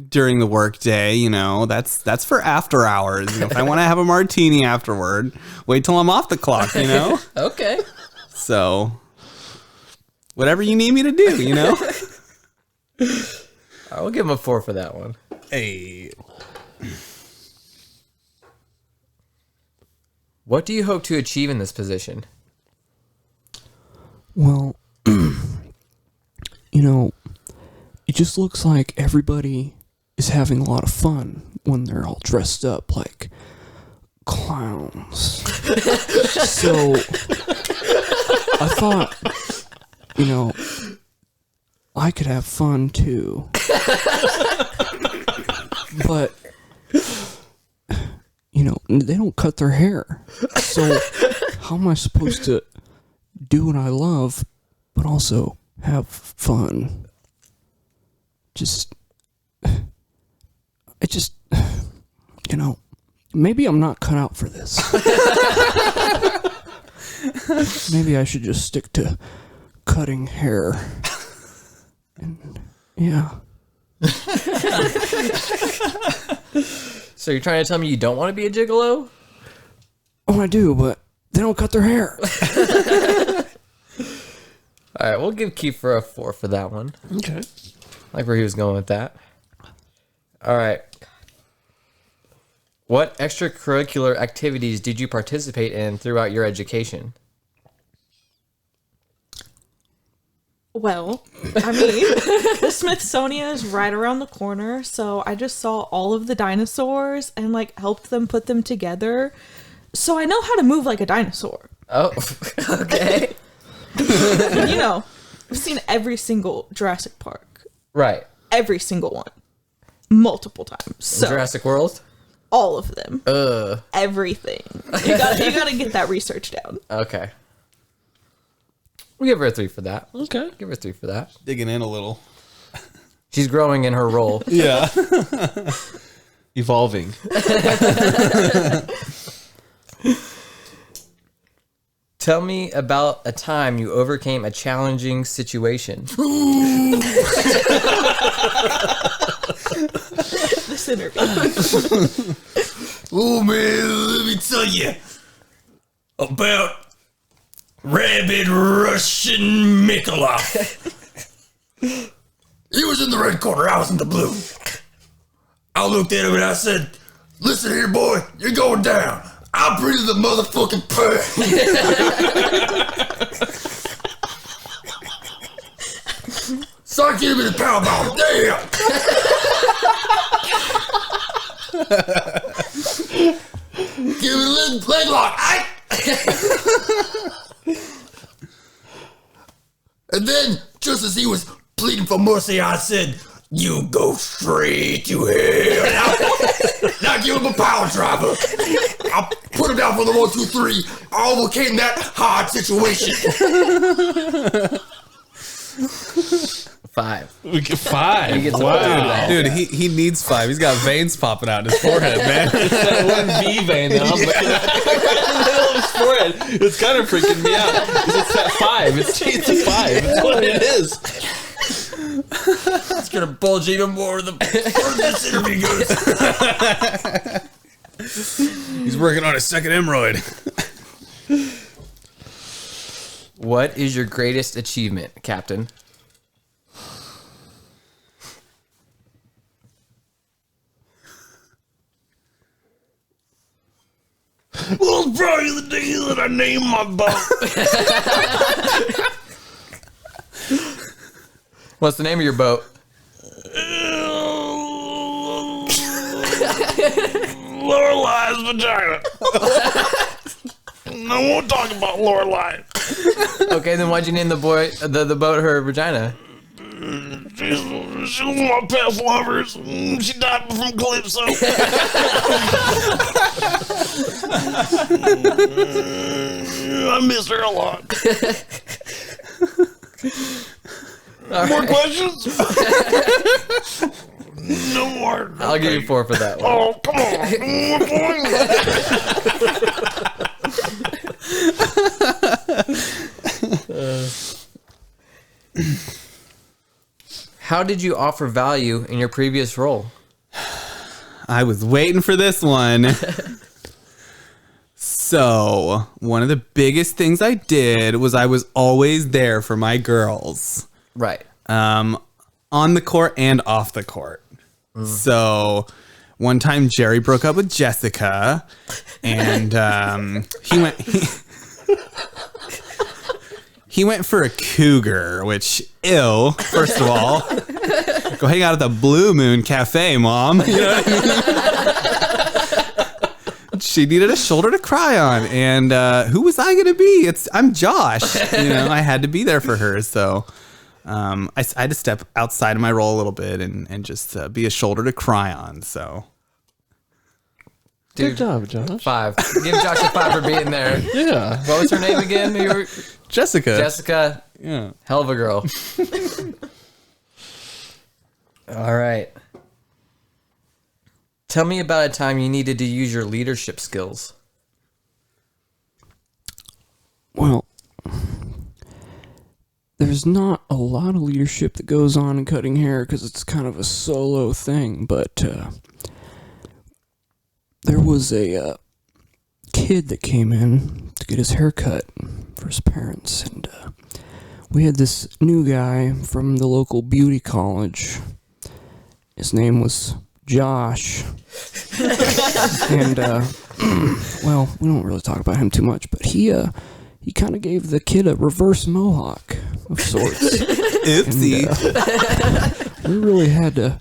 during the workday. That's for after hours. If I want to have a martini afterward, wait till I'm off the clock. Okay. So, whatever you need me to do. I will give him a 4 for that one. Hey. What do you hope to achieve in this position? Well, it just looks like everybody is having a lot of fun when they're all dressed up like clowns. So I thought, I could have fun too. But, they don't cut their hair. So how am I supposed to do what I love, but also have fun? Maybe I'm not cut out for this. Maybe I should just stick to cutting hair. And, yeah. So you're trying to tell me you don't want to be a gigolo? Oh, I do, but they don't cut their hair. All right, we'll give Keifer a 4 for that one. Okay. I like where he was going with that. All right. What extracurricular activities did you participate in throughout your education? Well, the Smithsonian is right around the corner, so I just saw all of the dinosaurs and helped them put them together. So I know how to move like a dinosaur. Oh, okay. I've seen every single Jurassic Park. Right. Every single one. Multiple times. So Jurassic World? all of them. Everything. You gotta get that research down. Okay. We'll give her a 3 for that. Okay. Give her a 3 for that. Digging in a little. She's growing in her role. Yeah. Evolving. Tell me about a time you overcame a challenging situation. This interview. Oh man, let me tell you about Rabid Russian Mikolov. He was in the red corner, I was in the blue. I looked at him and I said, "Listen here, boy, you're going down. I'll bring you the motherfucking purr." Start giving me the power bomb. Damn. Give me a leg lock. Aye. And then, just as he was pleading for mercy, I said, "You go straight to hell." Now give him a power driver. I'll put him down for the 1, 2, 3. I overcame that hard situation. 5. We get 5. You get some Wow. Dude, he needs 5. He's got veins popping out in his forehead, man. That one V vein now. I'm looking at in the middle of his forehead. It's kind of freaking me out. It's at 5. It's a 5. It's what it is. It's gonna bulge even more the further this interview goes. He's working on his second hemorrhoid. What is your greatest achievement, Captain? Well, it's probably the day that I named my boat. What's the name of your boat? Lorelai's vagina. I won't talk about Lorelai. Okay, then why'd you name the boat her vagina? She's one of my past lovers. She died from Calypso. I miss her a lot. More questions? No more. I'll give you 4 for that one. Oh, come on. How did you offer value in your previous role? I was waiting for this one. So, one of the biggest things I did was I was always there for my girls. Right. On the court and off the court. So, one time Jerry broke up with Jessica, and he went for a cougar, which, ew, first of all. Go hang out at the Blue Moon Cafe, Mom. You know what I mean? She needed a shoulder to cry on, and who was I going to be? I'm Josh. You know, I had to be there for her, so I had to step outside of my role a little bit and just be a shoulder to cry on. So, Good job, Josh. 5. Give Josh a 5 for being there. Yeah. What was her name again? Jessica. Jessica. Yeah. Hell of a girl. All right. Tell me about a time you needed to use your leadership skills. Well, there's not a lot of leadership that goes on in cutting hair because it's kind of a solo thing, but there was a kid that came in to get his hair cut for his parents, and we had this new guy from the local beauty college. His name was Josh. And, well, we don't really talk about him too much, but he kind of gave the kid a reverse mohawk of sorts. Oopsie. And, we really had to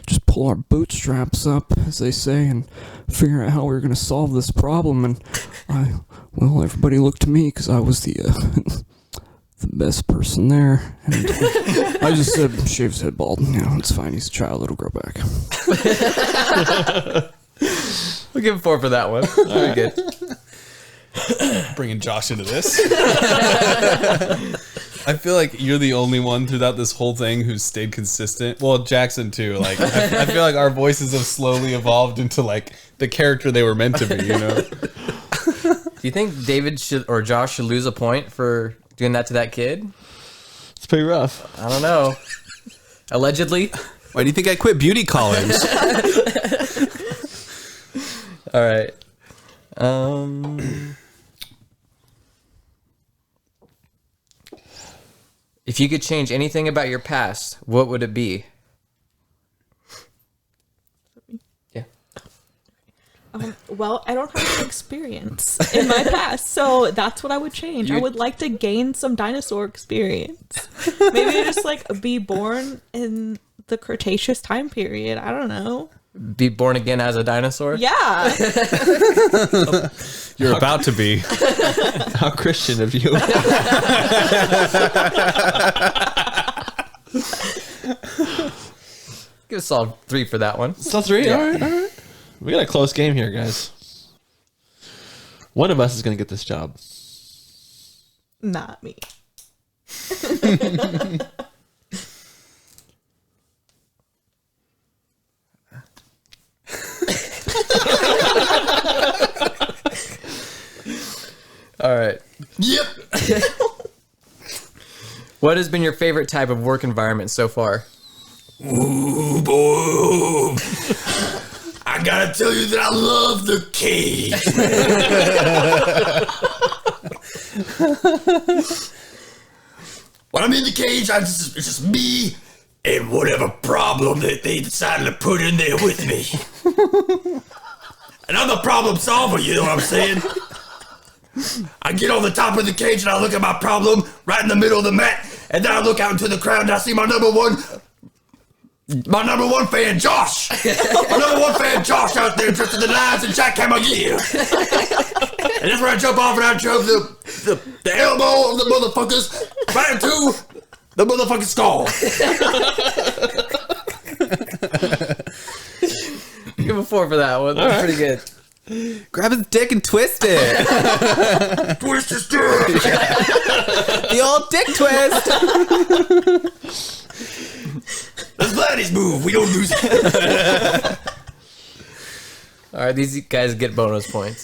just pull our bootstraps up, as they say, and figure out how we were going to solve this problem. And everybody looked to me because I was the best person there. And I just said, shave his head bald. You know, it's fine. He's a child. It'll grow back. We'll give him 4 for that one. Very good. Bringing Josh into this. I feel like you're the only one throughout this whole thing who's stayed consistent. Well, Jackson too. Like I feel like our voices have slowly evolved into like the character they were meant to be. You know. Do you think David or Josh should lose a point for doing that to that kid? It's pretty rough. I don't know. Allegedly. Why do you think I quit beauty college? All right. If you could change anything about your past, what would it be? Yeah. Well, I don't have any experience in my past, so that's what I would change. I would like to gain some dinosaur experience. Maybe just like be born in the Cretaceous time period. I don't know. Be born again as a dinosaur? Yeah. You're about to be. How Christian of you. Give a solid 3 for that one. So 3? Yeah. All right. We got a close game here, guys. One of us is going to get this job. Not me. All right. Yep. What has been your favorite type of work environment so far? Ooh, boy. I gotta tell you that I love the cage. When I'm in the cage, it's just me and whatever problem that they decided to put in there with me. And I'm the problem solver, you know what I'm saying? I get on the top of the cage and I look at my problem right in the middle of the mat, and then I look out into the crowd and I see my number one fan, Josh. My number one fan, Josh, out there dressed in the nines and jackhammer gear. And that's where I jump off and I drove the elbow of the motherfuckers right into the motherfucking skull. Give a 4 for that one. That's pretty good. Grab his dick and twist it. Twist his dick. The old dick twist. That's Vladdy's move. We don't lose it. All right, these guys get bonus points.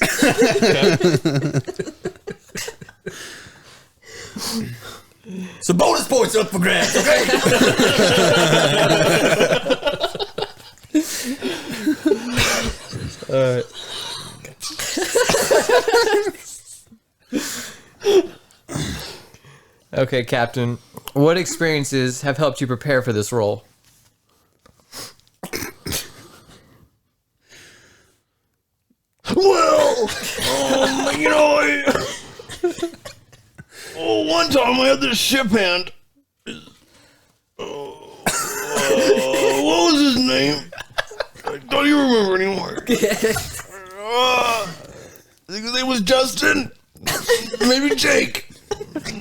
So bonus points up for grabs, okay? All right. Okay, Captain. What experiences have helped you prepare for this role? Well, one time I had this ship hand. What was his name? I don't even remember anymore. I think his name was Justin. Maybe Jake.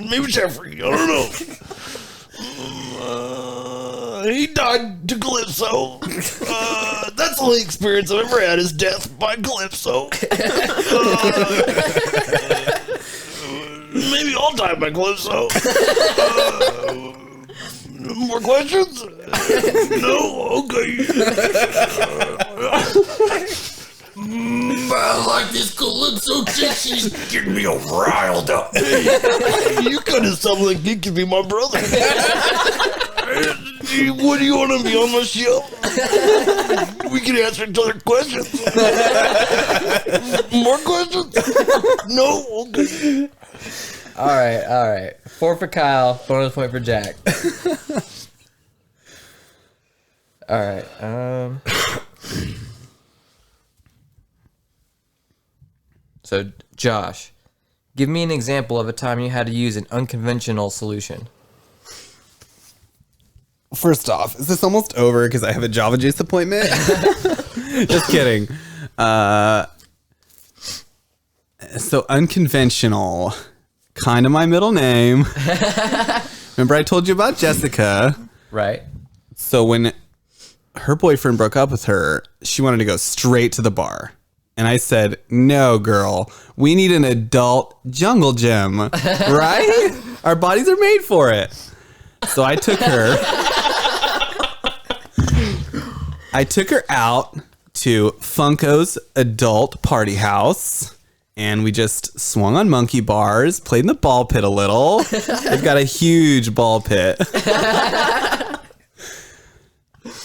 Maybe Jeffrey. I don't know. He died to Calypso. That's the only experience I've ever had is death by Calypso. Maybe I'll die by Calypso. More questions? No? Okay. I like this Calypso chick. She's getting me all riled up. You kind of sound like you could be my brother. What do you want to be on my show? We can answer each other questions. More questions? No? Okay. All right. 4 for Kyle, bonus point for Jack. All right. So, Josh, give me an example of a time you had to use an unconventional solution. First off, is this almost over because I have a Java Juice appointment? Just kidding. So unconventional, kind of my middle name. Remember I told you about Jessica? Right. So when her boyfriend broke up with her, she wanted to go straight to the bar. And I said, no, girl, we need an adult jungle gym, right? Our bodies are made for it. So I took her. Out to Funko's adult party house, and we just swung on monkey bars, played in the ball pit a little. They've got a huge ball pit.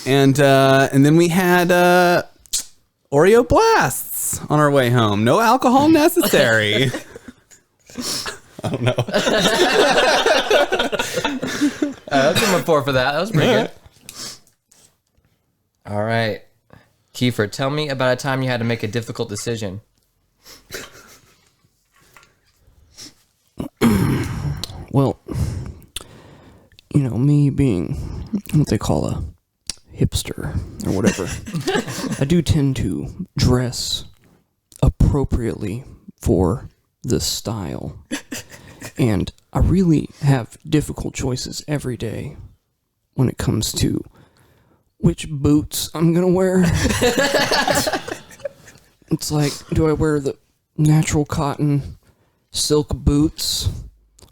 And then we had Oreo blasts on our way home. No alcohol necessary. I don't know. I'll give him a 4 for that. That was pretty good. All right. Keifer, tell me about a time you had to make a difficult decision. Well, me being what they call a hipster or whatever, I do tend to dress appropriately for the style. And I really have difficult choices every day when it comes to which boots I'm going to wear. It's like, do I wear the natural cotton silk boots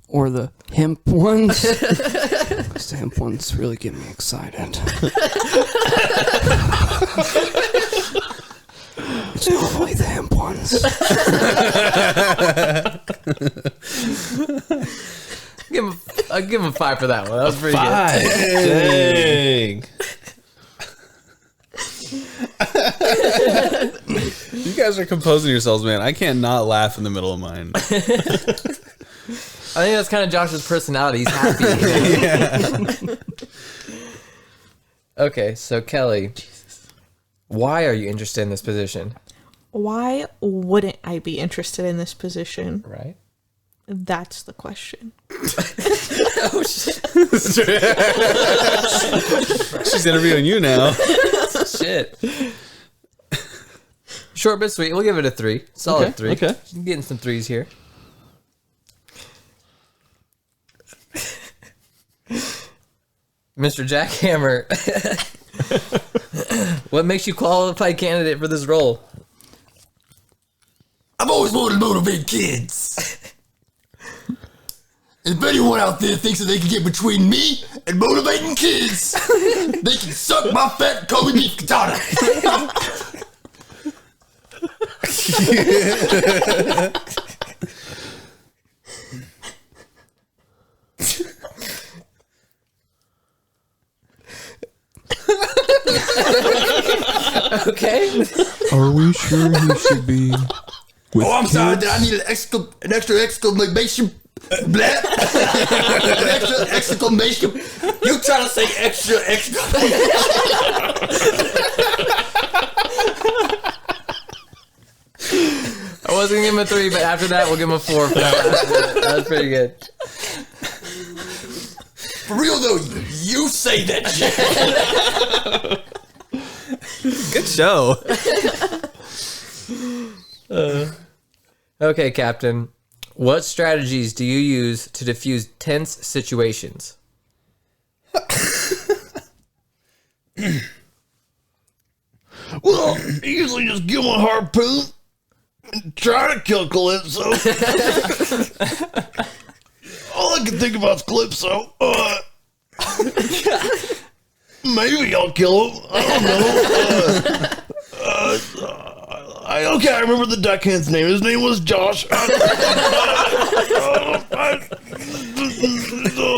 or the hemp ones? Because the hemp ones really get me excited. It's normally the hemp ones. I'll give him a 5 for that one. That was pretty Dang. guys are composing yourselves, man. I can't not laugh in the middle of mine. I think that's kind of Josh's personality. He's happy. Okay, so Kelly, why are you interested in this position? Why wouldn't I be interested in this position? Right. That's the question. Oh shit! She's interviewing you now. Shit. Short but sweet. We'll give it a 3. Solid 3. Okay. I'm getting some 3s here. Mr. Jackhammer, what makes you qualified candidate for this role? I've always wanted to motivate kids. And if anyone out there thinks that they can get between me and motivating kids, they can suck my fat and call me beef katana. Okay. Are we sure he should be? Oh, I'm sorry. Did I need an extra exclamation? Blah. Extra exclamation. You trying to say extra exclamation? I wasn't gonna give him a 3, but after that, we'll give him a 4. For that was pretty good. For real though, you say that shit. Good show. Okay, Captain. What strategies do you use to diffuse tense situations? Well, I usually just give him a harpoon and try to kill Calypso. All I can think about is Calypso. Maybe I'll kill him. I don't know. Okay, I remember the deckhand's name. His name was Josh.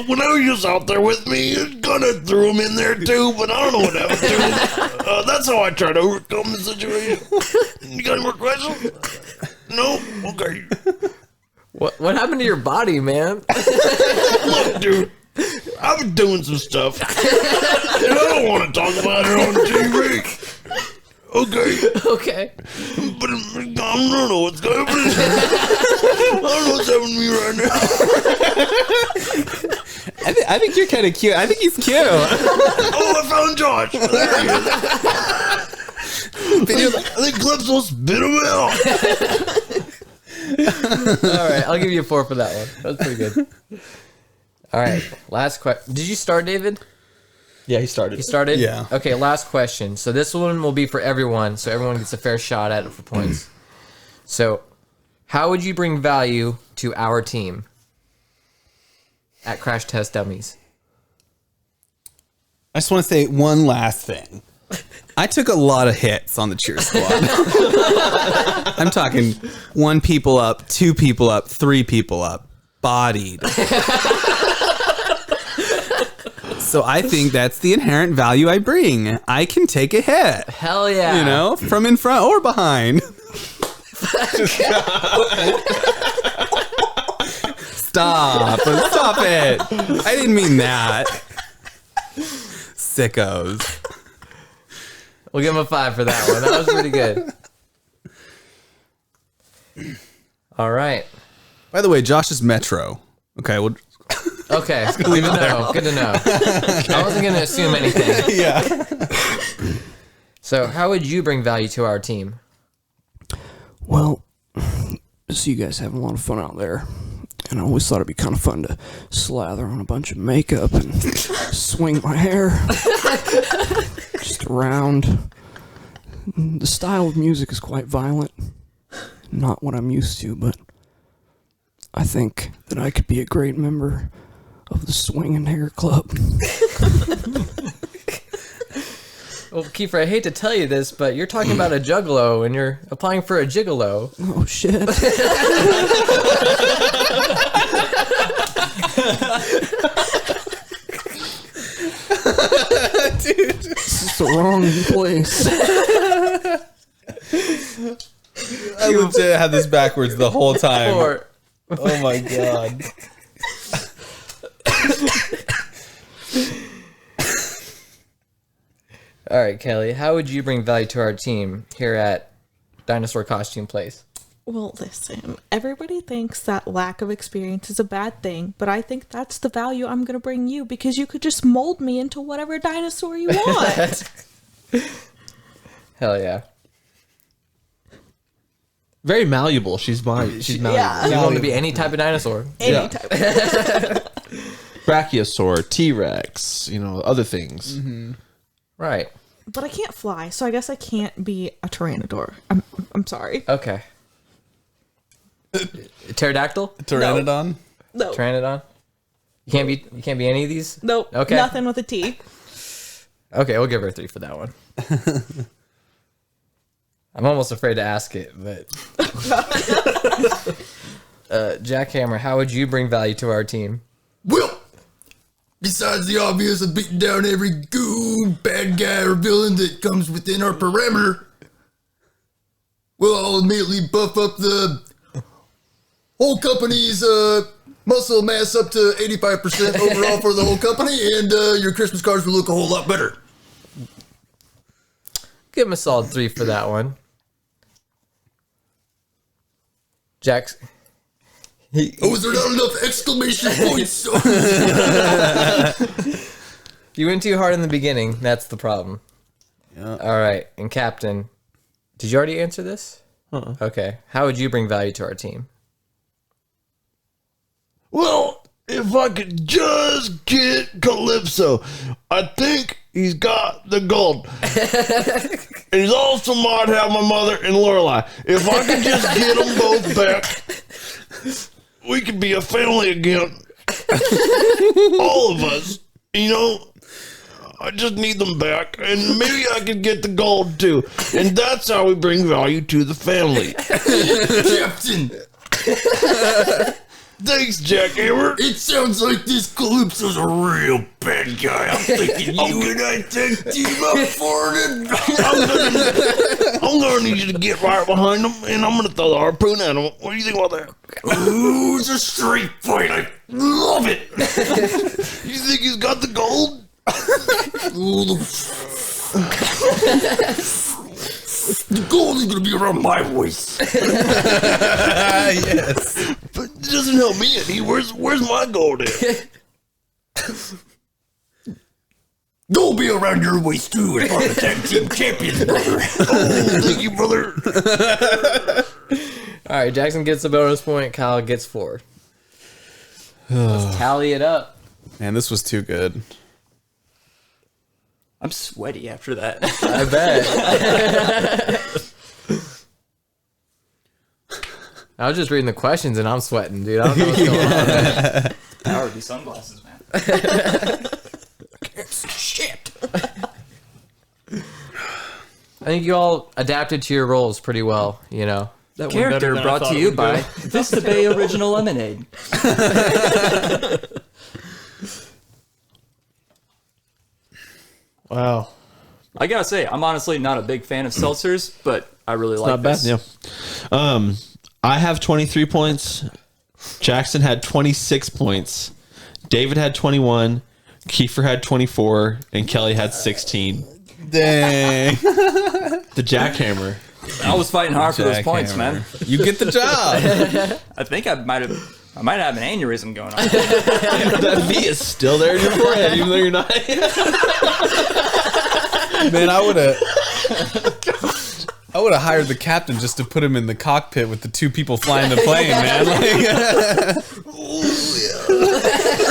Whenever he was out there with me, Gunna threw him in there too, but I don't know what happened to him. That's how I try to overcome the situation. You got any more questions? No? Okay. What happened to your body, man? Look, dude, I've been doing some stuff, and I don't want to talk about it on TV. Okay. Okay. But I don't know what's happening. I don't know what's happening to me right now. I think you're kind of cute. I think he's cute. Oh, I found Josh. There he is. I think Calypso spit him out. All right, I'll give you a 4 for that one. That was pretty good. All right, last question. Did you start, David? Yeah, he started. You started? Yeah. Okay, last question. So this one will be for everyone, so everyone gets a fair shot at it for points. So, how would you bring value to our team at Crash Test Dummies? I just want to say one last thing. I took a lot of hits on the cheer squad. I'm talking 1 people up, 2 people up, 3 people up, bodied. So I think that's the inherent value I bring. I can take a hit. Hell yeah. You know, from in front or behind. Stop it. I didn't mean that. Sickos. We'll give him a 5 for that one. That was pretty good. All right. By the way, Josh is Metro. Okay, well, Okay. Good to know. Good to know. I wasn't going to assume anything. yeah. So, how would you bring value to our team? Well, I see you guys having a lot of fun out there. And I always thought it'd be kind of fun to slather on a bunch of makeup and swing my hair just around. The style of music is quite violent. Not what I'm used to, but I think that I could be a great member of the Swingin' Hair Club. Well, Keifer, I hate to tell you this, but you're talking about a juggalo and you're applying for a gigolo. Oh, shit. Dude. This is the wrong place. I legit had this backwards the whole time. 4. Oh my god. All right, Kelly, how would you bring value to our team here at Dinosaur Costume Place? Well, listen, everybody thinks that lack of experience is a bad thing, but I think that's the value I'm going to bring you because you could just mold me into whatever dinosaur you want. Hell yeah. Very malleable. She's malleable. Yeah. You want to be any type of dinosaur. Any type. Brachiosaur, T-Rex, other things. Right. But I can't fly, so I guess I can't be a pteranodor. I'm sorry. Okay. Pterodactyl? Pteranodon? No. Pteranodon? You can't be any of these? Nope. Okay. Nothing with a T. Okay, we'll give her 3 for that one. I'm almost afraid to ask it, but Jackhammer, how would you bring value to our team? Well, besides the obvious of beating down every goon, bad guy, or villain that comes within our parameter, well, I'll immediately buff up the whole company's muscle mass up to 85% overall for the whole company, and your Christmas cards will look a whole lot better. Give him a solid 3 for that one. Jax. Oh, is there not enough exclamation points? You went too hard in the beginning. That's the problem. Yeah. All right. And Captain, did you already answer this? Okay. How would you bring value to our team? Well, if I could just get Calypso, I think he's got the gold. And he's also might have my mother and Lorelai. If I could just get them both back, we could be a family again. All of us, I just need them back, and maybe I could get the gold too. And that's how we bring value to the family. Captain, Thanks, Jackhammer. it sounds like this Calypso's a real bad guy. I'm thinking you and I tag team up for it. I'm gonna need you to get right behind him, and I'm gonna throw the harpoon at him. What do you think about that? Ooh, it's a straight fight. I love it. You think he's got the gold? The gold is gonna be around my waist. Yes. But it doesn't help me any. Where's my gold at? Gold be around your waist too as part of the tag team champions, brother. Oh, thank you, brother. All right. Jackson gets a bonus point. Kyle gets 4. Let's tally it up. Man, this was too good. I'm sweaty after that. I bet. I was just reading the questions and I'm sweating, dude. I don't know what's going on, man. Power of these sunglasses, man. Shit. I think you all adapted to your roles pretty well, That went better Character than I brought thought to it you would by go. Vista Bay Original Lemonade. Wow. I gotta say, I'm honestly not a big fan of seltzers, but I really like Not bad. this. Yeah. I have 23 points. Jackson had 26 points. David had 21. Keifer had 24. And Kelly had 16. Dang. The Jackhammer. I was fighting hard for those points, man. You get the job. I think I might have an aneurysm going on. That V is still there in your forehead, even though you're not. Man, I would have hired the captain just to put him in the cockpit with the 2 people flying the plane, man. Like,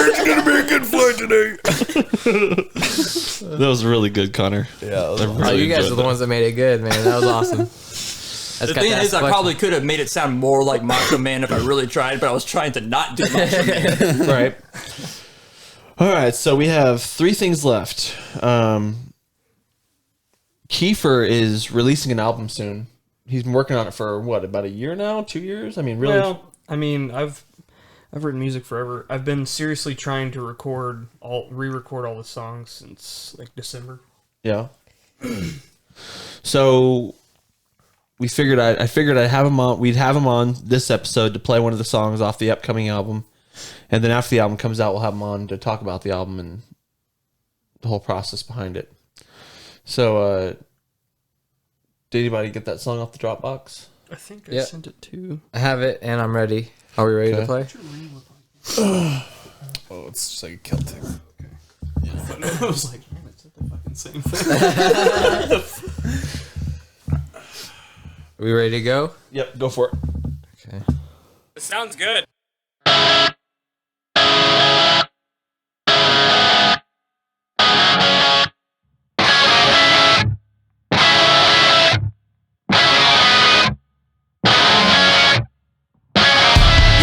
It's gonna be a good flight today. That was really good, Connor. yeah, Oh, you guys are the ones that made it good, man. That was awesome. The thing is, I probably could have made it sound more like Macho Man if I really tried, but I was trying to not do Macho Man. Right. All right, so we have 3 things left. Keifer is releasing an album soon. He's been working on it for what, about a year now? 2 years? I mean, really? Well, I mean, I've written music forever. I've been seriously trying to re-record all the songs since like December. Yeah. So I figured I'd have him on. We'd have him on this episode to play one of the songs off the upcoming album, and then after the album comes out, we'll have him on to talk about the album and the whole process behind it. So, did anybody get that song off the Dropbox? I think I sent it to. I have it, and I'm ready. Are we ready to play? Oh, it's just like a Celtic. Okay. I was like, man, it's the fucking same thing. Are we ready to go? Yep, go for it. Okay. It sounds good.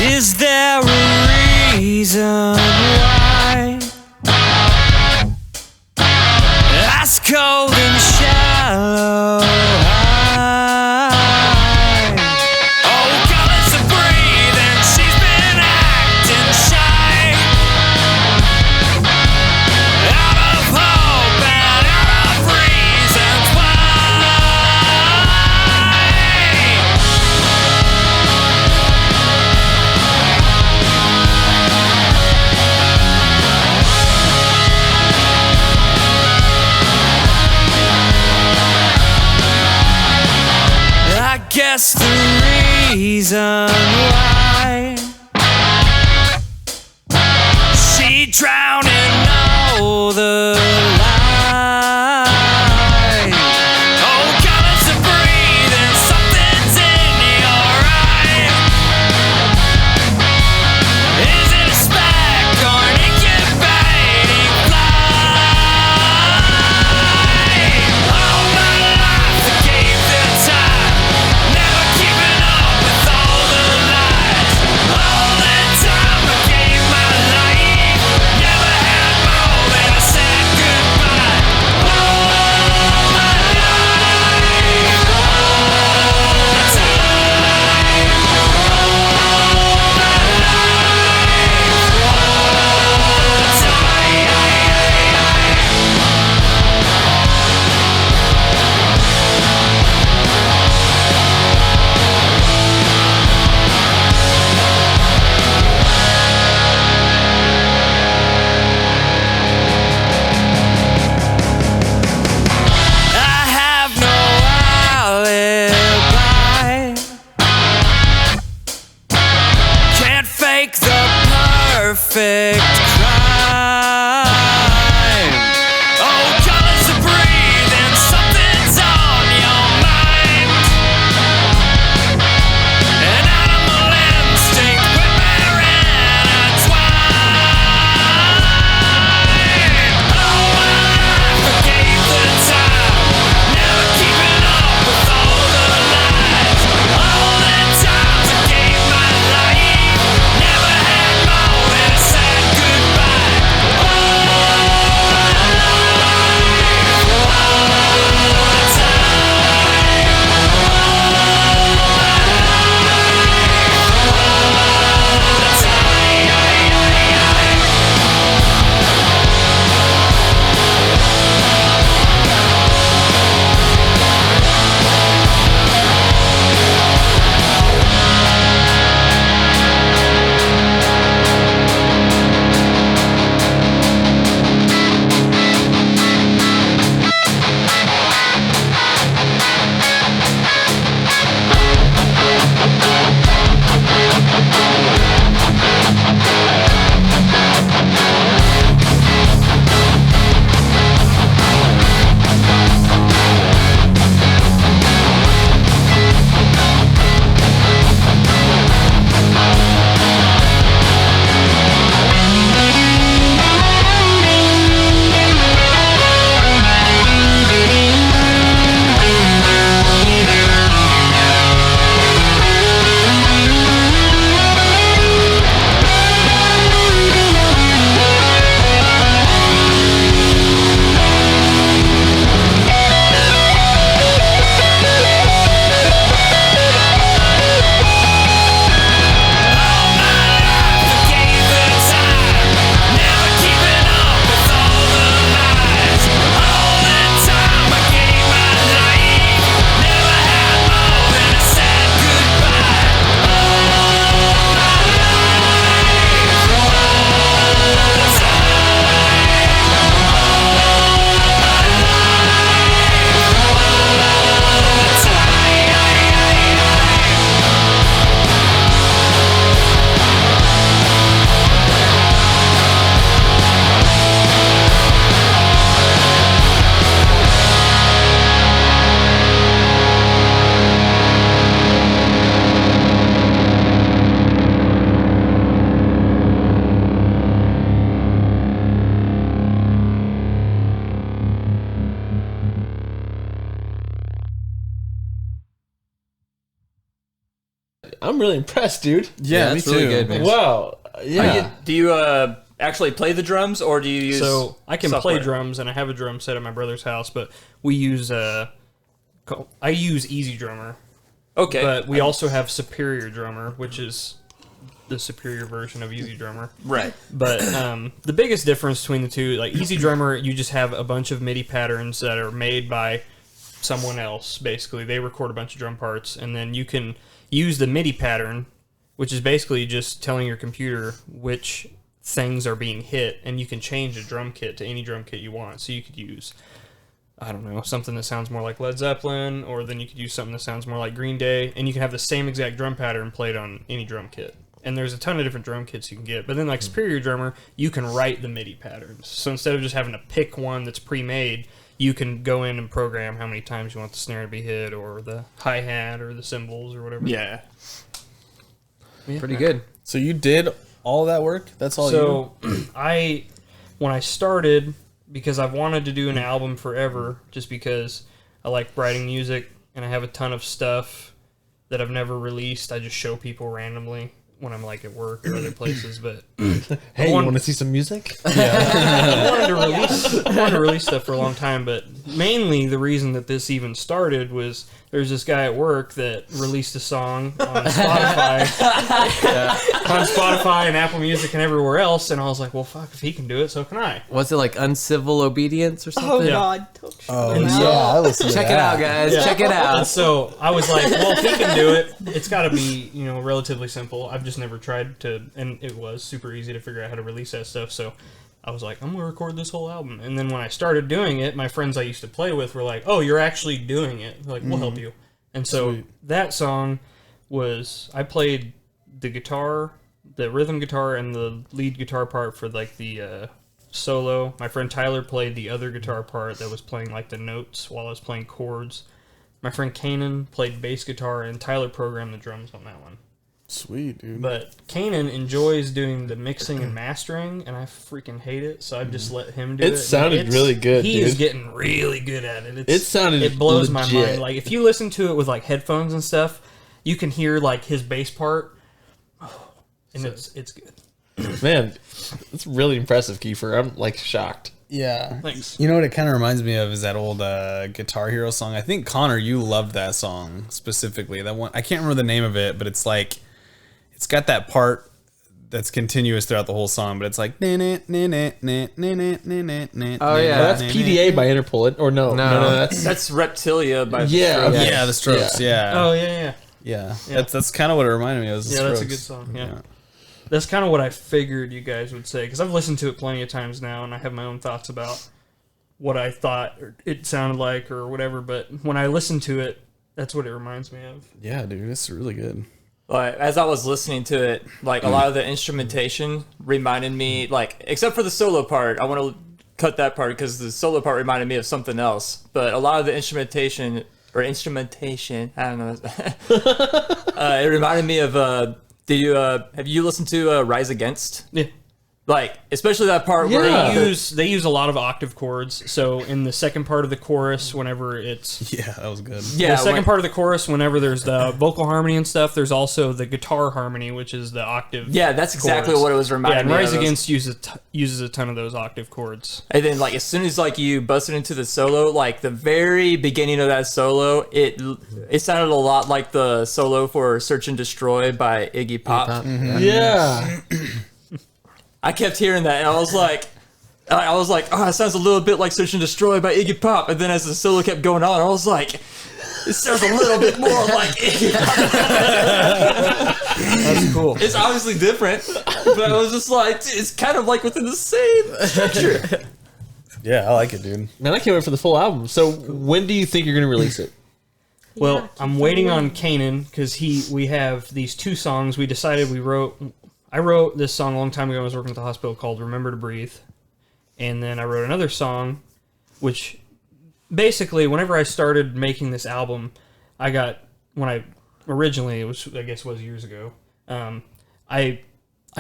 Is there a reason why ice cold and shallow? Oh, colors of breathing, she's been acting shy, out of hope and out of reasons why. I guess the reason why she drowned in all the light. Oh, colors of breathing, something's in your eye. Is it a speck or an incubating fly? All my life I gave the time, never keeping up with all the lies. All that time I gave my life, never had more than I said goodbye. All my life, all the time, all my life, all the time. I have no alibi. Can't fake the perfect crime. Oh, colors of breathing, something's on your mind. An animal instinct with intertwined. All my life I gave the time, never keeping up with all the lies. All the times I gave my life, never had more than I said goodbye. I'm really impressed, dude. Yeah, me that's really too. good, man. Wow. Yeah. Do you actually play the drums, or do you use? So I can software? play drums, and I have a drum set at my brother's house, but we use I use Easy Drummer, Okay, but we also have Superior Drummer, which is the superior version of Easy Drummer. right. But the biggest difference between the two, like Easy Drummer, you just have a bunch of MIDI patterns that are made by someone else. Basically, they record a bunch of drum parts, and then you can use the MIDI pattern, which is basically just telling your computer which things are being hit, and you can change a drum kit to any drum kit you want. So you could use, I don't know, something that sounds more like Led Zeppelin, or then you could use something that sounds more like Green Day, and you can have the same exact drum pattern played on any drum kit. And there's a ton of different drum kits you can get. But then, like Superior Drummer, you can write the MIDI patterns. So instead of just having to pick one that's pre-made, you can go in and program how many times you want the snare to be hit, or the hi-hat, or the cymbals, or whatever. Yeah. Pretty good. So you did all that work? That's all you? So when I started, because I've wanted to do an album forever, just because I like writing music and I have a ton of stuff that I've never released. I just show people randomly when I'm like at work or other places. But Hey, you want to see some music? I wanted to release stuff for a long time, but mainly the reason that this even started was there's this guy at work that released a song on Spotify, and Apple Music and everywhere else, and I was like, well, fuck, if he can do it, so can I. Was it like Uncivil Obedience or Oh something? God! Oh, And yeah, so- I listened to Check that. it out, guys. Yeah. Check it And out. so I was like, well, if he can do it, it's got to be, relatively simple. I've just never tried to, and it was super easy to figure out how to release that stuff. So I was like, I'm going to record this whole album. And then when I started doing it, my friends I used to play with were like, oh, you're actually doing it. They're like, we'll help you. And so that song was, I played the guitar, the rhythm guitar, and the lead guitar part for like the solo. My friend Tyler played the other guitar part that was playing like the notes while I was playing chords. My friend Kainen played bass guitar, and Tyler programmed the drums on that one. Sweet, dude. But Kainen enjoys doing the mixing and mastering, and I freaking hate it, so I just let him do it. It sounded It's- really good, He is dude. getting really good at it. It sounded It blows my legit. mind. Like, if you listen to it with, like, headphones and stuff, you can hear, like, his bass part, and it's good. Man, it's really impressive, Keifer. I'm like shocked. Yeah. Thanks. You know what it kind of reminds me of is that old Guitar Hero song. I think, Connor, you loved that song specifically. That one, I can't remember the name of it, but it's like, it's got that part that's continuous throughout the whole song, but it's like, oh yeah. That's PDA by Interpol. Or no, that's That's Reptilia by Yeah, Strokes. okay. Yeah, the Strokes, yeah. Oh, yeah. Yeah. That's kind of what it reminded me of. Yeah, that's a good song, yeah. That's kind of what I figured you guys would say, because I've listened to it plenty of times now, and I have my own thoughts about what I thought it sounded like or whatever, but when I listen to it, that's what it reminds me of. Yeah, dude, it's really good. Like, as I was listening to it, like a lot of the instrumentation reminded me, like, except for the solo part, I want to cut that part because the solo part reminded me of something else. But a lot of the instrumentation, I don't know, it reminded me of. Have you listened to Rise Against? Yeah. Like, especially that part Yeah. where They use a lot of octave chords, so in the second part of the chorus, whenever it's... Yeah, that was good. yeah, the second part of the chorus, whenever there's the vocal harmony and stuff, there's also the guitar harmony, which is the octave. yeah, that's exactly chords. what it was Yeah, reminding and me Rise of. Against uses a ton of those octave chords. And then, like, as soon as like you busted into the solo, like the very beginning of that solo, it sounded a lot like the solo for "Search and Destroy" by Iggy Pop. yeah. I kept hearing that, and I was like, oh, it sounds a little bit like "Search and Destroy" by Iggy Pop. And then as the solo kept going on, I was like, it sounds a little bit more like Iggy Pop. That's cool. It's obviously different, but I was just like, it's kind of like within the same structure. Yeah, I like it, dude. Man, I can't wait for the full album. So when do you think you're going to release it? Well, Yeah, I'm waiting on Kainen because we have these two songs. We decided I wrote this song a long time ago when I was working at the hospital called "Remember to Breathe," and then I wrote another song, which basically, whenever I started making this album, originally it was years ago. I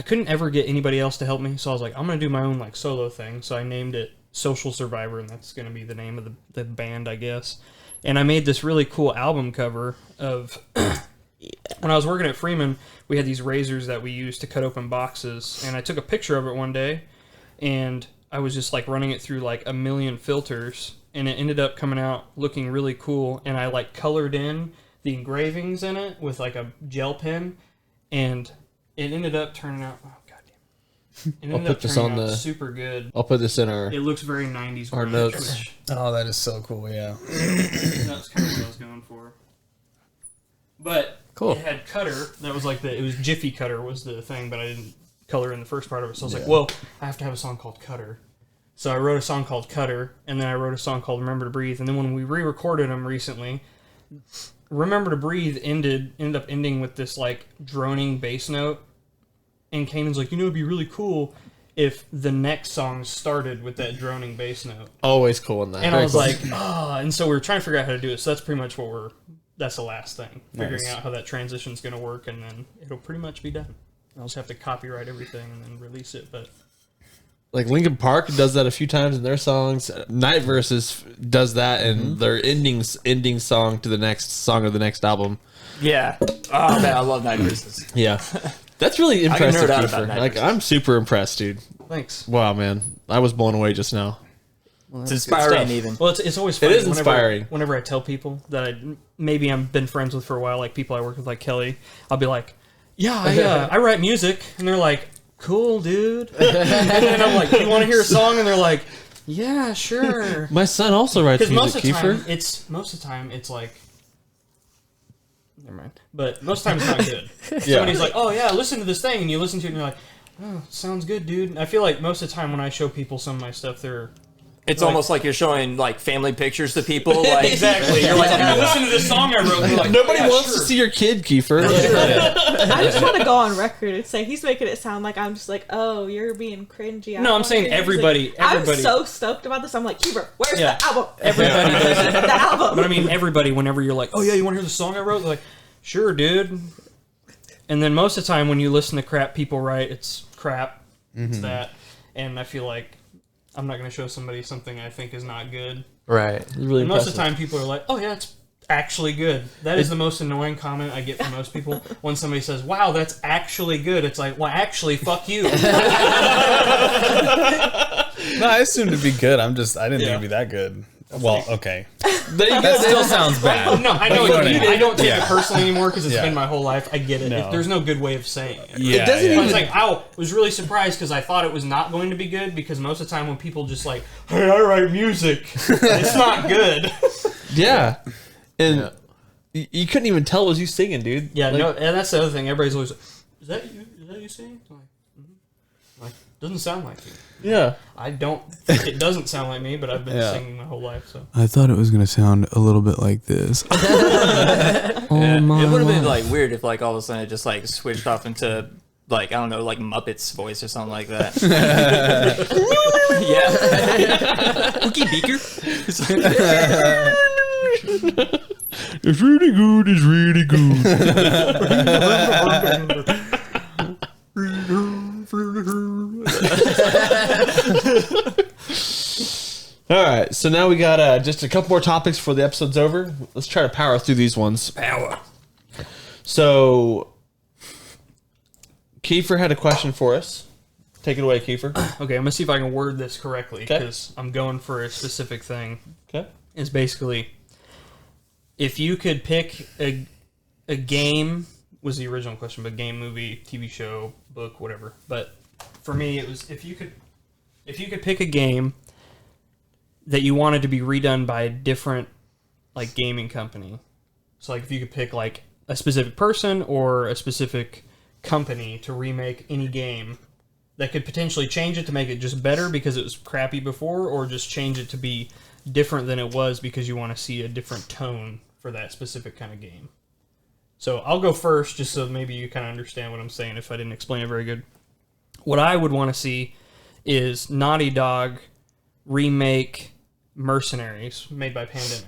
couldn't ever get anybody else to help me, so I was like, I'm gonna do my own like solo thing. So I named it Social Survivor, and that's gonna be the name of the band, I guess. And I made this really cool album cover of When I was working at Freeman, we had these razors that we used to cut open boxes, and I took a picture of it one day, and I was just like running it through like a million filters, and it ended up coming out looking really cool, and I like colored in the engravings in it with like a gel pen, and it ended up turning out, oh goddamn. It ended put up this turning on out the- super good. I'll put this in our. It looks very 90s. Our grunge, notes. which Oh, that is so cool. Yeah. that's kind of what I was going for. But Cool. it had cutter. That was like it was Jiffy Cutter was the thing, but I didn't color in the first part of it. So I was like, well, I have to have a song called Cutter. So I wrote a song called Cutter, and then I wrote a song called Remember to Breathe. And then when we re-recorded them recently, Remember to Breathe ended up ending with this like droning bass note. And Kainen's like, it'd be really cool if the next song started with that droning bass note. Always cool in that. And Very I was cool. like, and so we were trying to figure out how to do it. So that's pretty much that's the last thing. Figuring Nice. out how that transition's going to work, and then it'll pretty much be done. I'll just have to copyright everything and then release it. But like Linkin Park does that a few times in their songs. Night Versus does that in their ending song to the next song of the next album. Yeah. Oh man, I love Night Versus. Yeah, that's really can impressive, nerd out about Keifer. Night Like Versus. I'm super impressed, dude. thanks. Wow, man, I was blown away just now. It's inspiring stuff. even. Well, it's always funny. is inspiring. Whenever I tell people that I've been friends with for a while, like people I work with, like Kelli, I'll be like, yeah, I write music, and they're like, cool, dude. And then I'm like, you want to hear a song? And they're like, yeah, sure. My son also writes Because music, Keifer. most of the time it's like, never mind. But most of the time it's not good. Somebody's like, oh yeah, listen to this thing, and you listen to it, and you're like, oh, sounds good, dude. And I feel like most of the time when I show people some of my stuff, they're It's almost like you're showing like family pictures to people. Like exactly. You're like, hey, listen to this song I wrote. And they're like, Nobody yeah, wants sure. to see your kid, Keifer. I just want to go on record and say he's making it sound like I'm just like, oh, you're being cringy. No, I'm saying everybody. I'm so stoked about this. I'm like, Keifer, where's Yeah. the album? Everybody does it. The album. But I mean, everybody, whenever you're like, oh yeah, you want to hear the song I wrote? They're like, sure, dude. And then most of the time when you listen to crap people write, it's crap. It's that. And I feel like I'm not going to show somebody something I think is not good. Right. Really And most of impressive. the time people are like, oh yeah, it's actually good. That is the most annoying comment I get from most people. When somebody says, wow, that's actually good. It's like, well, actually, fuck you. No, I assumed it'd be good. I didn't think it'd be that good. Well, okay. That still sounds bad. No, I know But you know what you what I mean. mean. I don't take Yeah. it personally anymore because it's Yeah. been my whole life. I get it. No. There's no good way of saying it. Yeah, doesn't yeah. I was like, I was really surprised because I thought it was not going to be good because most of the time when people just like, hey, I write music, it's not good. Yeah, and you couldn't even tell it was you singing, dude. Yeah, Like, no, and that's the other thing. Everybody's always like, is that you? Is that you singing? I'm like, like, doesn't sound like you. Yeah, I don't think it doesn't sound like me, but I've been singing my whole life, so. I thought it was gonna sound a little bit like this. it would have been like weird if like all of a sudden it just like switched off into like I don't know like Muppets voice or something like that. Yeah. Cookie Beaker. it's really good. It's really good. All right, so now we got just a couple more topics before the episode's over. Let's try to power through these ones. Power. So, Keifer had a question for us. Take it away, Keifer. Okay, I'm gonna see if I can word this correctly Okay. because I'm going for a specific thing. Okay. It's basically if you could pick a game was the original question, but game, movie, TV show, book, whatever. But for me, it was if you could pick a game that you wanted to be redone by a different like gaming company. So like if you could pick like a specific person or a specific company to remake any game that could potentially change it to make it just better because it was crappy before, or just change it to be different than it was because you want to see a different tone for that specific kind of game. So I'll go first just so maybe you kind of understand what I'm saying if I didn't explain it very good. What I would want to see is Naughty Dog remake Mercenaries made by Pandemic.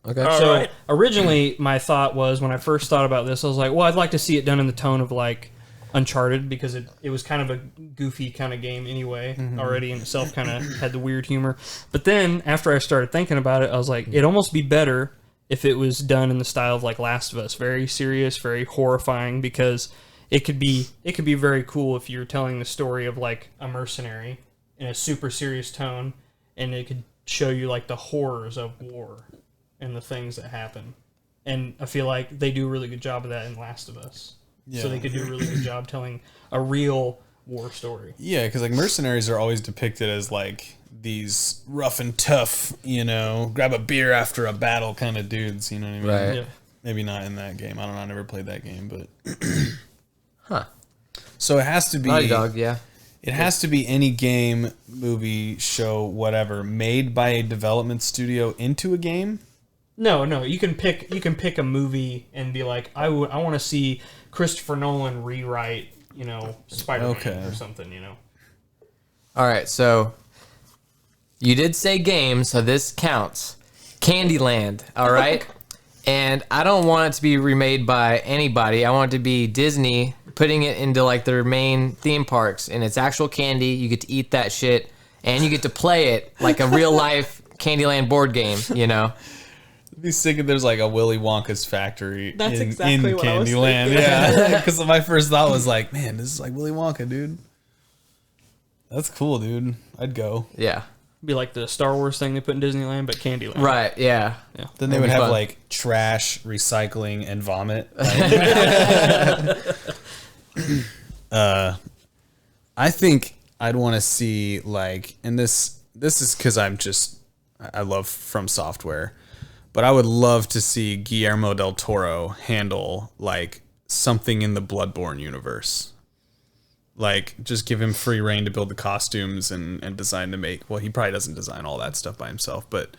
Okay. So originally my thought was when I first thought about this, I was like, well, I'd like to see it done in the tone of like Uncharted because it was kind of a goofy kind of game anyway, already in itself, kind of had the weird humor. But then after I started thinking about it, I was like, it'd almost be better if it was done in the style of like Last of Us, very serious, very horrifying, because it could be very cool if you're telling the story of like a mercenary in a super serious tone, and it could show you like the horrors of war and the things that happen. And I feel like they do a really good job of that in Last of Us. So they could do a really good job telling a real war story. Yeah, because like mercenaries are always depicted as like these rough and tough, you know, grab a beer after a battle kind of dudes. You know what I mean? Right. Yeah. Maybe not in that game. I don't know. I never played that game, but Huh. So it has to be Naughty Dog, yeah. It has to be any game, movie, show, whatever, made by a development studio into a game. No, you can pick a movie and be like, I want to see Christopher Nolan rewrite, you know, Spider-Man or something, you know. All right, so you did say game, so this counts. Candyland, all right? And I don't want it to be remade by anybody. I want it to be Disney putting it into like their main theme parks, and it's actual candy. You get to eat that shit, and you get to play it like a real life Candyland board game, you know? It'd be sick if there's like a Willy Wonka's factory That's in exactly what I was Candyland. thinking. Yeah, because my first thought was like, man, this is like Willy Wonka, dude. That's cool, dude. I'd go. Yeah. Be like the Star Wars thing they put in Disneyland, but Candyland. Right, yeah. Then they That'd would be have fun. like trash, recycling, and vomit. I think I'd want to see like, and this is because I love From Software, but I would love to see Guillermo del Toro handle like something in the Bloodborne universe. Like, just give him free reign to build the costumes and design to make. Well, he probably doesn't design all that stuff by himself, but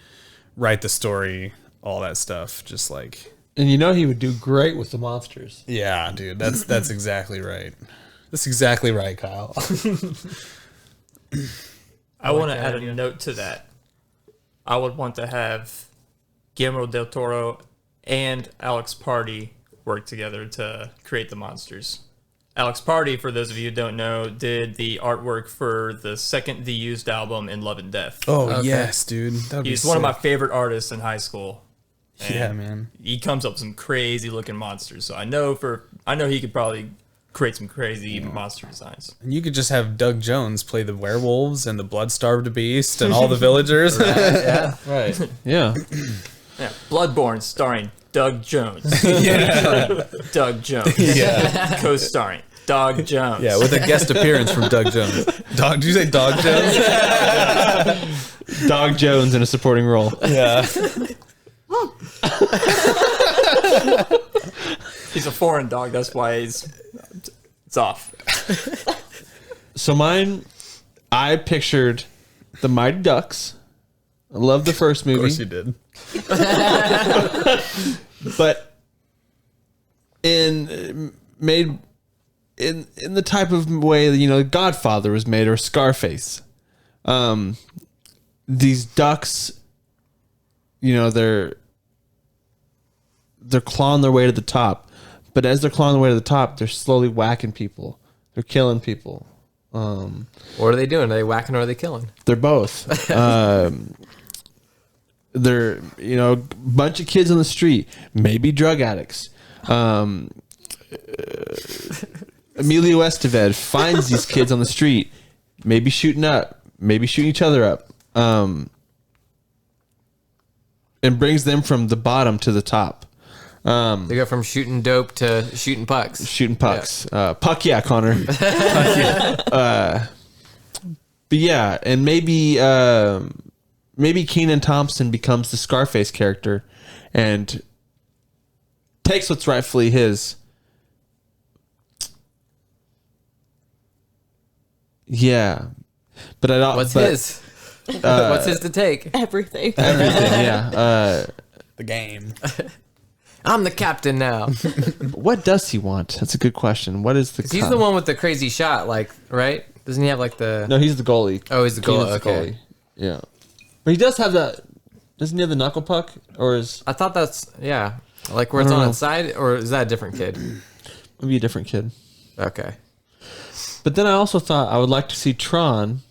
write the story, all that stuff. Just like, And you know he would do great with the monsters. yeah, dude, that's exactly right. That's exactly right, Kyle. I want to add a note to that. I would want to have Guillermo del Toro and Alex Party work together to create the monsters. Alex Party, for those of you who don't know, did the artwork for the second The Used album in Love and Death. Oh yes, dude. That'd He's be one of my sick. favorite artists in high school. Yeah, And man. He comes up with some crazy looking monsters. So I know he could probably create some crazy monster designs. And you could just have Doug Jones play the werewolves and the blood-starved beast and all the villagers. Yeah. Right. Yeah. Yeah, Bloodborne starring Doug Jones. Doug Jones. Yeah. Co-starring Doug Jones. Yeah, with a guest appearance from Doug Jones. Did you say Dog Jones? Dog Jones in a supporting role. Yeah. He's a foreign dog. That's why it's off. So mine, I pictured the Mighty Ducks. I love the first movie. Of course you did. But made in the type of way that, you know, Godfather was made, or Scarface. These ducks, you know, they're clawing their way to the top, but as they're clawing their way to the top, they're slowly whacking people. They're killing people. What are they doing? Are they whacking or are they killing? They're both. They're, you know, a bunch of kids on the street, maybe drug addicts. Emilio Estevez finds these kids on the street, maybe shooting each other up, and brings them from the bottom to the top. They go from shooting dope to shooting pucks. Shooting pucks. Puck, yeah, Connor. But yeah, and maybe Kenan Thompson becomes the Scarface character and takes what's rightfully his. Yeah, but I don't. What's his? What's his to take? Everything. Everything, yeah. The game. I'm the captain now. What does he want? That's a good question. What is the? He's the one with the crazy shot, like, right? Doesn't he have like the? No, he's the goalie. Oh, he's the goalie. Kenan's the Okay. goalie. Yeah, but he does have that. Doesn't he have the knuckle puck, or is I thought that's like where it's I don't on know. its side, or is that a different kid? maybe a different kid? Okay. But then I also thought I would like to see Tron,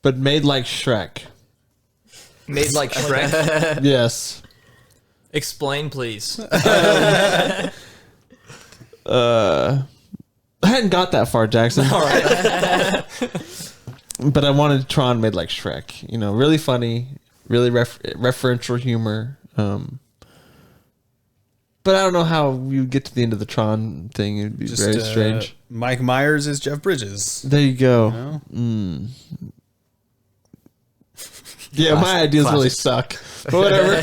but made like Shrek. Made like Shrek. Yes. Explain, please. I hadn't got that far, Jackson. All right. But I wanted Tron made like Shrek. You know, really funny, really referential humor. But I don't know how you get to the end of the Tron thing. It'd be very strange. Mike Myers is Jeff Bridges. There you go. know? Yeah, my ideas really suck. But whatever.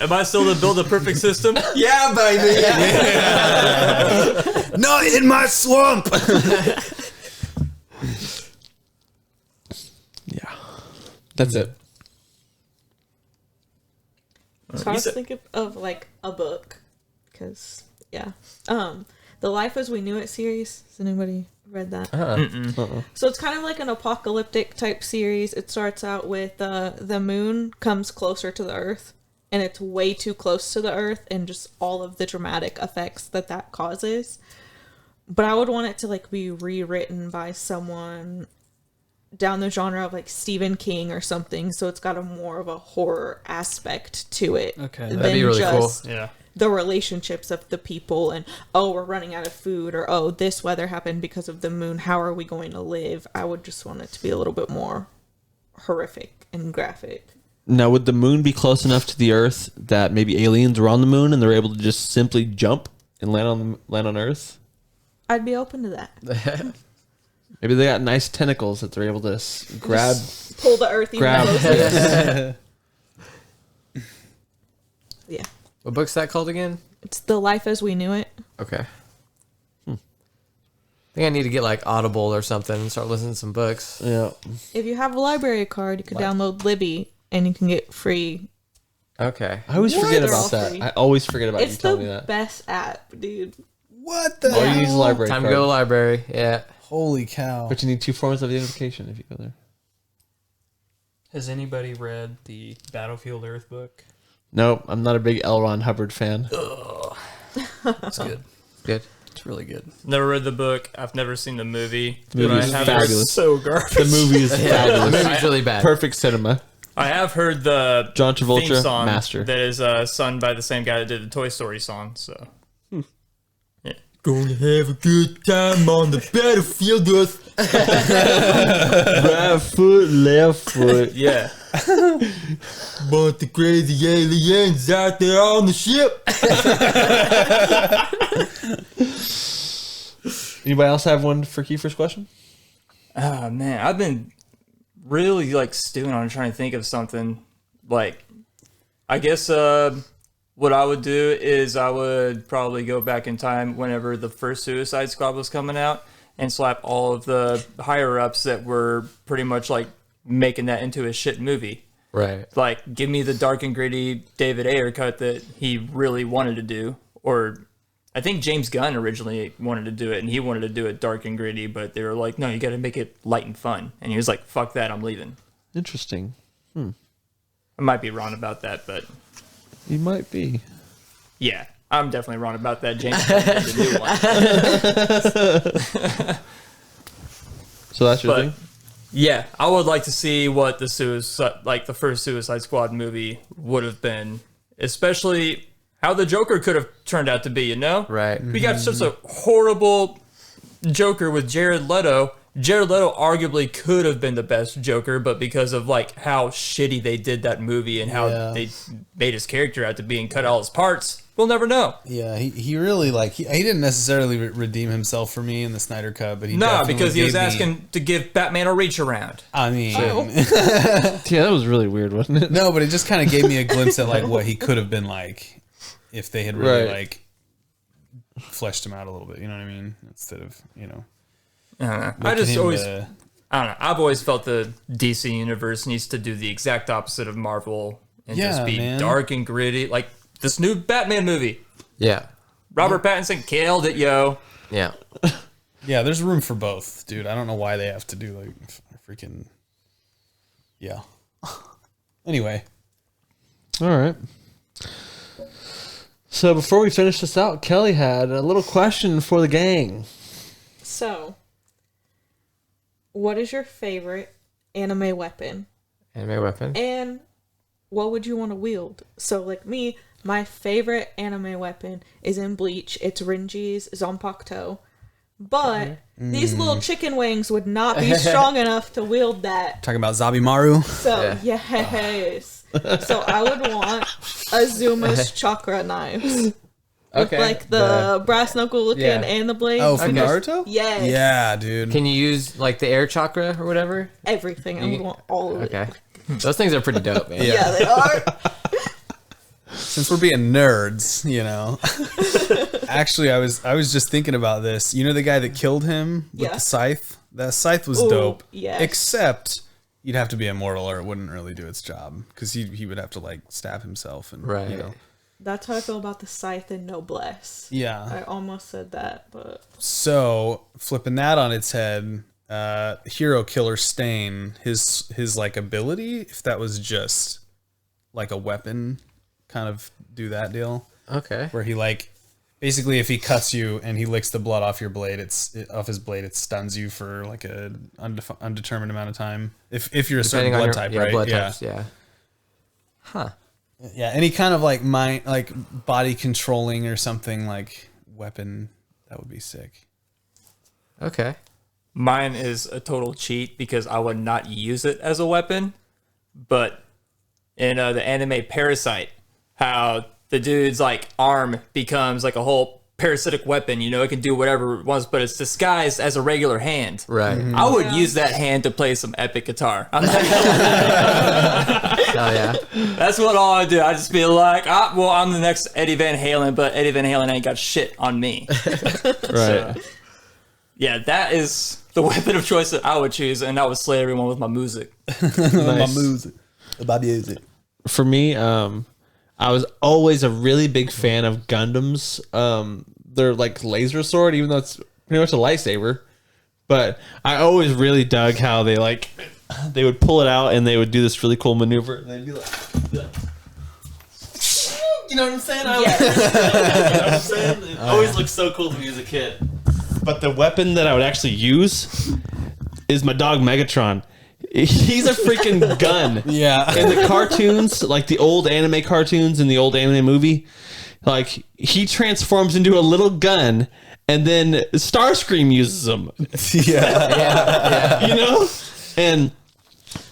Am I still to build a perfect system? Yeah, baby. Not in my swamp. Yeah. That's it. So I was thinking of like a book, because the Life as We Knew It series. Has anybody read that? So it's kind of like an apocalyptic type series. It starts out with the moon comes closer to the Earth, and it's way too close to the Earth, and just all of the dramatic effects that causes. But I would want it to like be rewritten by someone down the genre of like Stephen King or something, so it's got a more of a horror aspect to it. Okay. That'd be really cool. Yeah. The relationships of the people, and we're running out of food, or this weather happened because of the moon, how are we going to live? I would just want it to be a little bit more horrific and graphic. Now, would the moon be close enough to the Earth that maybe aliens were on the moon and they're able to just simply jump and land on Earth? I'd be open to that. Maybe they got nice tentacles that they're able to grab. Pull the Earth even closer. Yeah. What book's that called again? It's The Life as We Knew It. Okay. I think I need to get like Audible or something and start listening to some books. Yeah. If you have a library card, you can download Libby, and you can get free. Okay. I always forget They're about all that. free. I always forget about you It's telling me the that. best app, dude. What the Oh, you hell? use the library Time to card. go to the library. Yeah. Holy cow. But you need 2 forms of identification if you go there. Has anybody read the Battlefield Earth book? Nope, I'm not a big L. Ron Hubbard fan. That's good. Good. It's really good. Never read the book. I've never seen the movie. The movie But is I have fabulous. So garbage. The movie is The fabulous. movie's really bad. Perfect cinema. I have heard the John theme Travolta, song master. that is sung by the same guy that did the Toy Story song. So, yeah. Gonna have a good time on the battlefield. Right foot, left foot. Yeah. But the crazy aliens out there on the ship. Anybody else have one for Keifer's question? Oh man, I've been really like stewing on trying to think of something. Like, I guess what I would do is I would probably go back in time whenever the first Suicide Squad was coming out and slap all of the higher ups that were pretty much like making that into a shit movie. Right. Like, give me the dark and gritty David Ayer cut that he really wanted to do. Or I think James Gunn originally wanted to do it, and he wanted to do it dark and gritty, but they were like, no, you got to make it light and fun. And he was like, fuck that, I'm leaving. Interesting. I might be wrong about that, but You might be. yeah, I'm definitely wrong about that. James Gunn did the new one. So that's your But thing? yeah, I would like to see what the first Suicide Squad movie would have been, especially how the Joker could have turned out to be, you know? Right. We got such a horrible Joker with Jared Leto. Jared Leto arguably could have been the best Joker, but because of like how shitty they did that movie and how they made his character out to be and cut all his parts, we'll never know. Yeah, he really like he didn't necessarily redeem himself for me in the Snyder Cut, but he No, definitely because he was gave me- asking to give Batman a reach around. I mean, Yeah, that was really weird, wasn't it? no, but it just kind of gave me a glimpse at like what he could have been like if they had really Right. like fleshed him out a little bit. You know what I mean? Instead of I don't know. making I don't know. I've always felt the DC universe needs to do the exact opposite of Marvel and Yeah, just be man. dark and gritty, like this new Batman movie. Yeah. Robert Pattinson killed it, yo. Yeah. Yeah, there's room for both, dude. I don't know why they have to do like freaking. Yeah. Anyway, All right. So before we finish this out, Kelly had a little question for the gang. So, what is your favorite anime weapon? Anime weapon. And what would you want to wield? So like me, my favorite anime weapon is in Bleach. It's Renji's Zanpakuto. But these little chicken wings would not be strong enough to wield that. Talking about Zabimaru. So, yes. So I would want Azuma's chakra knives. Okay. Like the brass knuckle looking Yeah. and the blades. Oh, from Okay. Naruto? Yes. Yeah, dude. Can you use like the air chakra or whatever? Everything. I would want all of it. Okay. Those things are pretty dope, man. Yeah, they are. Since we're being nerds, you know. Actually, I was just thinking about this. You know the guy that killed him with Yeah. the scythe? That scythe was Ooh, dope. yes. Except you'd have to be immortal or it wouldn't really do its job. Because he would have to like stab himself and Right. you know. That's how I feel about the scythe and noblesse. Yeah. I almost said that, but So flipping that on its head, hero killer Stain, his like ability, if that was just like a weapon, kind of do that deal. Okay. Where he like basically if he cuts you and he licks the blood off your blade, off his blade, it stuns you for like a undetermined amount of time. If you're a certain Depending on blood your type, yeah, right? blood Yeah. types, yeah. Huh. Yeah, any kind of like mind, like body controlling or something like weapon, that would be sick. Okay. Mine is a total cheat because I would not use it as a weapon. But in the anime Parasite, how the dude's like arm becomes like a whole parasitic weapon. You know, it can do whatever it wants, but it's disguised as a regular hand. Right. I would use that hand to play some epic guitar. I'm not Oh yeah. That's what all I do. I just be like, well, I'm the next Eddie Van Halen, but Eddie Van Halen ain't got shit on me. Right. Yeah, that is the weapon of choice that I would choose, and I would slay everyone with my music. Nice. For me, I was always a really big fan of Gundams. They're like laser sword, even though it's pretty much a lightsaber. But I always really dug how they would pull it out and they would do this really cool maneuver. And they'd be like you know what I'm saying? You know what I'm saying? It always looked so cool to me as a kid. But the weapon that I would actually use is my dog Megatron. He's a freaking gun. Yeah. In the cartoons, like the old anime cartoons in the old anime movie, like he transforms into a little gun and then Starscream uses him. Yeah. You know? And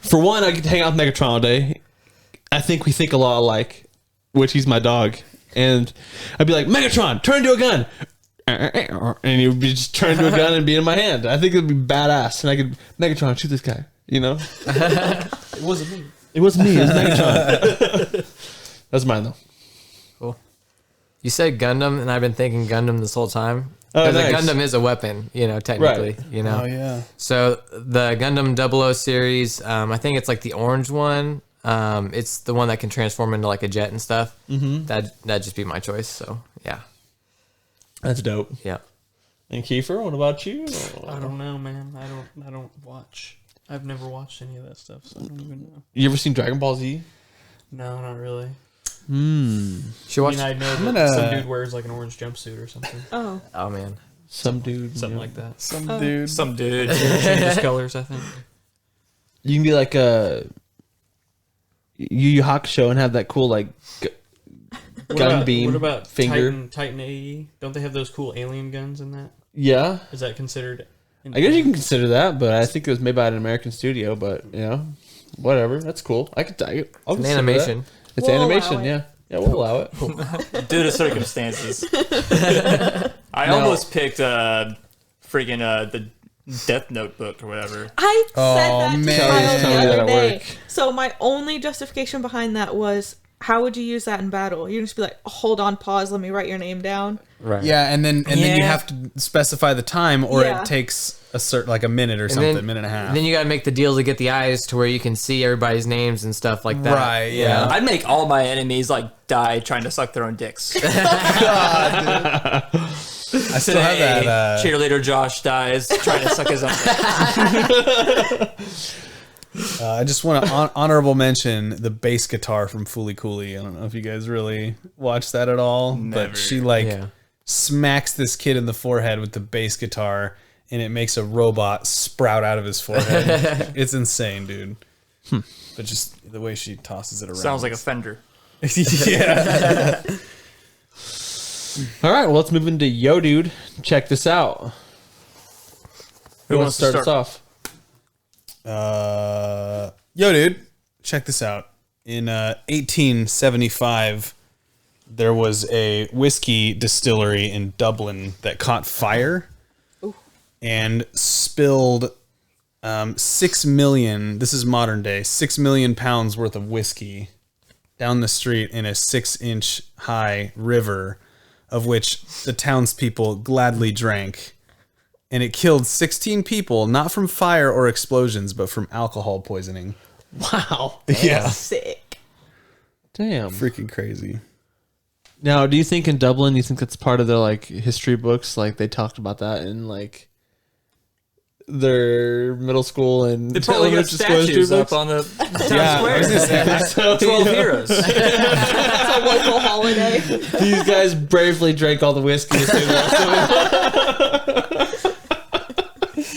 for one, I get to hang out with Megatron all day. I think we think a lot alike, which he's my dog. And I'd be like, Megatron, turn into a gun. And he would be just turn into a gun and be in my hand. I think it would be badass. And I could, Megatron, shoot this guy. You know? It wasn't me. It wasn't me. It was Megatron. That's mine, though. Cool. You said Gundam, and I've been thinking Gundam this whole time. Oh, Because nice. a Gundam is a weapon, you know, technically. Right. You know. Oh yeah. So the Gundam 00 series, I think it's like the orange one. It's the one that can transform into like a jet and stuff. Mm-hmm. That'd just be my choice. So yeah. That's dope. Yeah. And Keifer, what about you? I don't know, man. I don't watch. I've never watched any of that stuff, so I don't even know. You ever seen Dragon Ball Z? No, not really. Should I watch. mean, I know that gonna- some dude wears like an orange jumpsuit or something. oh, Oh man. Some dude. Something like that. Some dude. Some dude. Changes colors, I think. You can be like a Yu Yu Hakusho and have that cool like gun beam What about finger. Titan AE? Don't they have those cool alien guns in that? Yeah, Is that considered? I guess you can consider that, but I think it was made by an American studio. But you know, whatever. That's cool. I'll An consider animation. that. It's We'll animation. allow it. Yeah, we'll allow it. Due to circumstances. I almost picked freaking the Death Note book or whatever. I said that to man. Kyle Tell me the that other at day. work. So my only justification behind that was, how would you use that in battle? You'd just be like, hold on, pause, let me write your name down. Right. Yeah, and then you Yeah. have to specify the time, or Yeah. it takes a certain like a minute or something, minute and a half. Then you gotta make the deal to get the eyes to where you can see everybody's names and stuff like that. Right, yeah. I'd make all my enemies like die trying to suck their own dicks. I still have Today, that. cheerleader Josh dies trying to suck his own dick. I just want to honorable mention the bass guitar from Fooly Cooley. I don't know if you guys really watched that at all, but she like Yeah. smacks this kid in the forehead with the bass guitar, and it makes a robot sprout out of his forehead. It's insane, dude. But just the way she tosses it around. Sounds like a Fender. yeah. All right, well, let's move into Yo Dude. Check this out. Who wants to start us off? Yo, dude, check this out. In 1875, there was a whiskey distillery in Dublin that caught fire and spilled 6 million, this is modern day, 6 million pounds worth of whiskey down the street in a 6-inch high river, of which the townspeople gladly drank. And it killed 16 people, not from fire or explosions, but from alcohol poisoning. Wow. Yeah. Sick. Damn. Freaking crazy. Now, do you think in Dublin, you think that's part of their like history books? Like they talked about that in like their middle school and They probably got elementary school history statues up books? on the town square. 12 heroes. It's a local holiday. These guys bravely drank all the whiskey.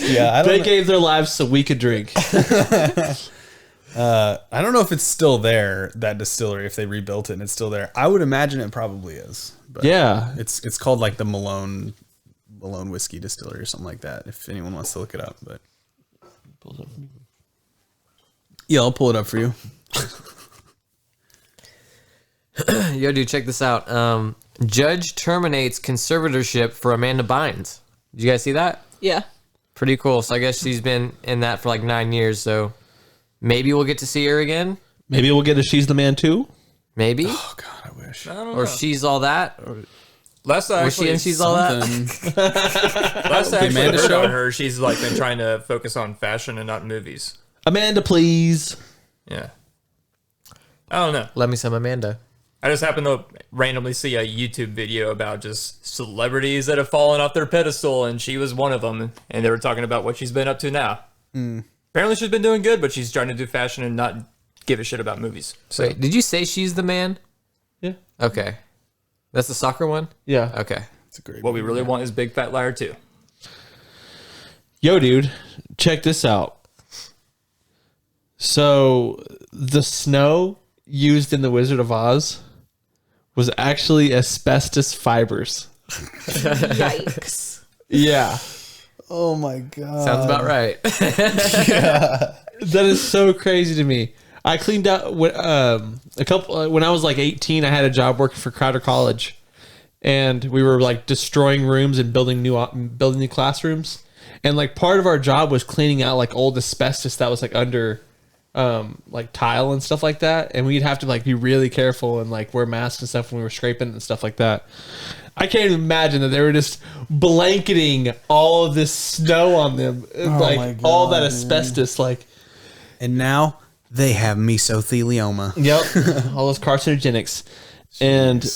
Yeah, They gave their lives so we could drink. I don't know if it's still there, that distillery, if they rebuilt it and it's still there. I would imagine it probably is. But Yeah. It's called like the Malone Whiskey Distillery or something like that, if anyone wants to look it up. But yeah, I'll pull it up for you. Yo, dude, check this out. Judge terminates conservatorship for Amanda Bynes. Did you guys see that? Yeah. Pretty cool. So I guess she's been in that for like 9 years. So maybe we'll get to see her again. Maybe we'll get a She's the Man too. Maybe. Oh God, I wish. I don't know. Or She's All That. Last I Was she actually, in She's All That? last I actually Amanda heard show? on her, she's like been trying to focus on fashion and not movies. Amanda, please. Yeah. I don't know. Let me some Amanda. I just happened to randomly see a YouTube video about just celebrities that have fallen off their pedestal, and she was one of them. And they were talking about what she's been up to now. Apparently, she's been doing good, but she's trying to do fashion and not give a shit about movies. So Wait, did you say She's the Man? Yeah. Okay. That's the soccer one? Yeah. Okay. It's a great. what we really want is Big Fat Liar 2. Yo, dude, check this out. So the snow used in The Wizard of Oz was actually asbestos fibers. Yikes. Yeah. Oh my God. Sounds about right. That is so crazy to me. I cleaned out when I was like 18. I had a job working for Crowder College, and we were like destroying rooms and building new classrooms. And like part of our job was cleaning out like old asbestos that was like under like tile and stuff like that. And we'd have to like be really careful and like wear masks and stuff when we were scraping and stuff like that. I can't even imagine that they were just blanketing all of this snow on them, my like all God, that asbestos, like. And now they have mesothelioma. Yep, all those carcinogenics. And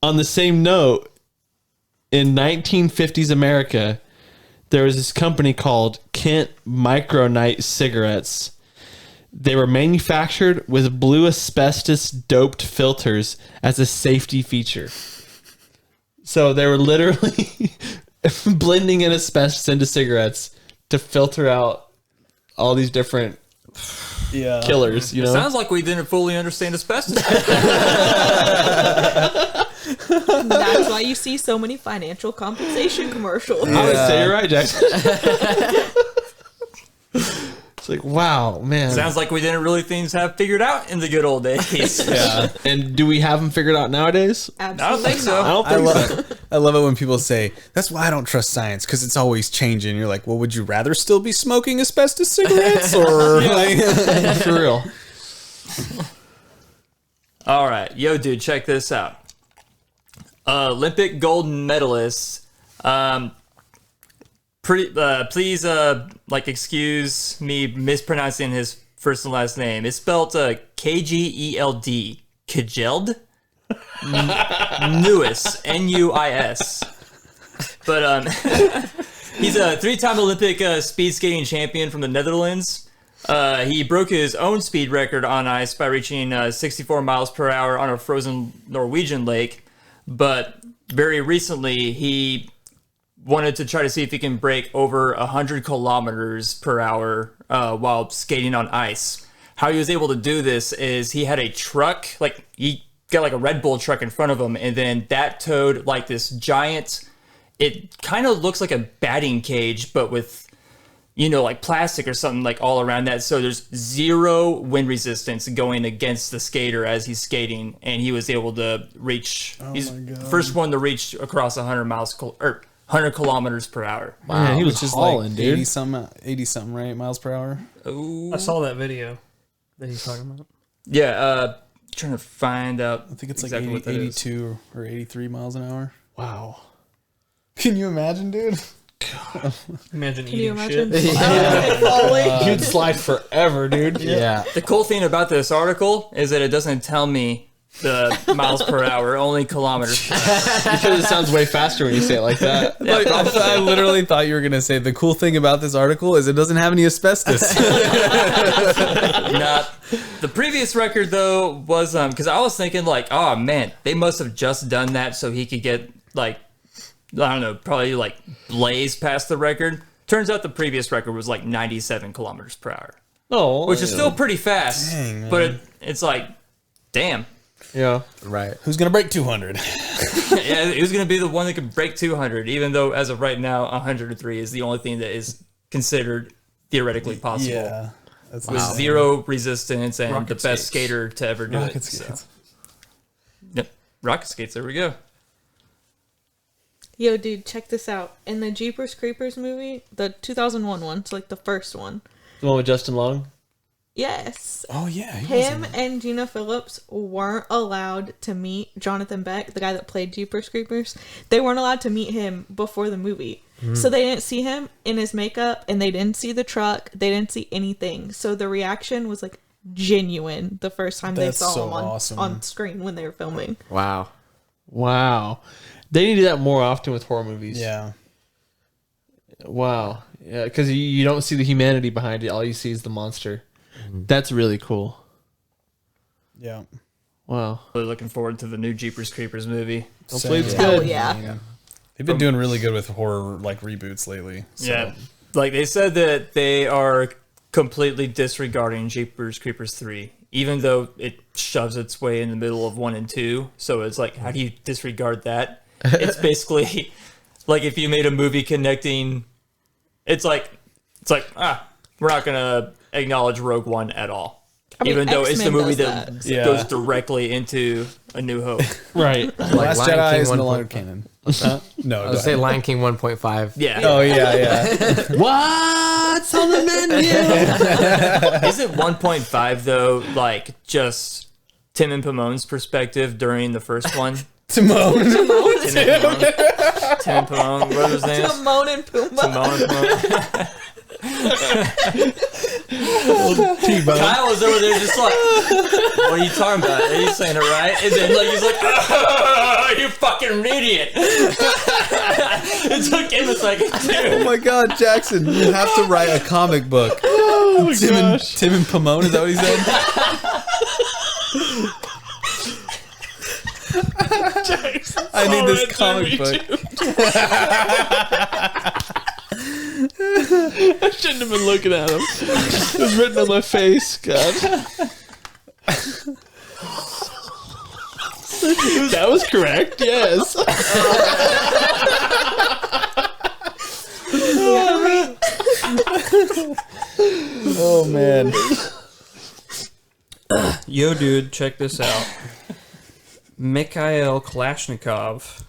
on the same note, in 1950s America, there was this company called Kent Micronite cigarettes. They were manufactured with blue asbestos doped filters as a safety feature. So they were literally blending in asbestos into cigarettes to filter out all these different killers, you know? Sounds like we didn't fully understand asbestos. That's why you see so many financial compensation commercials. I would say you're right, Jackson. It's like, wow, man. Sounds like we didn't really have figured out in the good old days. Yeah. And do we have them figured out nowadays? Absolutely I don't think so. I don't think so. I love it when people say, that's why I don't trust science, because it's always changing. You're like, well, would you rather still be smoking asbestos cigarettes? Or like, For real. All right. Yo, dude, check this out. Olympic gold medalist. Please, excuse me mispronouncing his first and last name. It's spelled K-G-E-L-D. Kjeld? Nuis. N-U-I-S. But he's a 3-time Olympic speed skating champion from the Netherlands. He broke his own speed record on ice by reaching 64 miles per hour on a frozen Norwegian lake. But very recently, he wanted to try to see if he can break over 100 kilometers per hour while skating on ice. How he was able to do this is he had a truck, like he got like a Red Bull truck in front of him, and then that towed like this giant, it kind of looks like a batting cage, but with, like plastic or something like all around that. So there's zero wind resistance going against the skater as he's skating, and he was able to reach, he's the first one to reach across 100 kilometers per hour. Wow, man, he was Which is hauling, like dude. 80 something, right? Miles per hour. I saw that video that he's talking about. Yeah, trying to find out. I think it's exactly like what that is. 82 or 83 miles an hour. Wow. Can you imagine, dude? Imagine Can you eating imagine? shit. Falling? You'd slide forever, dude. Yeah. The cool thing about this article is that it doesn't tell me the miles per hour, only kilometers per hour. Because it sounds way faster when you say it like that. Like, I literally thought you were going to say the cool thing about this article is it doesn't have any asbestos. Not the previous record though was because I was thinking like, oh man, they must have just done that so he could get like, I don't know, probably like blaze past the record. Turns out the previous record was like 97 kilometers per hour, Oh, which is still pretty fast. Dang, man. But it's like, damn. yeah. Right. Who's going to break 200? Yeah, he was going to be the one that could break 200, even though as of right now, 103 is the only thing that is considered theoretically possible. Yeah. That's With insane. zero resistance and Rocket the best skates. skater to ever do Rocket it. So. skates. Yep. Rocket skates, there we go. Yo, dude, check this out. In the Jeepers Creepers movie, the 2001 one, so like the first one. The one with Justin Long? Yes. Oh, yeah. he was in Him it. and Gina Phillips weren't allowed to meet Jonathan Beck, the guy that played Jeepers Creepers. They weren't allowed to meet him before the movie. So they didn't see him in his makeup, and they didn't see the truck. They didn't see anything. So the reaction was like genuine the first time That's they saw so him awesome. on screen when they were filming. Wow. Wow. They need to do that more often with horror movies. Yeah. Wow. Yeah, because you don't see the humanity behind it. All you see is the monster. That's really cool. Yeah. Wow. Really looking forward to the new Jeepers Creepers movie. Hopefully it's Same. Hell good. yeah. They've been doing really good with horror like reboots lately. So. Yeah. Like they said that they are completely disregarding Jeepers Creepers 3, even though it shoves its way in the middle of 1 and 2. So it's like, how do you disregard that? It's basically like if you made a movie connecting, it's like, we're not going to acknowledge Rogue One at all. I mean, Even though it's the X-Men movie does that Yeah. goes directly into A New Hope. Right. Last Lion Jedi King is no 1.5. longer canon. No, I would say Lion King 1.5. Yeah. Oh, yeah. What's on the menu? Isn't 1.5 though like just Tim and Pumon's perspective during the first one? Timon. Tim and Pumon, what are his names? Timon and Pumbaa. Timon and Pumon. T-Bone. Kyle was over there just like, what are you talking about? Are you saying it right? And then like he's like, oh, you fucking idiot. It took him a second Oh too. my God, Jackson, you have to write a comic book. Oh my Tim gosh. and Pumon, is that what he said? I need this comic book. I shouldn't have been looking at him. It was written on my face. God. That was correct. Yes. Oh, man. Yo, dude, check this out. Mikhail Kalashnikov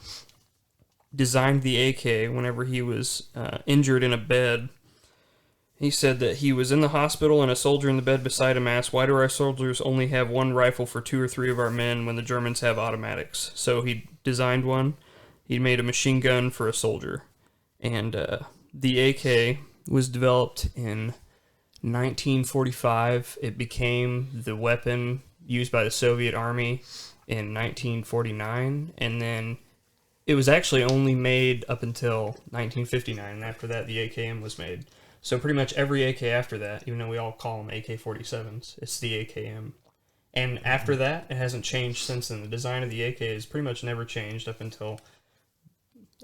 designed the AK whenever he was injured in a bed. He said that he was in the hospital and a soldier in the bed beside him asked, why do our soldiers only have one rifle for 2 or 3 of our men when the Germans have automatics? So he designed one. He made a machine gun for a soldier. And the AK was developed in 1945. It became the weapon used by the Soviet Army in 1949. And then it was actually only made up until 1959. And after that, the AKM was made. So pretty much every AK after that, even though we all call them AK-47s, it's the AKM. And after that, it hasn't changed since then. The design of the AK has pretty much never changed up until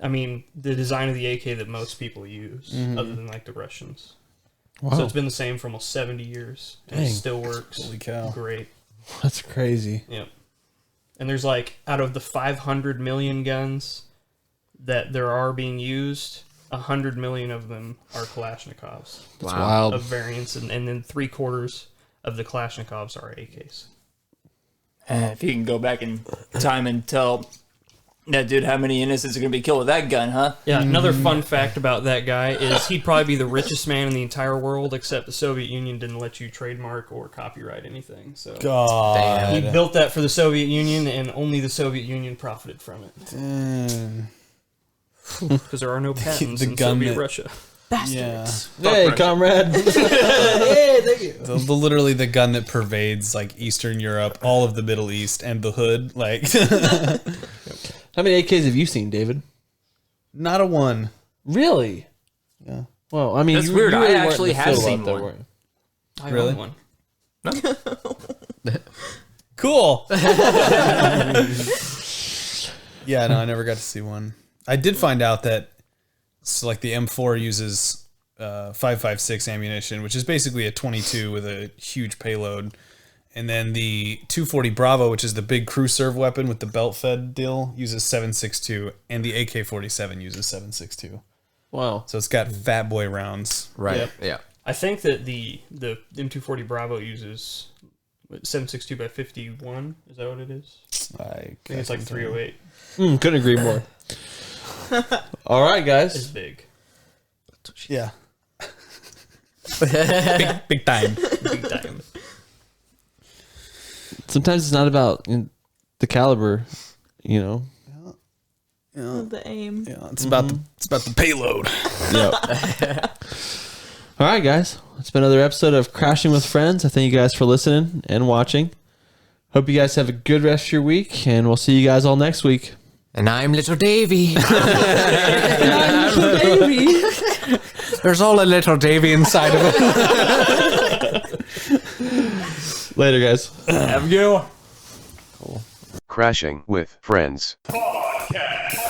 I mean, the design of the AK that most people use, other than like the Russians. Wow. So it's been the same for almost 70 years, and it Dang. still works. Holy cow. Great. That's crazy. Yep. And there's like, out of the 500 million guns that there are being used, 100 million of them are Kalashnikovs That's wild. of variants, and then 3/4 of the Kalashnikovs are AKs. If you can go back in time and tell that dude how many innocents are going to be killed with that gun, huh? Yeah, another fun fact about that guy is he'd probably be the richest man in the entire world, except the Soviet Union didn't let you trademark or copyright anything. So God. he built that for the Soviet Union, and only the Soviet Union profited from it. Because there are no patents The in gun Soviet that- Russia. Bastards. Hey, comrade. Literally the gun that pervades like Eastern Europe, all of the Middle East, and the hood. Like, How many AKs have you seen, David? not a one. Really? Yeah. Well, I mean, That's you, weird. You I really weren't actually in the have field seen out there, one. were you? I Really? own one. Cool. Yeah, no, I never got to see one. I did find out that like the M4 uses 5.56 ammunition, which is basically a 22 with a huge payload. And then the 240 Bravo, which is the big crew serve weapon with the belt fed deal, uses 7.62, and the AK-47 uses 7.62. Wow. So it's got fat boy rounds. Right. Yep. Yeah. I think that the M240 Bravo uses 7.62 by 51. Is that what it is? I think it's like 308. Couldn't agree more. All right, It's guys. big. Yeah. big time. Big time. Sometimes it's not about the caliber, you know. The aim. Yeah, it's about the payload. Yep. All right, guys. It's been another episode of Crashing with Friends. I thank you guys for listening and watching. Hope you guys have a good rest of your week, and we'll see you guys all next week. And I'm little Davy. There's all a little Davy inside of it. Later, guys. Have a good one. Crashing with Friends. Podcast.